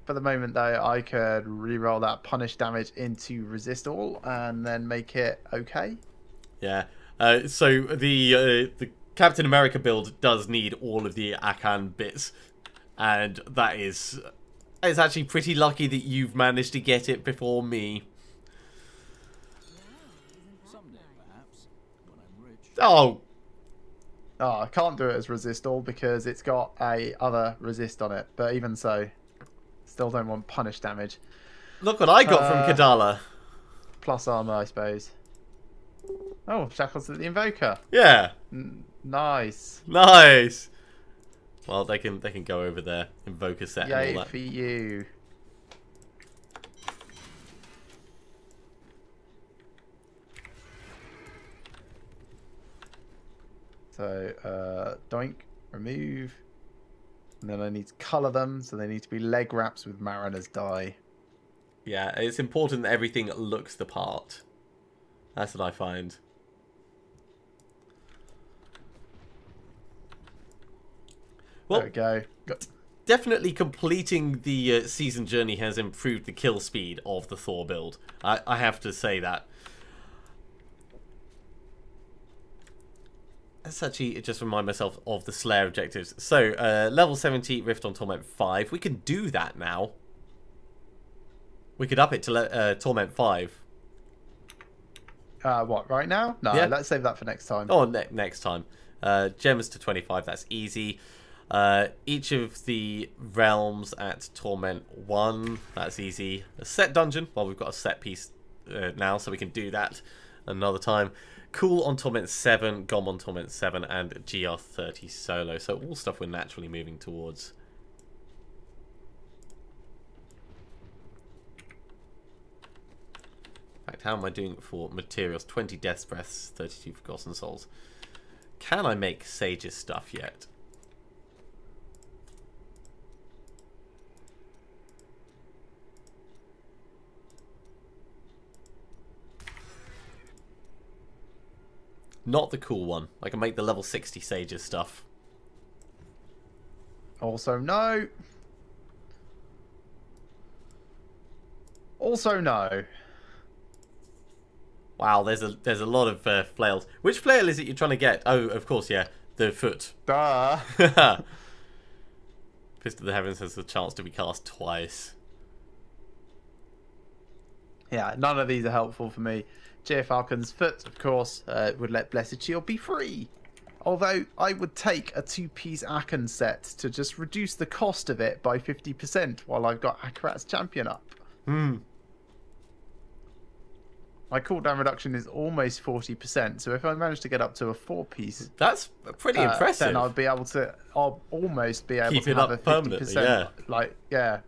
For the moment, though, I could reroll that punish damage into resist all and then make it okay. Yeah. So the Captain America build does need all of the Akan bits, and that is it's actually pretty lucky that you've managed to get it before me. Someday, perhaps, when I'm rich. Oh, Oh, I can't do it as resist all because it's got a other resist on it. But even so, still don't want punish damage. look what I got from Kadala. Plus armor, I suppose. Oh, Shackles at the Invoker. Yeah, Nice. nice. Well, they can go over there, invoke a set and Yay all that. for you. So, doink, remove. And then I need to colour them, so they need to be leg wraps with Mariner's dye. Yeah, it's important that everything looks the part. That's what I find. Well, There we go. Got definitely completing the season journey has improved the kill speed of the Thor build. I have to say that. Let's actually just remind myself of the Slayer objectives. So, level 70, Rift on Torment 5. We can do that now. We could up it to Torment 5. what, right now? No, Yeah. let's save that for next time. Oh, next time. Gems to 25, that's easy. Each of the realms at Torment 1, that's easy. A set dungeon, well, we've got a set piece now, so we can do that another time. Cool on Torment 7, Gom on Torment 7, and GR30 solo. So all stuff we're naturally moving towards. In fact, how am I doing for materials? 20 Death's Breaths, 32 Forgotten Souls. Can I make Sage's stuff yet? Not the cool one. I can make the level 60 Sage's stuff. Also, no. Also, no. Wow, there's a lot of flails. Which flail is it you're trying to get? Oh, of course, yeah. The foot. Duh. Fist of the Heavens has the chance to be cast twice. Yeah, none of these are helpful for me. J. Falcon's foot, of course, would let Blessed Shield be free. Although, I would take a 2-piece Akan set to just reduce the cost of it by 50% while I've got Akarat's Champion up. My cooldown reduction is almost 40%, so if I manage to get up to a 4-piece... That's pretty impressive. Then I'll almost be able Keep to it have up a 50%. permanently, yeah. Like, yeah.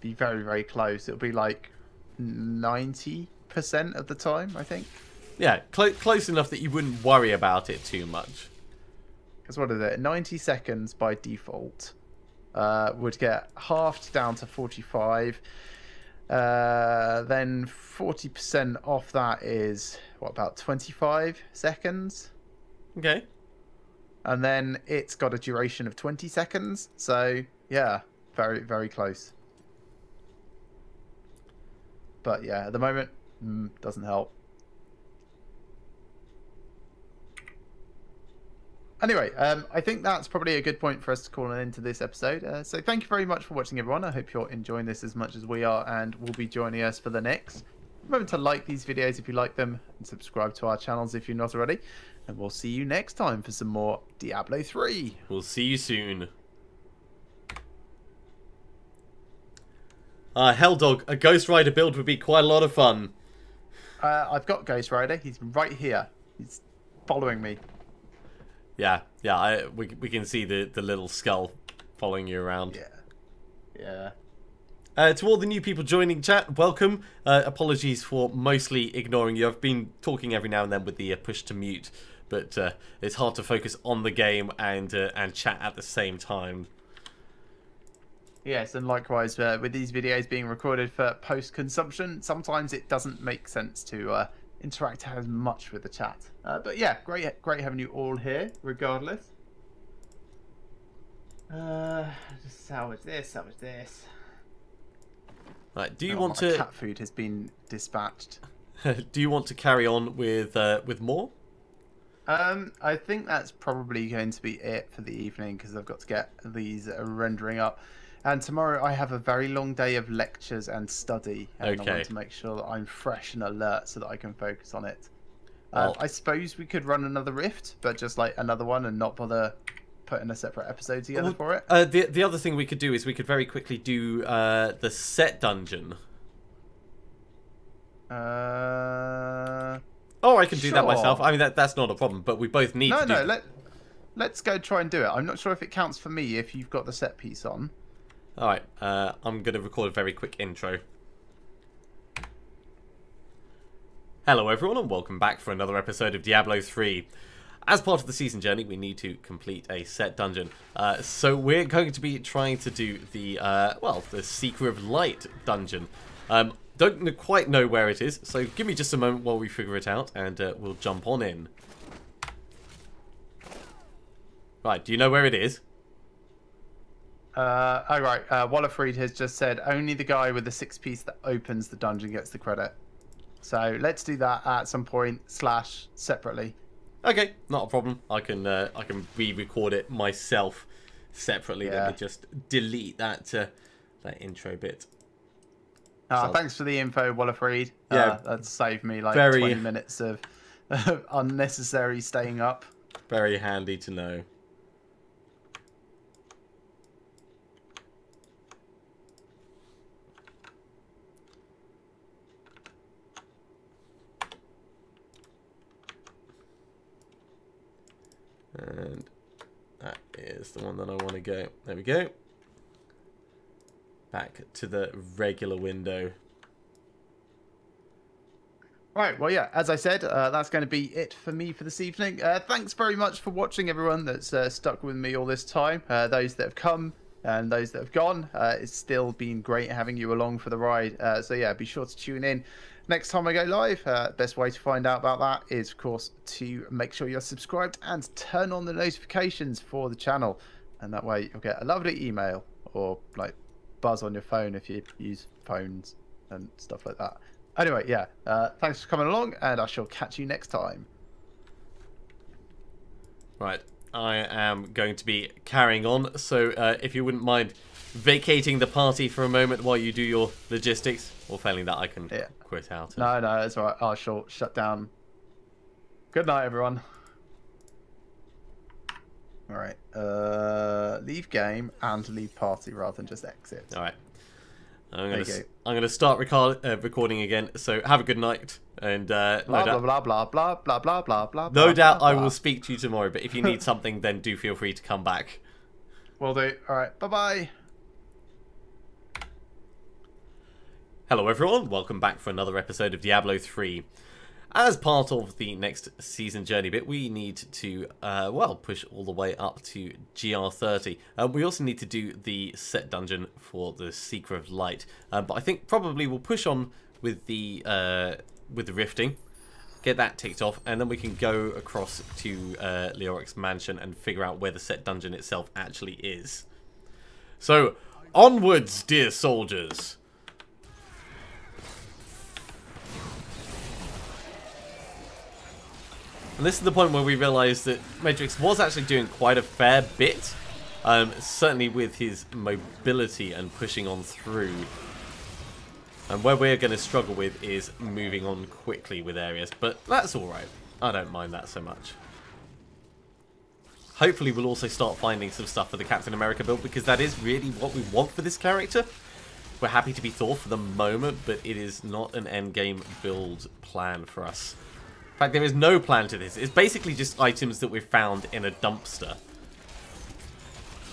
Be very, very close. It'll be like 90% of the time, I think. Yeah, close enough that you wouldn't worry about it too much. Because what is it? 90 seconds by default would get halved down to 45. Then 40% off that is, what, about 25 seconds? Okay. And then it's got a duration of 20 seconds. So, yeah, very, very close. But, yeah, at the moment, doesn't help. Anyway, I think that's probably a good point for us to call an end to this episode. So thank you very much for watching, everyone. I hope you're enjoying this as much as we are and will be joining us for the next. Remember to like these videos if you like them, and subscribe to our channels if you're not already. And we'll see you next time for some more Diablo 3. We'll see you soon. Helldog, a Ghost Rider build would be quite a lot of fun. I've got Ghost Rider. He's right here. He's following me. Yeah, we can see the little skull following you around. Yeah. To all the new people joining chat, welcome. Apologies for mostly ignoring you. I've been talking every now and then with the push to mute, but it's hard to focus on the game and chat at the same time. Yes, and likewise, with these videos being recorded for post-consumption, sometimes it doesn't make sense to interact as much with the chat. But yeah, great having you all here, regardless. Just salvage this. Right, do you want to? Cat food has been dispatched. Do you want to carry on with more? I think that's probably going to be it for the evening because I've got to get these rendering up. And tomorrow I have a very long day of lectures and study, and I want to make sure that I'm fresh and alert so that I can focus on it. Well, I suppose we could run another Rift, but just like another one and not bother putting a separate episode together for it. The other thing we could do is we could very quickly do the set dungeon. Oh, I can do that myself. I mean, that's not a problem, but we both need to do... Let's go try and do it. I'm not sure if it counts for me if you've got the set piece on. Alright, I'm going to record a very quick intro. Hello everyone and welcome back for another episode of Diablo 3. As part of the season journey, we need to complete a set dungeon. So we're going to be trying to do the, the Seeker of Light dungeon. Don't quite know where it is, so give me just a moment while we figure it out and we'll jump on in. Right, do you know where it is? Wallerfried has just said only the guy with the 6-piece that opens the dungeon gets the credit. So let's do that at some point / separately. Okay, not a problem. I can re-record it myself separately. Yeah. Let me just delete that intro bit. Thanks for the info, Wallerfried. Yeah, that saved me like 20 minutes of unnecessary staying up. Very handy to know. And that is the one that I want to go. There we go. Back to the regular window. Right, well, yeah, as I said, that's going to be it for me for this evening. Thanks very much for watching, everyone that's stuck with me all this time. Those that have come and those that have gone. It's still been great having you along for the ride. So, yeah, be sure to tune in next time I go live. Best way to find out about that is, of course, to make sure you're subscribed and turn on the notifications for the channel. And that way you'll get a lovely email or, like, buzz on your phone if you use phones and stuff like that. Anyway, yeah, thanks for coming along, and I shall catch you next time. Right, I am going to be carrying on, so if you wouldn't mind vacating the party for a moment while you do your logistics, or failing that I can quit out. No, it's all right. I shall shut down. Good night, everyone. All right, leave game and leave party rather than just exit. All right. I'm gonna start recording again. So have a good night, and blah blah blah blah blah blah blah blah blah. No doubt I will speak to you tomorrow. But if you need something, then do feel free to come back. Will do. All right. Bye bye. Hello everyone. Welcome back for another episode of Diablo 3. As part of the next season journey bit, we need to, push all the way up to GR30. We also need to do the set dungeon for the Seeker of Light. But I think probably we'll push on with the rifting, get that ticked off, and then we can go across to Leoric's mansion and figure out where the set dungeon itself actually is. So, onwards, dear soldiers! And this is the point where we realised that Matrix was actually doing quite a fair bit. Certainly with his mobility and pushing on through. And where we're going to struggle with is moving on quickly with areas. But that's alright. I don't mind that so much. Hopefully we'll also start finding some stuff for the Captain America build, because that is really what we want for this character. We're happy to be Thor for the moment, but it is not an endgame build plan for us. In fact, there is no plan to this. It's basically just items that we've found in a dumpster.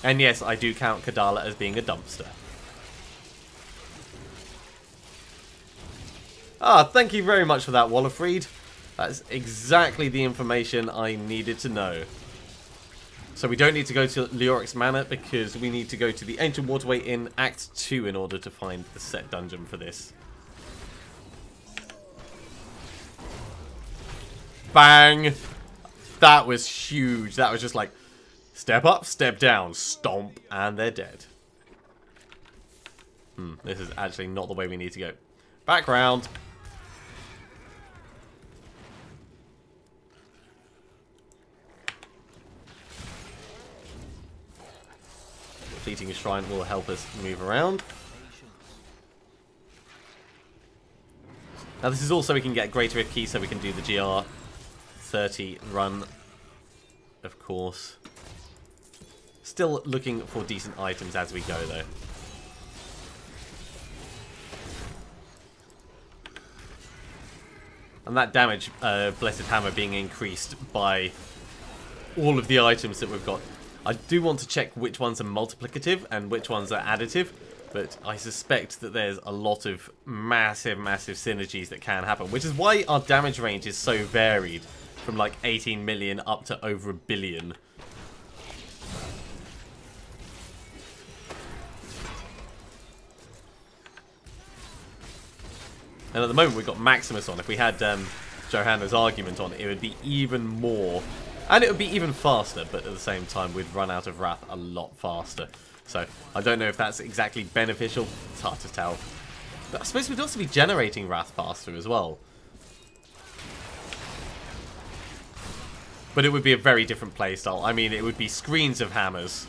And yes, I do count Kadala as being a dumpster. Ah, thank you very much for that, Wallerfried. That's exactly the information I needed to know. So we don't need to go to Leoric's Manor, because we need to go to the Ancient Waterway in Act 2 in order to find the set dungeon for this. Bang! That was huge. That was just like, step up, step down, stomp, and they're dead. This is actually not the way we need to go. Background. Completing a shrine will help us move around. Now this is also we can get greater key, so we can do the GR30 run, of course. Still looking for decent items as we go though. And that damage, Blessed Hammer being increased by all of the items that we've got. I do want to check which ones are multiplicative and which ones are additive, but I suspect that there's a lot of massive, massive synergies that can happen, which is why our damage range is so varied, from like 18 million up to over 1 billion. And at the moment we've got Maximus on. If we had Johanna's argument on, it would be even more. And it would be even faster, but at the same time we'd run out of Wrath a lot faster. So I don't know if that's exactly beneficial. It's hard to tell. But I suppose we'd also be generating Wrath faster as well. But it would be a very different playstyle. I mean, it would be screens of hammers.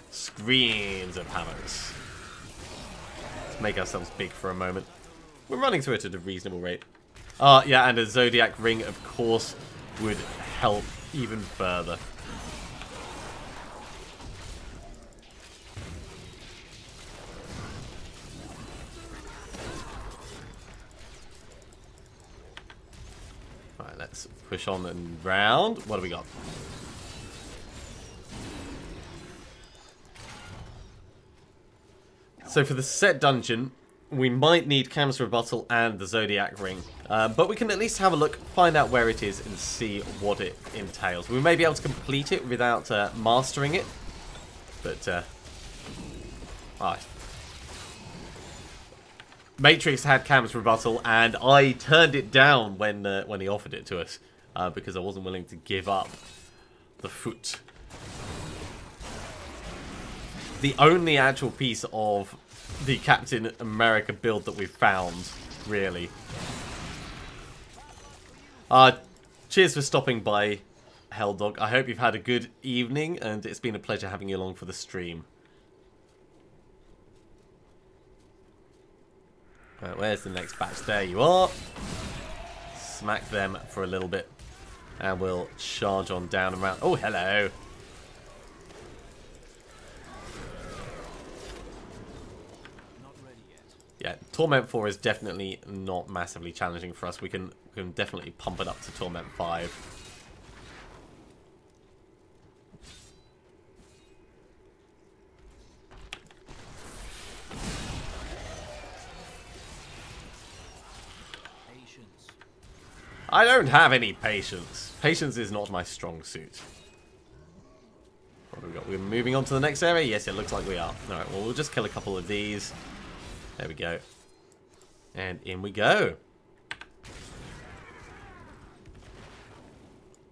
Screens of hammers. Let's make ourselves big for a moment. We're running through it at a reasonable rate. Yeah, and a Zodiac Ring, of course, would help even further. Right, let's push on and round. What do we got? So for the set dungeon, we might need Cam's Rebuttal and the Zodiac Ring. But we can at least have a look, find out where it is, and see what it entails. We may be able to complete it without mastering it. But, Matrix had Cam's Rebuttal, and I turned it down when he offered it to us. Because I wasn't willing to give up the foot. The only actual piece of the Captain America build that we've found, really. Cheers for stopping by, Helldog. I hope you've had a good evening, and it's been a pleasure having you along for the stream. Right, where's the next batch? There you are. Smack them for a little bit, and we'll charge on down and around. Oh, hello. Yeah, Torment 4 is definitely not massively challenging for us. We can definitely pump it up to Torment 5. Patience. I don't have any patience. Patience is not my strong suit. What have we got? We're moving on to the next area? Yes, it looks like we are. Alright, well, we'll just kill a couple of these. There we go. And in we go.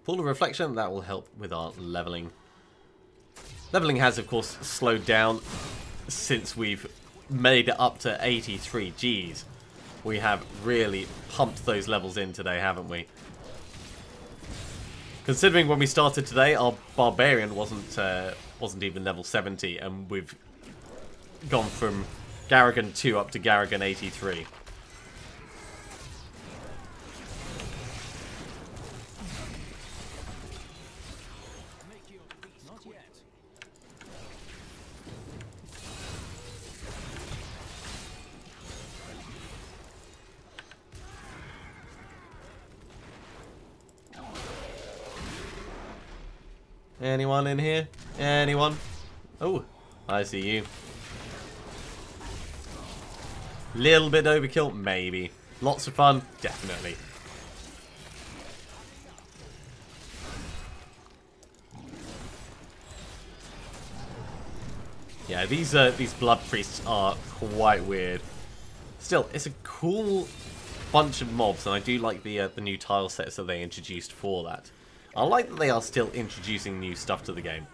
Pool of Reflection, that will help with our leveling. Leveling has, of course, slowed down since we've made it up to 83 Gs. We have really pumped those levels in today, haven't we? Considering when we started today, our Barbarian wasn't even level 70, and we've gone from Garrigan 2 up to Garrigan 83. Not yet. Anyone in here? Anyone? Oh, I see you. Little bit overkill? Maybe. Lots of fun? Definitely. Yeah, these blood priests are quite weird. Still, it's a cool bunch of mobs, and I do like the new tile sets that they introduced for that. I like that they are still introducing new stuff to the game.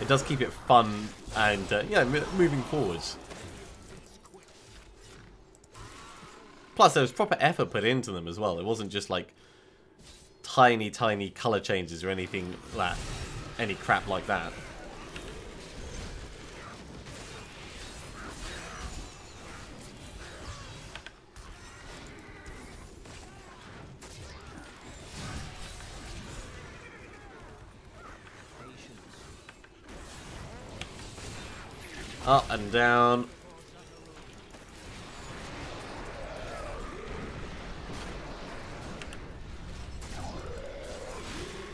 It does keep it fun and moving forwards. Plus, there was proper effort put into them as well. It wasn't just like tiny color changes or anything like that, any crap like that. Up and down.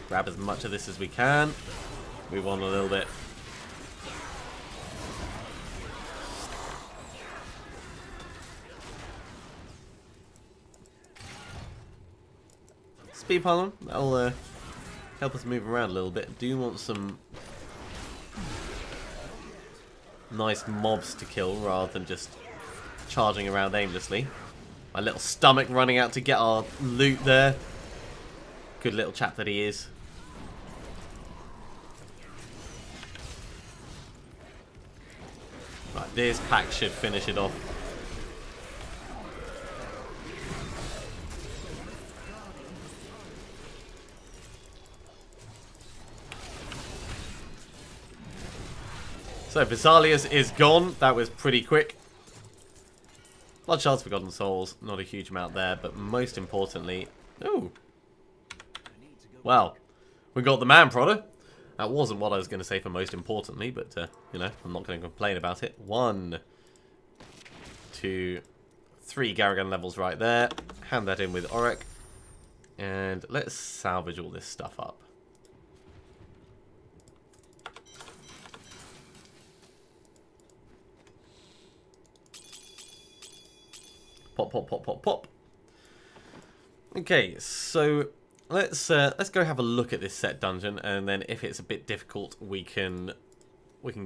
Grab as much of this as we can. Move on a little bit. Speed pylon. That'll help us move around a little bit. Do want some nice mobs to kill rather than just charging around aimlessly. My little stomach running out to get our loot there. Good little chap that he is. Right, this pack should finish it off. So Vesalius is gone. That was pretty quick. Blood Shards, Forgotten Souls. Not a huge amount there, but most importantly... Ooh. Well, we got the Man Prodder. That wasn't what I was going to say for most importantly, but, you know, I'm not going to complain about it. 1, 2, 3 Garrigan levels right there. Hand that in with Auric. And let's salvage all this stuff up. Pop, pop, pop, pop, pop. Okay, so let's go have a look at this set dungeon, and then if it's a bit difficult, we can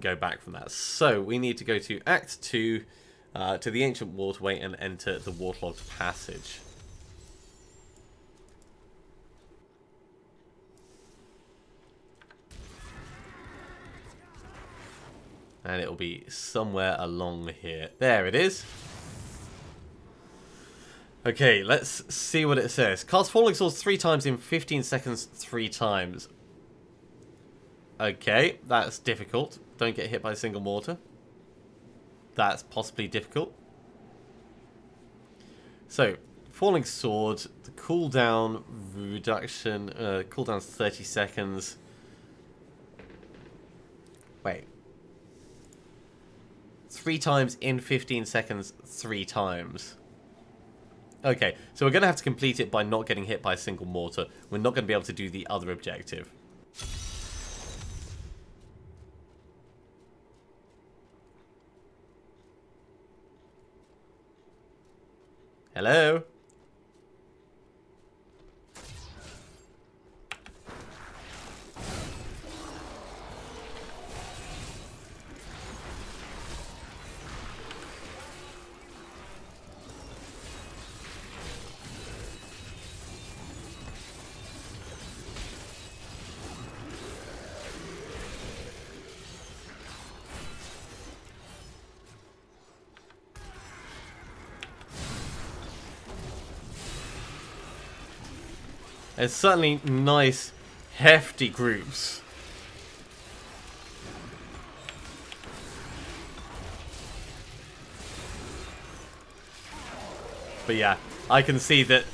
go back from that. So we need to go to Act 2, to the Ancient Waterway, and enter the Waterlogged Passage. And it'll be somewhere along here. There it is. Okay, let's see what it says. Cast Falling Swords 3 times in 15 seconds 3 times. Okay, that's difficult. Don't get hit by a single mortar. That's possibly difficult. So, Falling Sword, the cooldown reduction, cooldown's 30 seconds. Wait. 3 times in 15 seconds 3 times. Okay, so we're going to have to complete it by not getting hit by a single mortar. We're not going to be able to do the other objective. Hello? It's certainly nice, hefty groups. But yeah, I can see that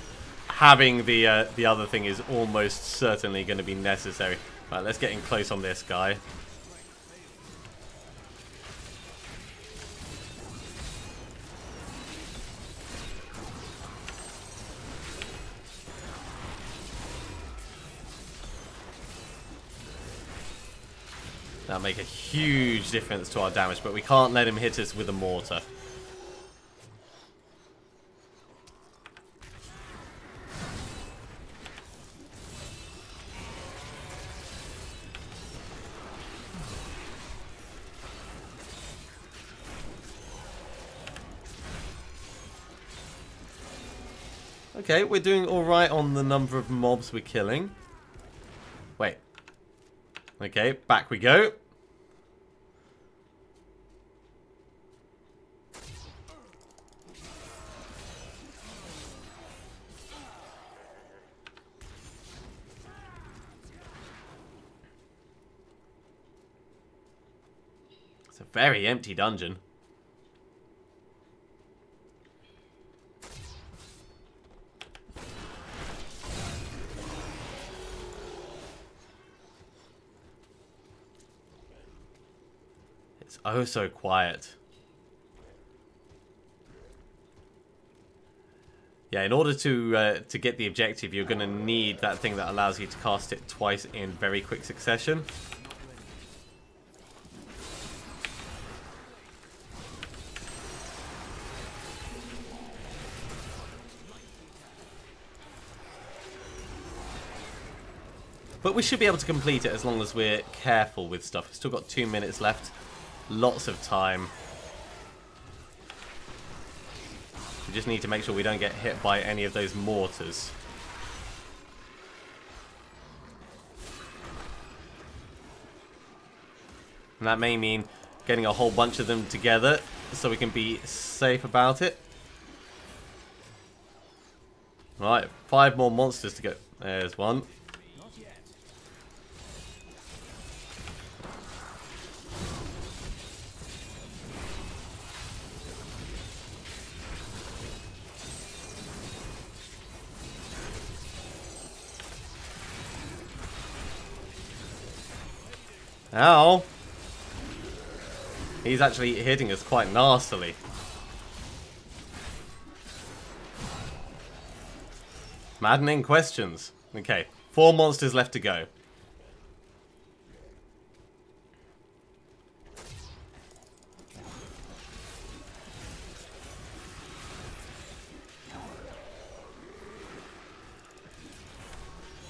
having the other thing is almost certainly going to be necessary. Right, let's get in close on this guy. That'll make a huge difference to our damage, but we can't let him hit us with a mortar. Okay, we're doing alright on the number of mobs we're killing. Wait. Okay, back we go. It's a very empty dungeon. It's oh so quiet. Yeah, in order to get the objective, you're going to need that thing that allows you to cast it twice in very quick succession. But we should be able to complete it as long as we're careful with stuff. We've still got 2 minutes left. Lots of time. We just need to make sure we don't get hit by any of those mortars. And that may mean getting a whole bunch of them together so we can be safe about it. Right, 5 more monsters to go. There's one. Ow! He's actually hitting us quite nastily. Maddening questions. Okay, 4 monsters left to go.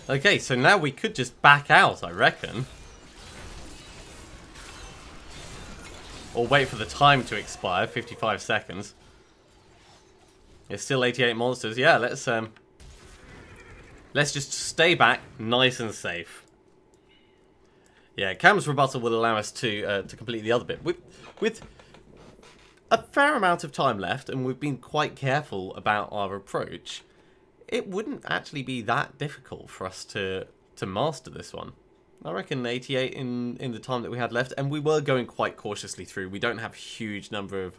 Okay, so now we could just back out, I reckon. Or wait for the time to expire, 55 seconds. There's still 88 monsters. Yeah, let's just stay back, nice and safe. Yeah, Cam's rebuttal will allow us to complete the other bit. With a fair amount of time left, and we've been quite careful about our approach, it wouldn't actually be that difficult for us to master this one. I reckon 88 in the time that we had left, and we were going quite cautiously through. We don't have a huge number of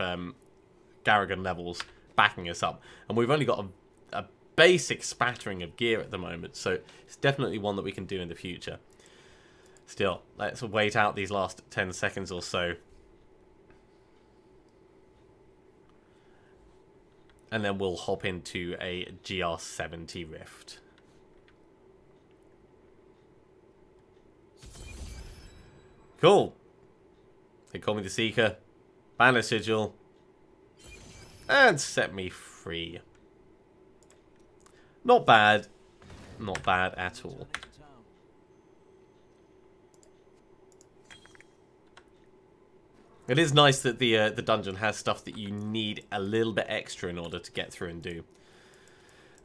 Garrigan levels backing us up, and we've only got a basic spattering of gear at the moment, so it's definitely one that we can do in the future. Still, let's wait out these last 10 seconds or so. And then we'll hop into a GR70 Rift. Cool. They call me the Seeker. Banner Sigil. And set me free. Not bad. Not bad at all. It is nice that the dungeon has stuff that you need a little bit extra in order to get through and do.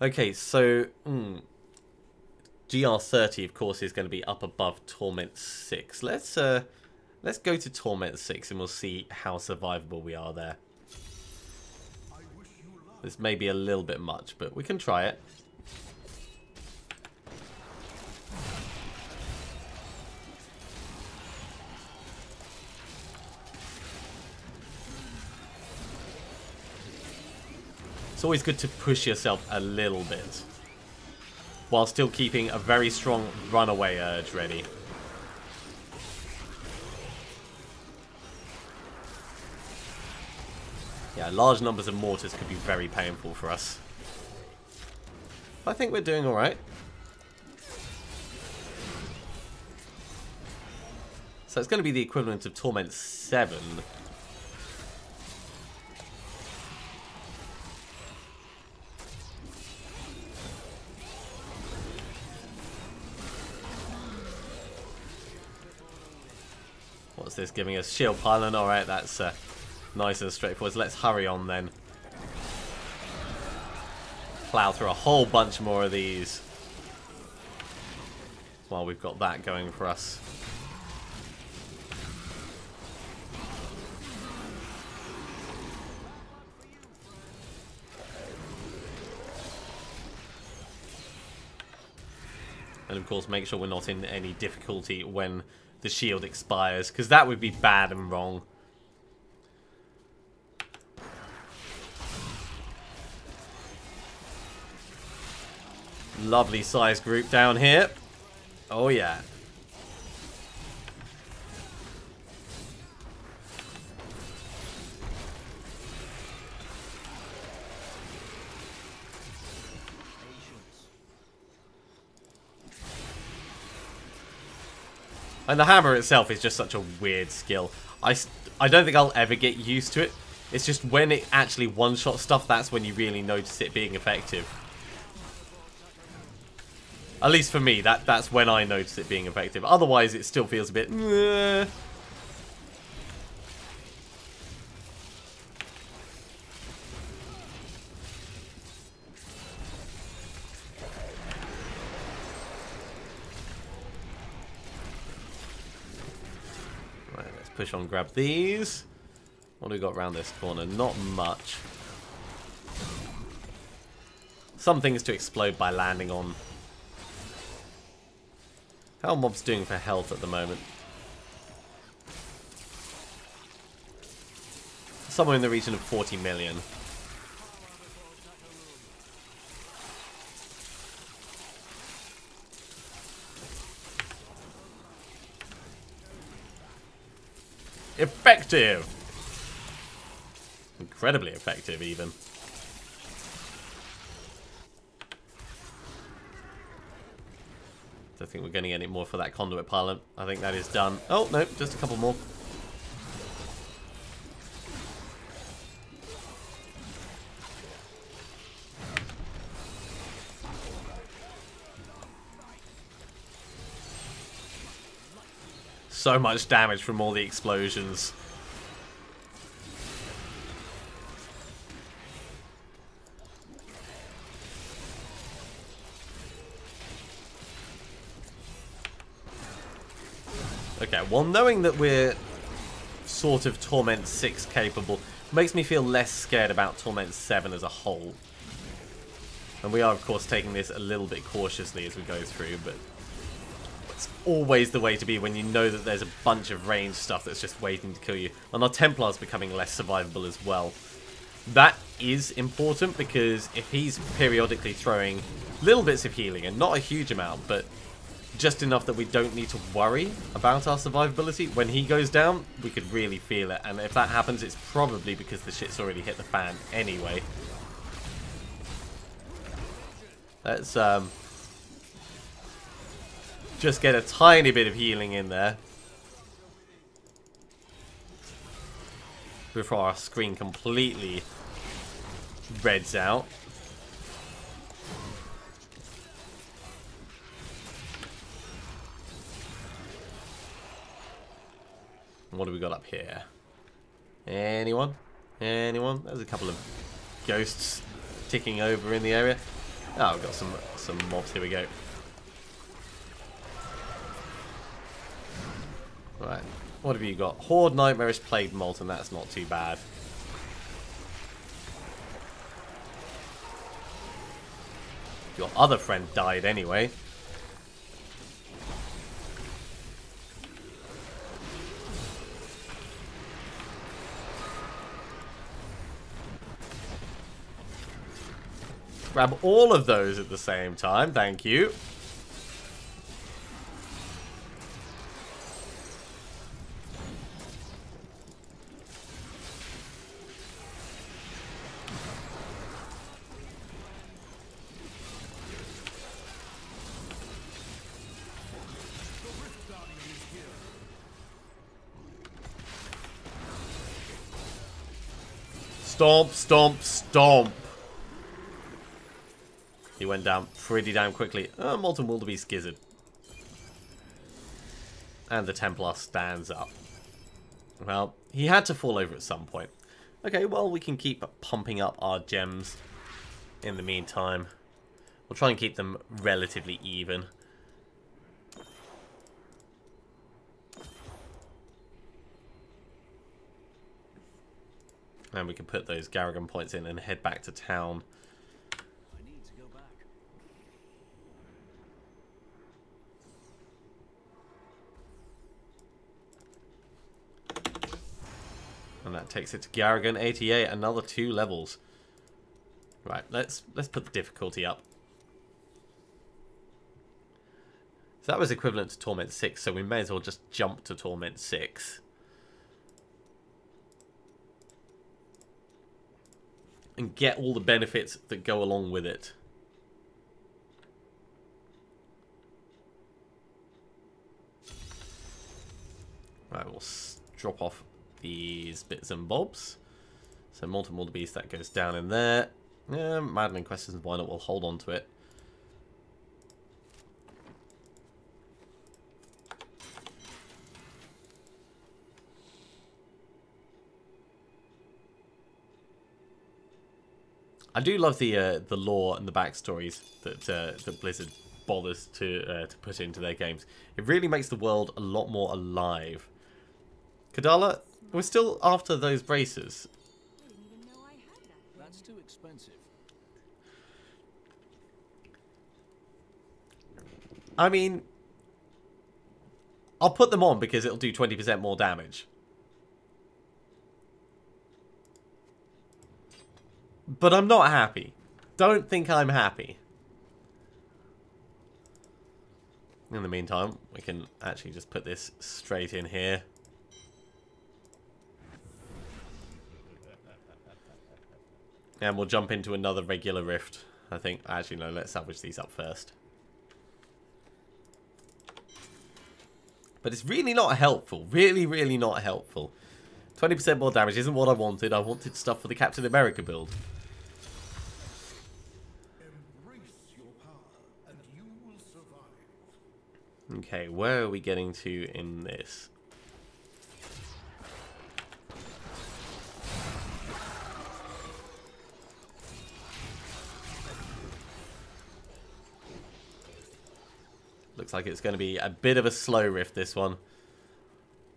Okay, so GR30, of course, is going to be up above Torment 6. Let's go to Torment 6 and we'll see how survivable we are there. This may be a little bit much, but we can try it. It's always good to push yourself a little bit, while still keeping a very strong runaway urge ready. Yeah, large numbers of mortars could be very painful for us. I think we're doing alright. So it's going to be the equivalent of Torment 7. What's this giving us? Shield pylon. Alright, that's nice and straightforward. So let's hurry on then. Plow through a whole bunch more of these while we've got that going for us. And of course make sure we're not in any difficulty when the shield expires, because that would be bad and wrong. Lovely size group down here. Oh yeah. And the hammer itself is just such a weird skill. I don't think I'll ever get used to it. It's just when it actually one-shot stuff, that's when you really notice it being effective. At least for me, that's when I notice it being effective. Otherwise, it still feels a bit... Push on, grab these. What do we got around this corner? Not much. Some things to explode by landing on. How are mobs doing for health at the moment? Somewhere in the region of 40 million. Effective! Incredibly effective, even. Don't think we're getting any more for that conduit pylon. I think that is done. Oh, no, just a couple more. So much damage from all the explosions. Okay, well, knowing that we're sort of Torment 6 capable makes me feel less scared about Torment 7 as a whole. And we are, of course, taking this a little bit cautiously as we go through, but it's always the way to be when you know that there's a bunch of ranged stuff that's just waiting to kill you. And our Templar's becoming less survivable as well. That is important, because if he's periodically throwing little bits of healing, and not a huge amount, but just enough that we don't need to worry about our survivability, when he goes down, we could really feel it. And if that happens, it's probably because the shit's already hit the fan anyway. Let's just get a tiny bit of healing in there before our screen completely reds out. What do we got up here? Anyone? Anyone? There's a couple of ghosts ticking over in the area. Oh, we've got some mobs. Here we go. Right. What have you got? Horde, Nightmarish, Plague, Molten. That's not too bad. Your other friend died anyway. grab all of those at the same time. Thank you. Stomp, stomp, stomp. He went down pretty damn quickly. Molten Wildebeest Gizzard. And the Templar stands up. Well, he had to fall over at some point. Okay, well, we can keep pumping up our gems in the meantime. We'll try and keep them relatively even. And we can put those Garrigan points in and head back to town. I need to go back. And that takes it to Garrigan 88, another 2 levels. Right, let's put the difficulty up. So that was equivalent to Torment 6, so we may as well just jump to Torment 6. And get all the benefits that go along with it. Right, we'll drop off these bits and bobs. So Molten Wildebeest, that goes down in there. Yeah, Maddening Questions, why not? We'll hold on to it. I do love the lore and the backstories that Blizzard bothers to put into their games. It really makes the world a lot more alive. Kadala, we're still after those braces. I didn't even know I had that. That's too expensive. I mean, I'll put them on because it'll do 20% more damage. But I'm not happy. Don't think I'm happy. In the meantime, we can actually just put this straight in here. And we'll jump into another regular rift, I think. Actually, no, let's salvage these up first. But it's really not helpful. Really, really not helpful. 20% more damage isn't what I wanted. I wanted stuff for the Captain America build. Okay, where are we getting to in this? Looks like it's going to be a bit of a slow rift, this one.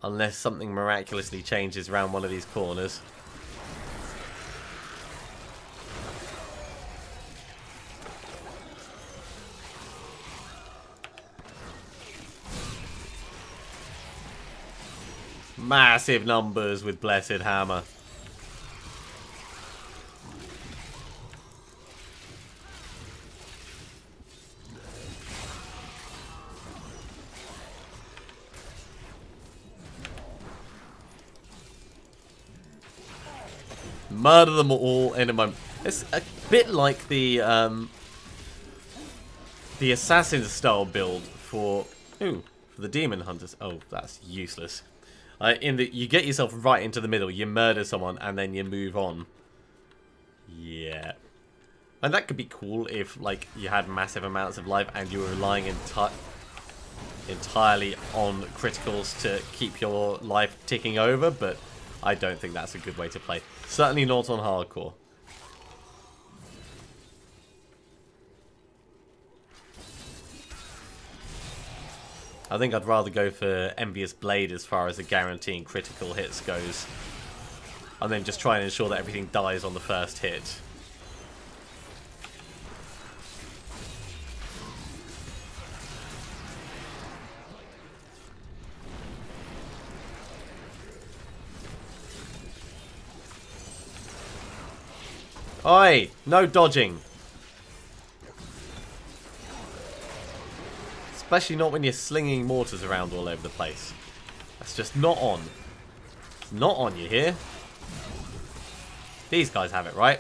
Unless something miraculously changes around one of these corners. Massive numbers with Blessed Hammer. Murder them all in a moment. It's a bit like the assassin style build for the demon hunters. Oh, that's useless. In that you get yourself right into the middle, you murder someone, and then you move on. Yeah. And that could be cool if, like, you had massive amounts of life and you were relying entirely on criticals to keep your life ticking over, but I don't think that's a good way to play. Certainly not on hardcore. I think I'd rather go for Envious Blade as far as the guaranteeing critical hits goes. And then just try and ensure that everything dies on the first hit. Oi! No dodging! Especially not when you're slinging mortars around all over the place. That's just not on. It's not on, you hear? These guys have it, right?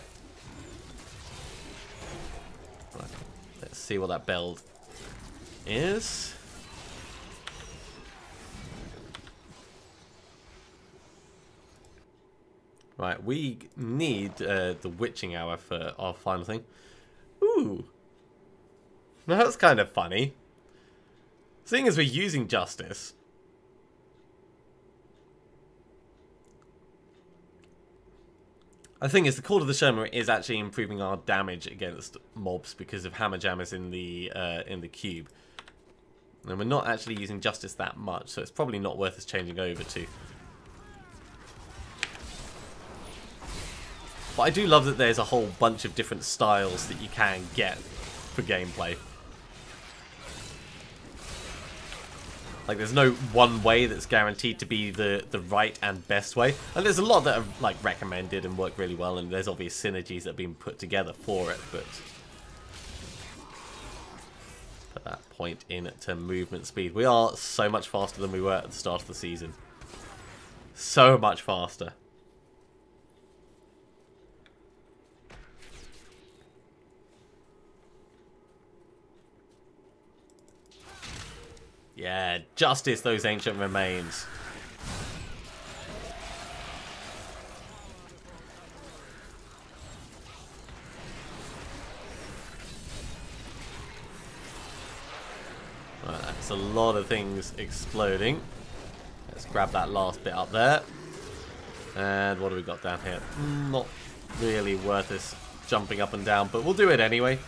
Let's see what that build is. Right, we need the witching hour for our final thing. Ooh. That's kind of funny. Seeing as we're using Justice. I think it's the Call of the Shoma is actually improving our damage against mobs because of hammer jammers in the cube. And we're not actually using Justice that much, so it's probably not worth us changing over to. But I do love that there's a whole bunch of different styles that you can get for gameplay. Like, there's no one way that's guaranteed to be the right and best way. And there's a lot that are, like, recommended and work really well, and there's obvious synergies that have been put together for it, but... Put that point in to movement speed. We are so much faster than we were at the start of the season. So much faster. Yeah, Justice those ancient remains. Right, that's a lot of things exploding. Let's grab that last bit up there. And what do we got down here? Not really worth us jumping up and down, but we'll do it anyway.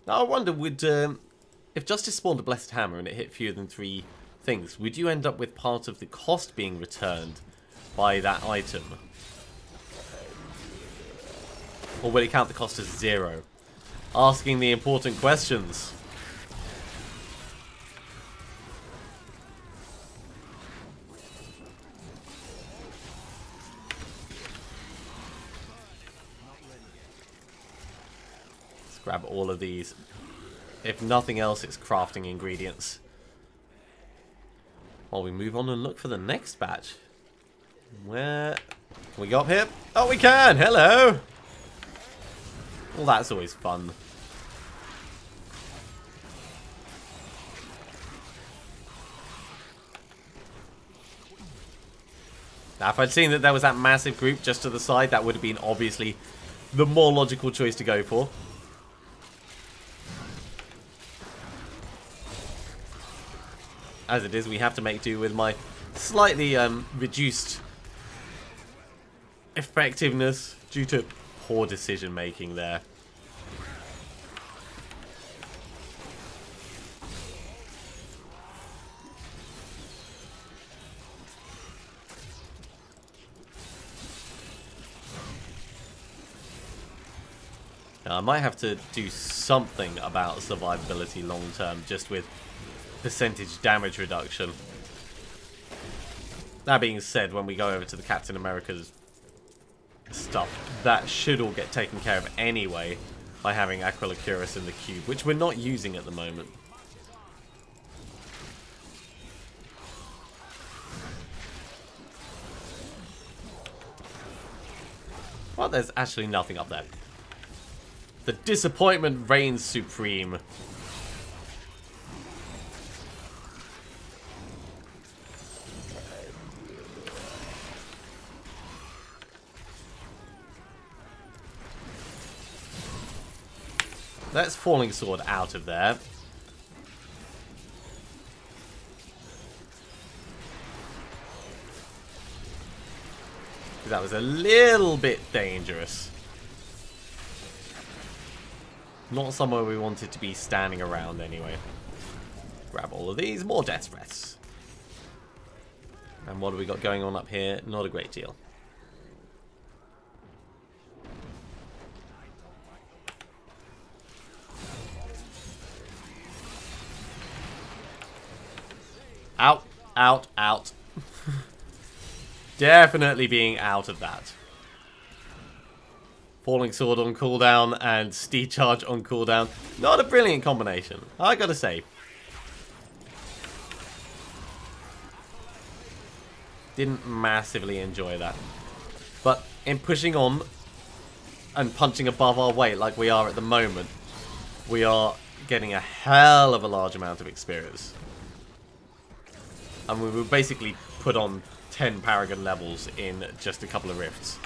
Now, I wonder, would if Justice spawned a Blessed Hammer and it hit fewer than 3 things, would you end up with part of the cost being returned by that item? Or will it count the cost as 0? Asking the important questions. Grab all of these. If nothing else, it's crafting ingredients. While we move on and look for the next batch. Where can we go up here? Oh, we can! Hello! Well, that's always fun. Now, if I'd seen that there was that massive group just to the side, that would have been obviously the more logical choice to go for. As it is, we have to make do with my slightly reduced effectiveness due to poor decision making there. Now, I might have to do something about survivability long term, just with percentage damage reduction. That being said, when we go over to the Captain America's stuff, that should all get taken care of anyway by having Aquila Curis in the cube, which we're not using at the moment. Well, there's actually nothing up there. The disappointment reigns supreme. Let's Falling Sword out of there. That was a little bit dangerous. Not somewhere we wanted to be standing around anyway. Grab all of these. More death threats. And what have we got going on up here? Not a great deal. Out, out, out. Definitely being out of that. Falling Sword on cooldown and Steed Charge on cooldown. Not a brilliant combination, I gotta say. Didn't massively enjoy that. But in pushing on and punching above our weight like we are at the moment, we are getting a hell of a large amount of experience. And we will basically put on 10 Paragon levels in just a couple of rifts.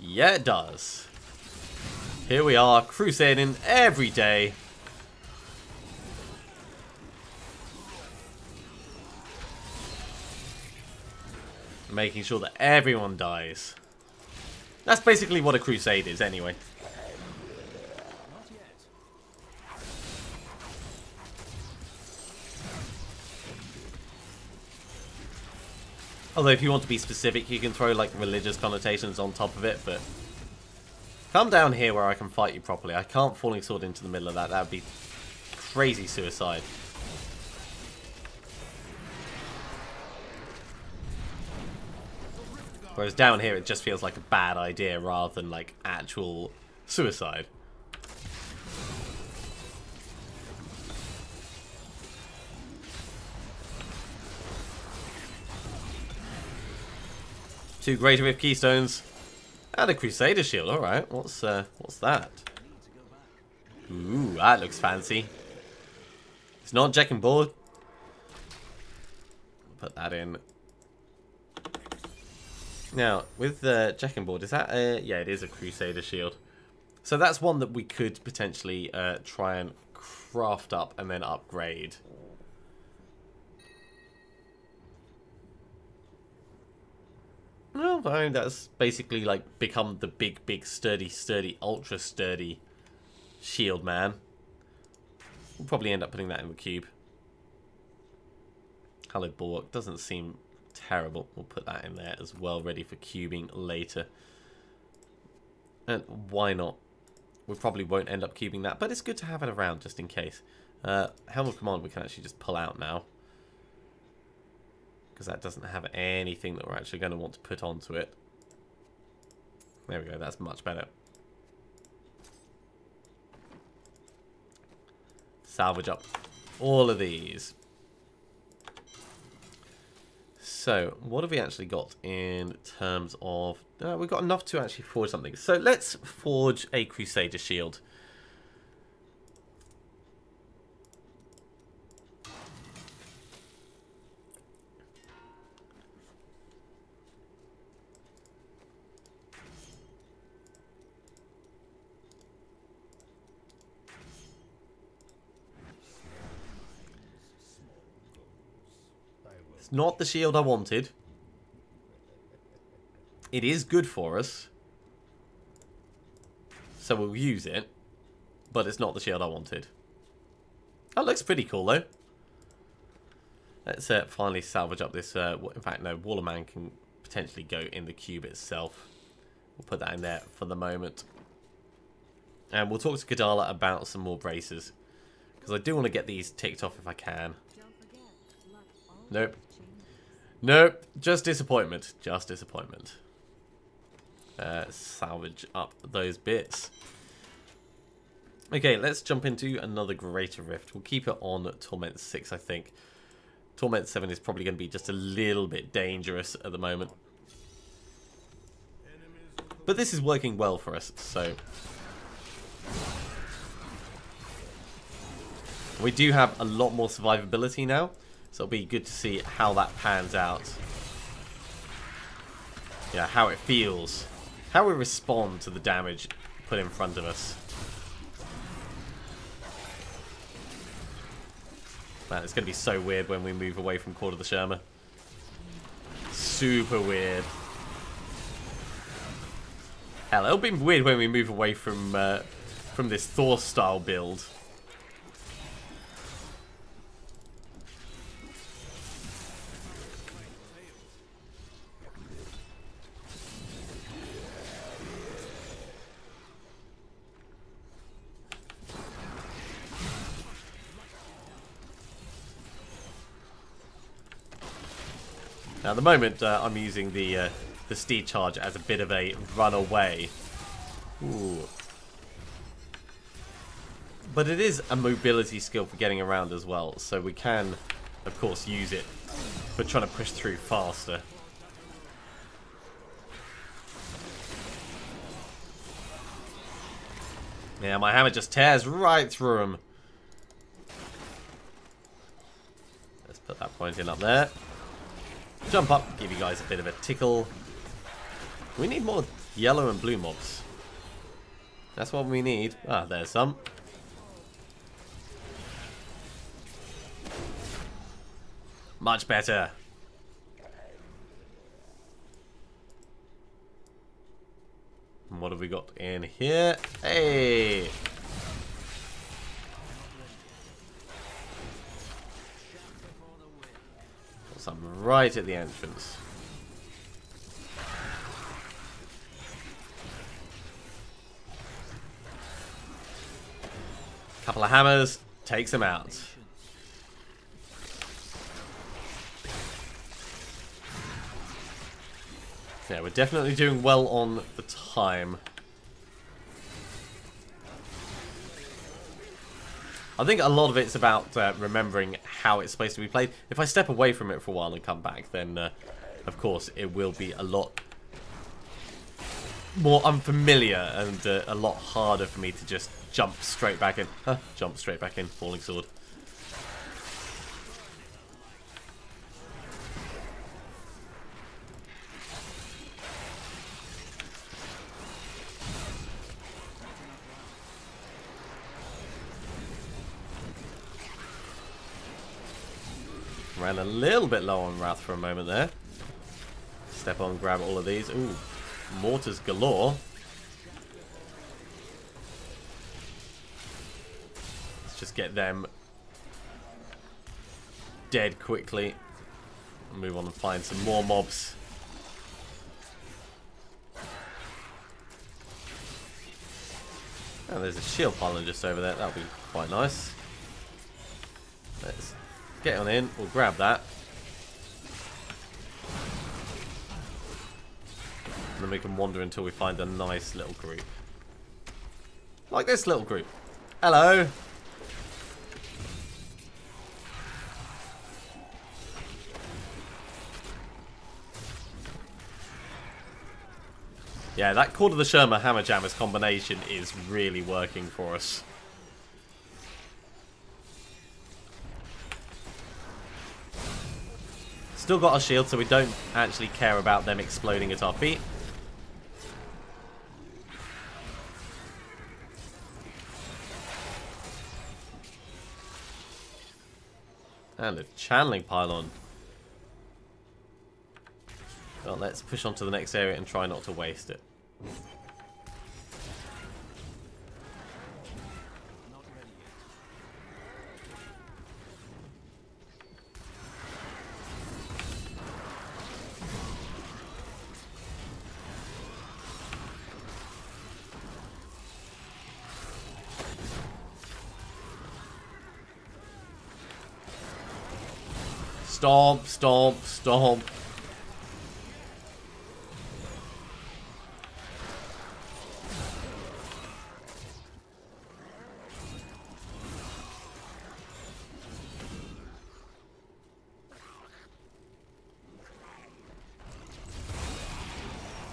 Yeah, it does. Here we are, crusading every day. Making sure that everyone dies. That's basically what a crusade is, anyway. Although if you want to be specific, you can throw like religious connotations on top of it, but come down here where I can fight you properly. I can't Falling Sword into the middle of that. That would be crazy suicide. Whereas down here it just feels like a bad idea rather than like actual suicide. Two Greater Rift Keystones and a Crusader Shield. Alright, what's that? Ooh, that looks fancy. It's not Jack and Board. Put that in. Now, with the Jack and Board, is that a... yeah, it is a Crusader Shield. So that's one that we could potentially try and craft up and then upgrade. Well, I mean, that's basically like become the big, sturdy, ultra sturdy shield man. We'll probably end up putting that in the cube. Hallowed Bulwark doesn't seem terrible. We'll put that in there as well, ready for cubing later. And why not? We probably won't end up cubing that, but it's good to have it around just in case. Helm of Command we can actually just pull out now, because that doesn't have anything that we're actually going to want to put onto it. There we go, that's much better. Salvage up all of these. So, what have we actually got in terms of... we've got enough to actually forge something. So, let's forge a Crusader Shield. It's not the shield I wanted. It is good for us, so we'll use it, but it's not the shield I wanted. That looks pretty cool though. Let's finally salvage up this. In fact, no, Wall of Man can potentially go in the cube itself. We'll put that in there for the moment. And we'll talk to Kadala about some more braces, because I do want to get these ticked off if I can. Nope. Nope. Just disappointment. Just disappointment. Salvage up those bits. Okay, let's jump into another Greater Rift. We'll keep it on Torment 6, I think. Torment 7 is probably going to be just a little bit dangerous at the moment. But this is working well for us, so... we do have a lot more survivability now, so it'll be good to see how that pans out. Yeah, how it feels. How we respond to the damage put in front of us. Man, it's going to be so weird when we move away from Court of the Sherma. Super weird. Hell, it'll be weird when we move away from this Thor-style build. Now, at the moment, I'm using the steed charge as a bit of a runaway. Ooh. But it is a mobility skill for getting around as well, so we can, of course, use it for trying to push through faster. Yeah, my hammer just tears right through him. Let's put that point in up there. Jump up, give you guys a bit of a tickle. We need more yellow and blue mobs. That's what we need. Ah, there's some. Much better. And what have we got in here? Hey! Got some right at the entrance. Couple of hammers, takes him out. Yeah, we're definitely doing well on the time. I think a lot of it's about remembering how it's supposed to be played. If I step away from it for a while and come back, then of course it will be a lot more unfamiliar and a lot harder for me to just jump straight back in. Jump straight back in, falling sword. Ran a little bit low on Wrath for a moment there. Step on, grab all of these. Ooh, mortars galore. Let's just get them dead quickly. Move on and find some more mobs. Oh, there's a shield pylon just over there. That'll be quite nice. Let's get on in. We'll grab that. And then we can wander until we find a nice little group. Like this little group. Hello. Yeah, that Cord of the Sherma Hammer Jammers combination is really working for us. Still got our shield, so we don't actually care about them exploding at our feet. And a channeling pylon. Well, let's push on to the next area and try not to waste it. Stomp, stomp, stomp.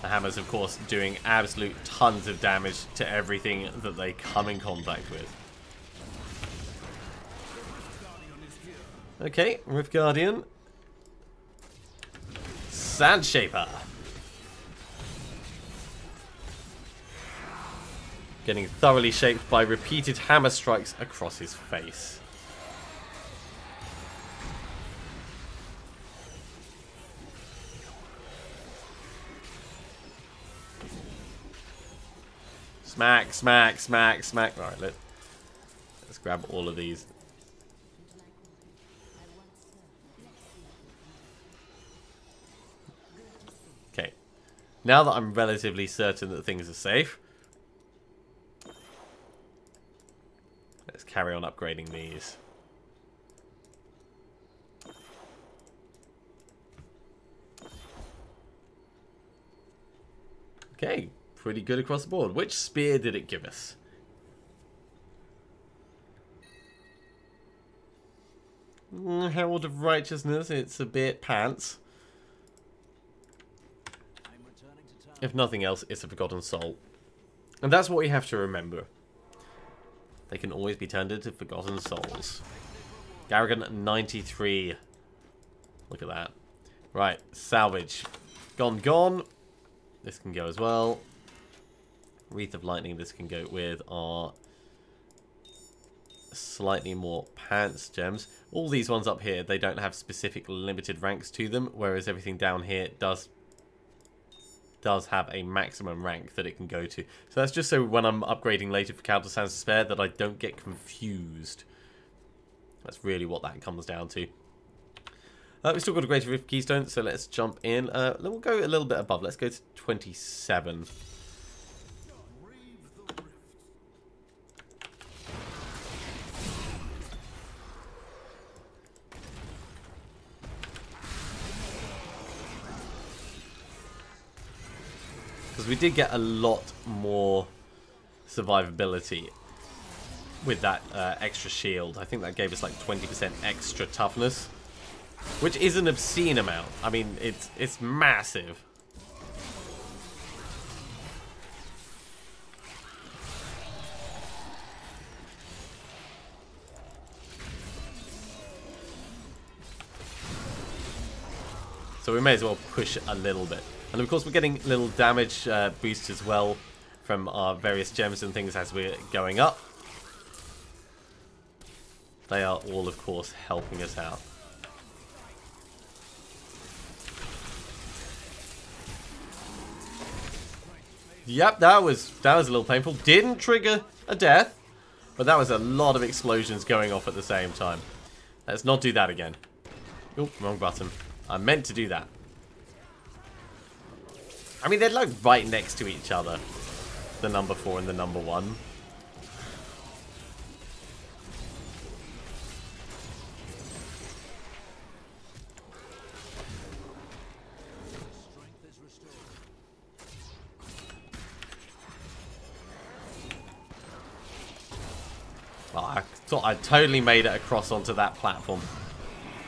The hammers, of course, doing absolute tons of damage to everything that they come in contact with. Okay, Rift Guardian. Sand Shaper. Getting thoroughly shaped by repeated hammer strikes across his face. Smack, smack, smack, smack. Alright, let's grab all of these. Okay. Now that I'm relatively certain that things are safe, let's carry on upgrading these. Okay, pretty good across the board. Which spear did it give us? Herald of Righteousness, it's a bit pants. If nothing else, it's a Forgotten Soul. And that's what we have to remember. They can always be turned into Forgotten Souls. Garrigan 93. Look at that. Right, salvage. Gone, gone. This can go as well. Wreath of Lightning, this can go with our slightly more pants gems. All these ones up here, they don't have specific limited ranks to them, whereas everything down here does have a maximum rank that it can go to. So that's just so when I'm upgrading later for Counter Sans Despair that I don't get confused. That's really what that comes down to. We've still got a Greater Rift Keystone, so let's jump in. We'll go a little bit above. Let's go to 27. Because we did get a lot more survivability with that extra shield. I think that gave us like 20% extra toughness, which is an obscene amount. I mean, it's massive. So we may as well push a little bit. And of course we're getting little damage boosts as well from our various gems and things as we're going up. They are all, of course, helping us out. Yep, that was a little painful. Didn't trigger a death, but that was a lot of explosions going off at the same time. Let's not do that again. Oop, wrong button. I meant to do that. I mean, they're like right next to each other. The number 4 and the number 1. Well, I thought I totally made it across onto that platform.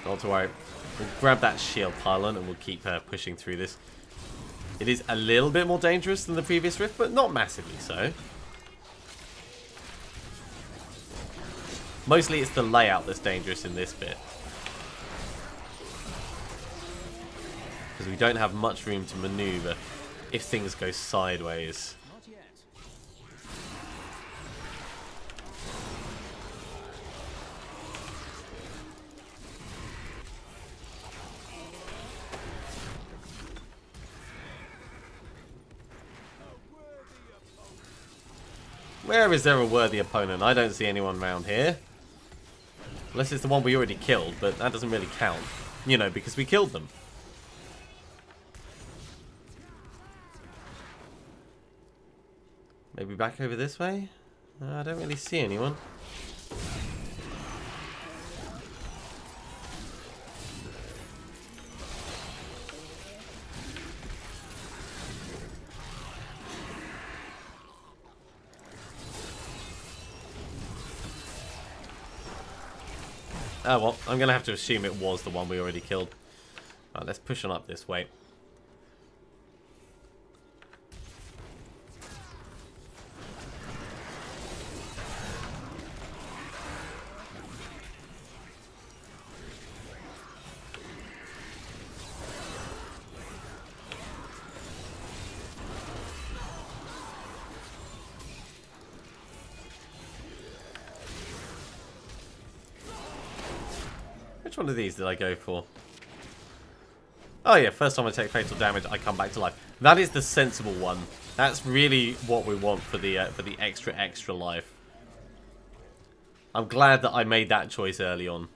Not to worry. We'll grab that shield pylon and we'll keep pushing through this. It is a little bit more dangerous than the previous rift, but not massively so. Mostly it's the layout that's dangerous in this bit. Because we don't have much room to maneuver if things go sideways. Where is there a worthy opponent? I don't see anyone around here. Unless it's the one we already killed, but that doesn't really count. You know, because we killed them. Maybe back over this way? I don't really see anyone. Oh well, I'm going to have to assume it was the one we already killed. Alright, let's push on up this way. Which one of these did I go for? Oh yeah, first time I take fatal damage, I come back to life. That is the sensible one. That's really what we want for the extra life. I'm glad that I made that choice early on.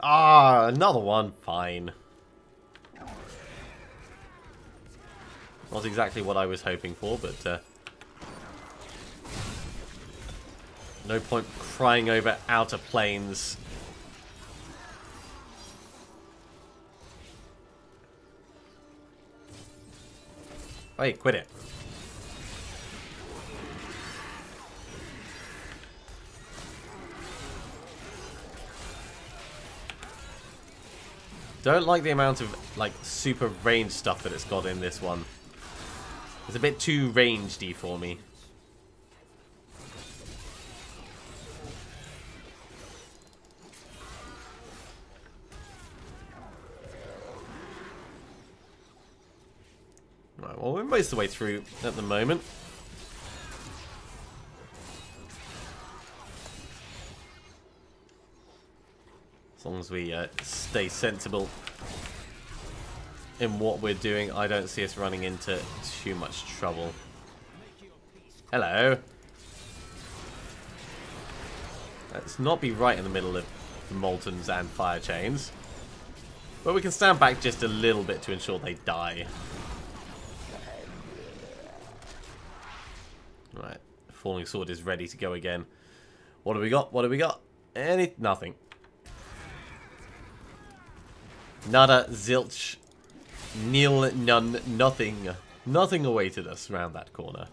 Ah, another one. Fine. Not exactly what I was hoping for, but no point crying over outer planes. Hey, quit it. Don't like the amount of, like, super range stuff that it's got in this one. It's a bit too rangedy for me. Right, well, we're most of the way through at the moment. As long as we stay sensible in what we're doing, I don't see us running into too much trouble. Hello. Let's not be right in the middle of the Moltons and Fire Chains. But we can stand back just a little bit to ensure they die. Right. Falling Sword is ready to go again. What do we got? What do we got? Nothing. Nada, zilch, nil, none, nothing. Nothing awaited us around that corner.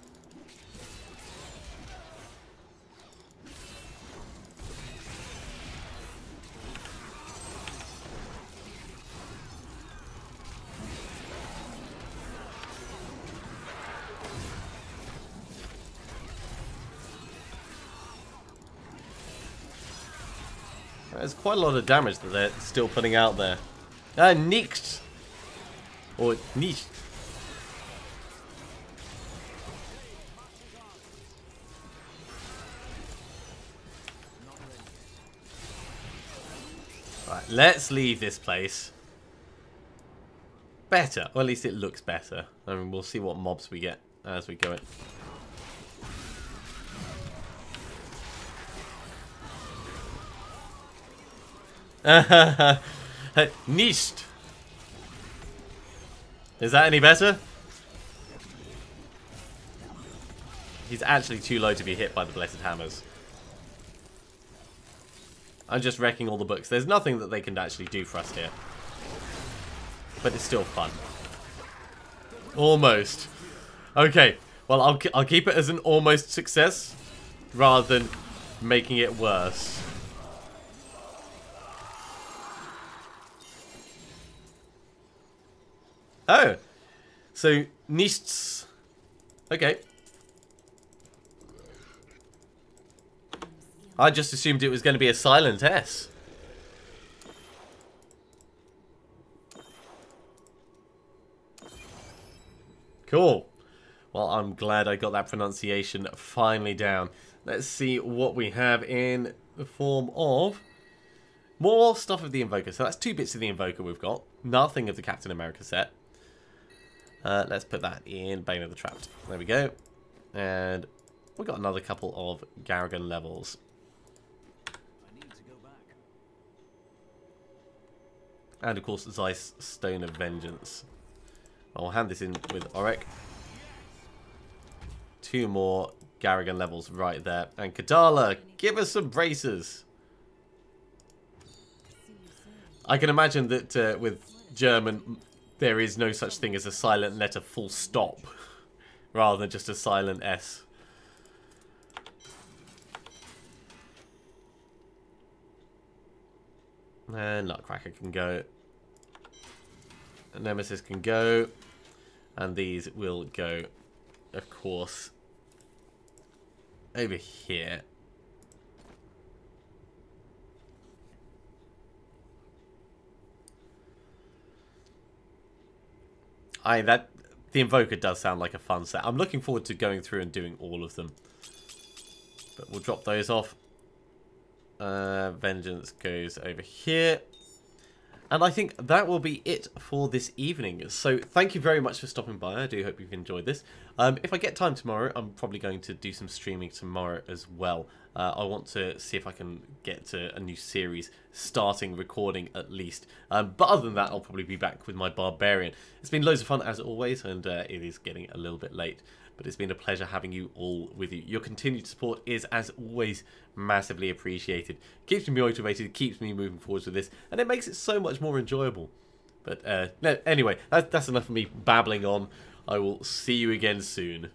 There's quite a lot of damage that they're still putting out there. Nicht! Or nicht. Right, let's leave this place. Better. Or at least it looks better. I mean, we'll see what mobs we get as we go in. Nicht. Is that any better? He's actually too low to be hit by the Blessed Hammers. I'm just wrecking all the books. There's nothing that they can actually do for us here. But it's still fun. Almost. Okay. Well, I'll keep it as an almost success rather than making it worse. Oh, so Nichts. Okay. I just assumed it was going to be a silent S. Cool. Well, I'm glad I got that pronunciation finally down. Let's see what we have in the form of more stuff of the Invoker. So that's 2 bits of the Invoker we've got. Nothing of the Captain America set. Let's put that in Bane of the Trapped. There we go. And we've got another couple of Garrigan levels. I need to go back. And of course, Zeiss Stone of Vengeance. I'll hand this in with Auric. 2 more Garrigan levels right there. And Kadala, give us some braces. I can imagine that with German, there is no such thing as a silent letter full stop, rather than just a silent S. And Nutcracker can go. Nemesis can go. And these will go, of course, over here. The Invoker does sound like a fun set. I'm looking forward to going through and doing all of them. But we'll drop those off. Vengeance goes over here. And I think that will be it for this evening. So thank you very much for stopping by. I do hope you've enjoyed this. If I get time tomorrow, I'm probably going to do some streaming tomorrow as well. I want to see if I can get to a new series, starting recording at least. But other than that, I'll probably be back with my Barbarian. It's been loads of fun as always, and it is getting a little bit late. But it's been a pleasure having you all with you. Your continued support is, as always, massively appreciated. Keeps me motivated, keeps me moving forwards with this, and it makes it so much more enjoyable. But no, anyway, that's enough of me babbling on. I will see you again soon.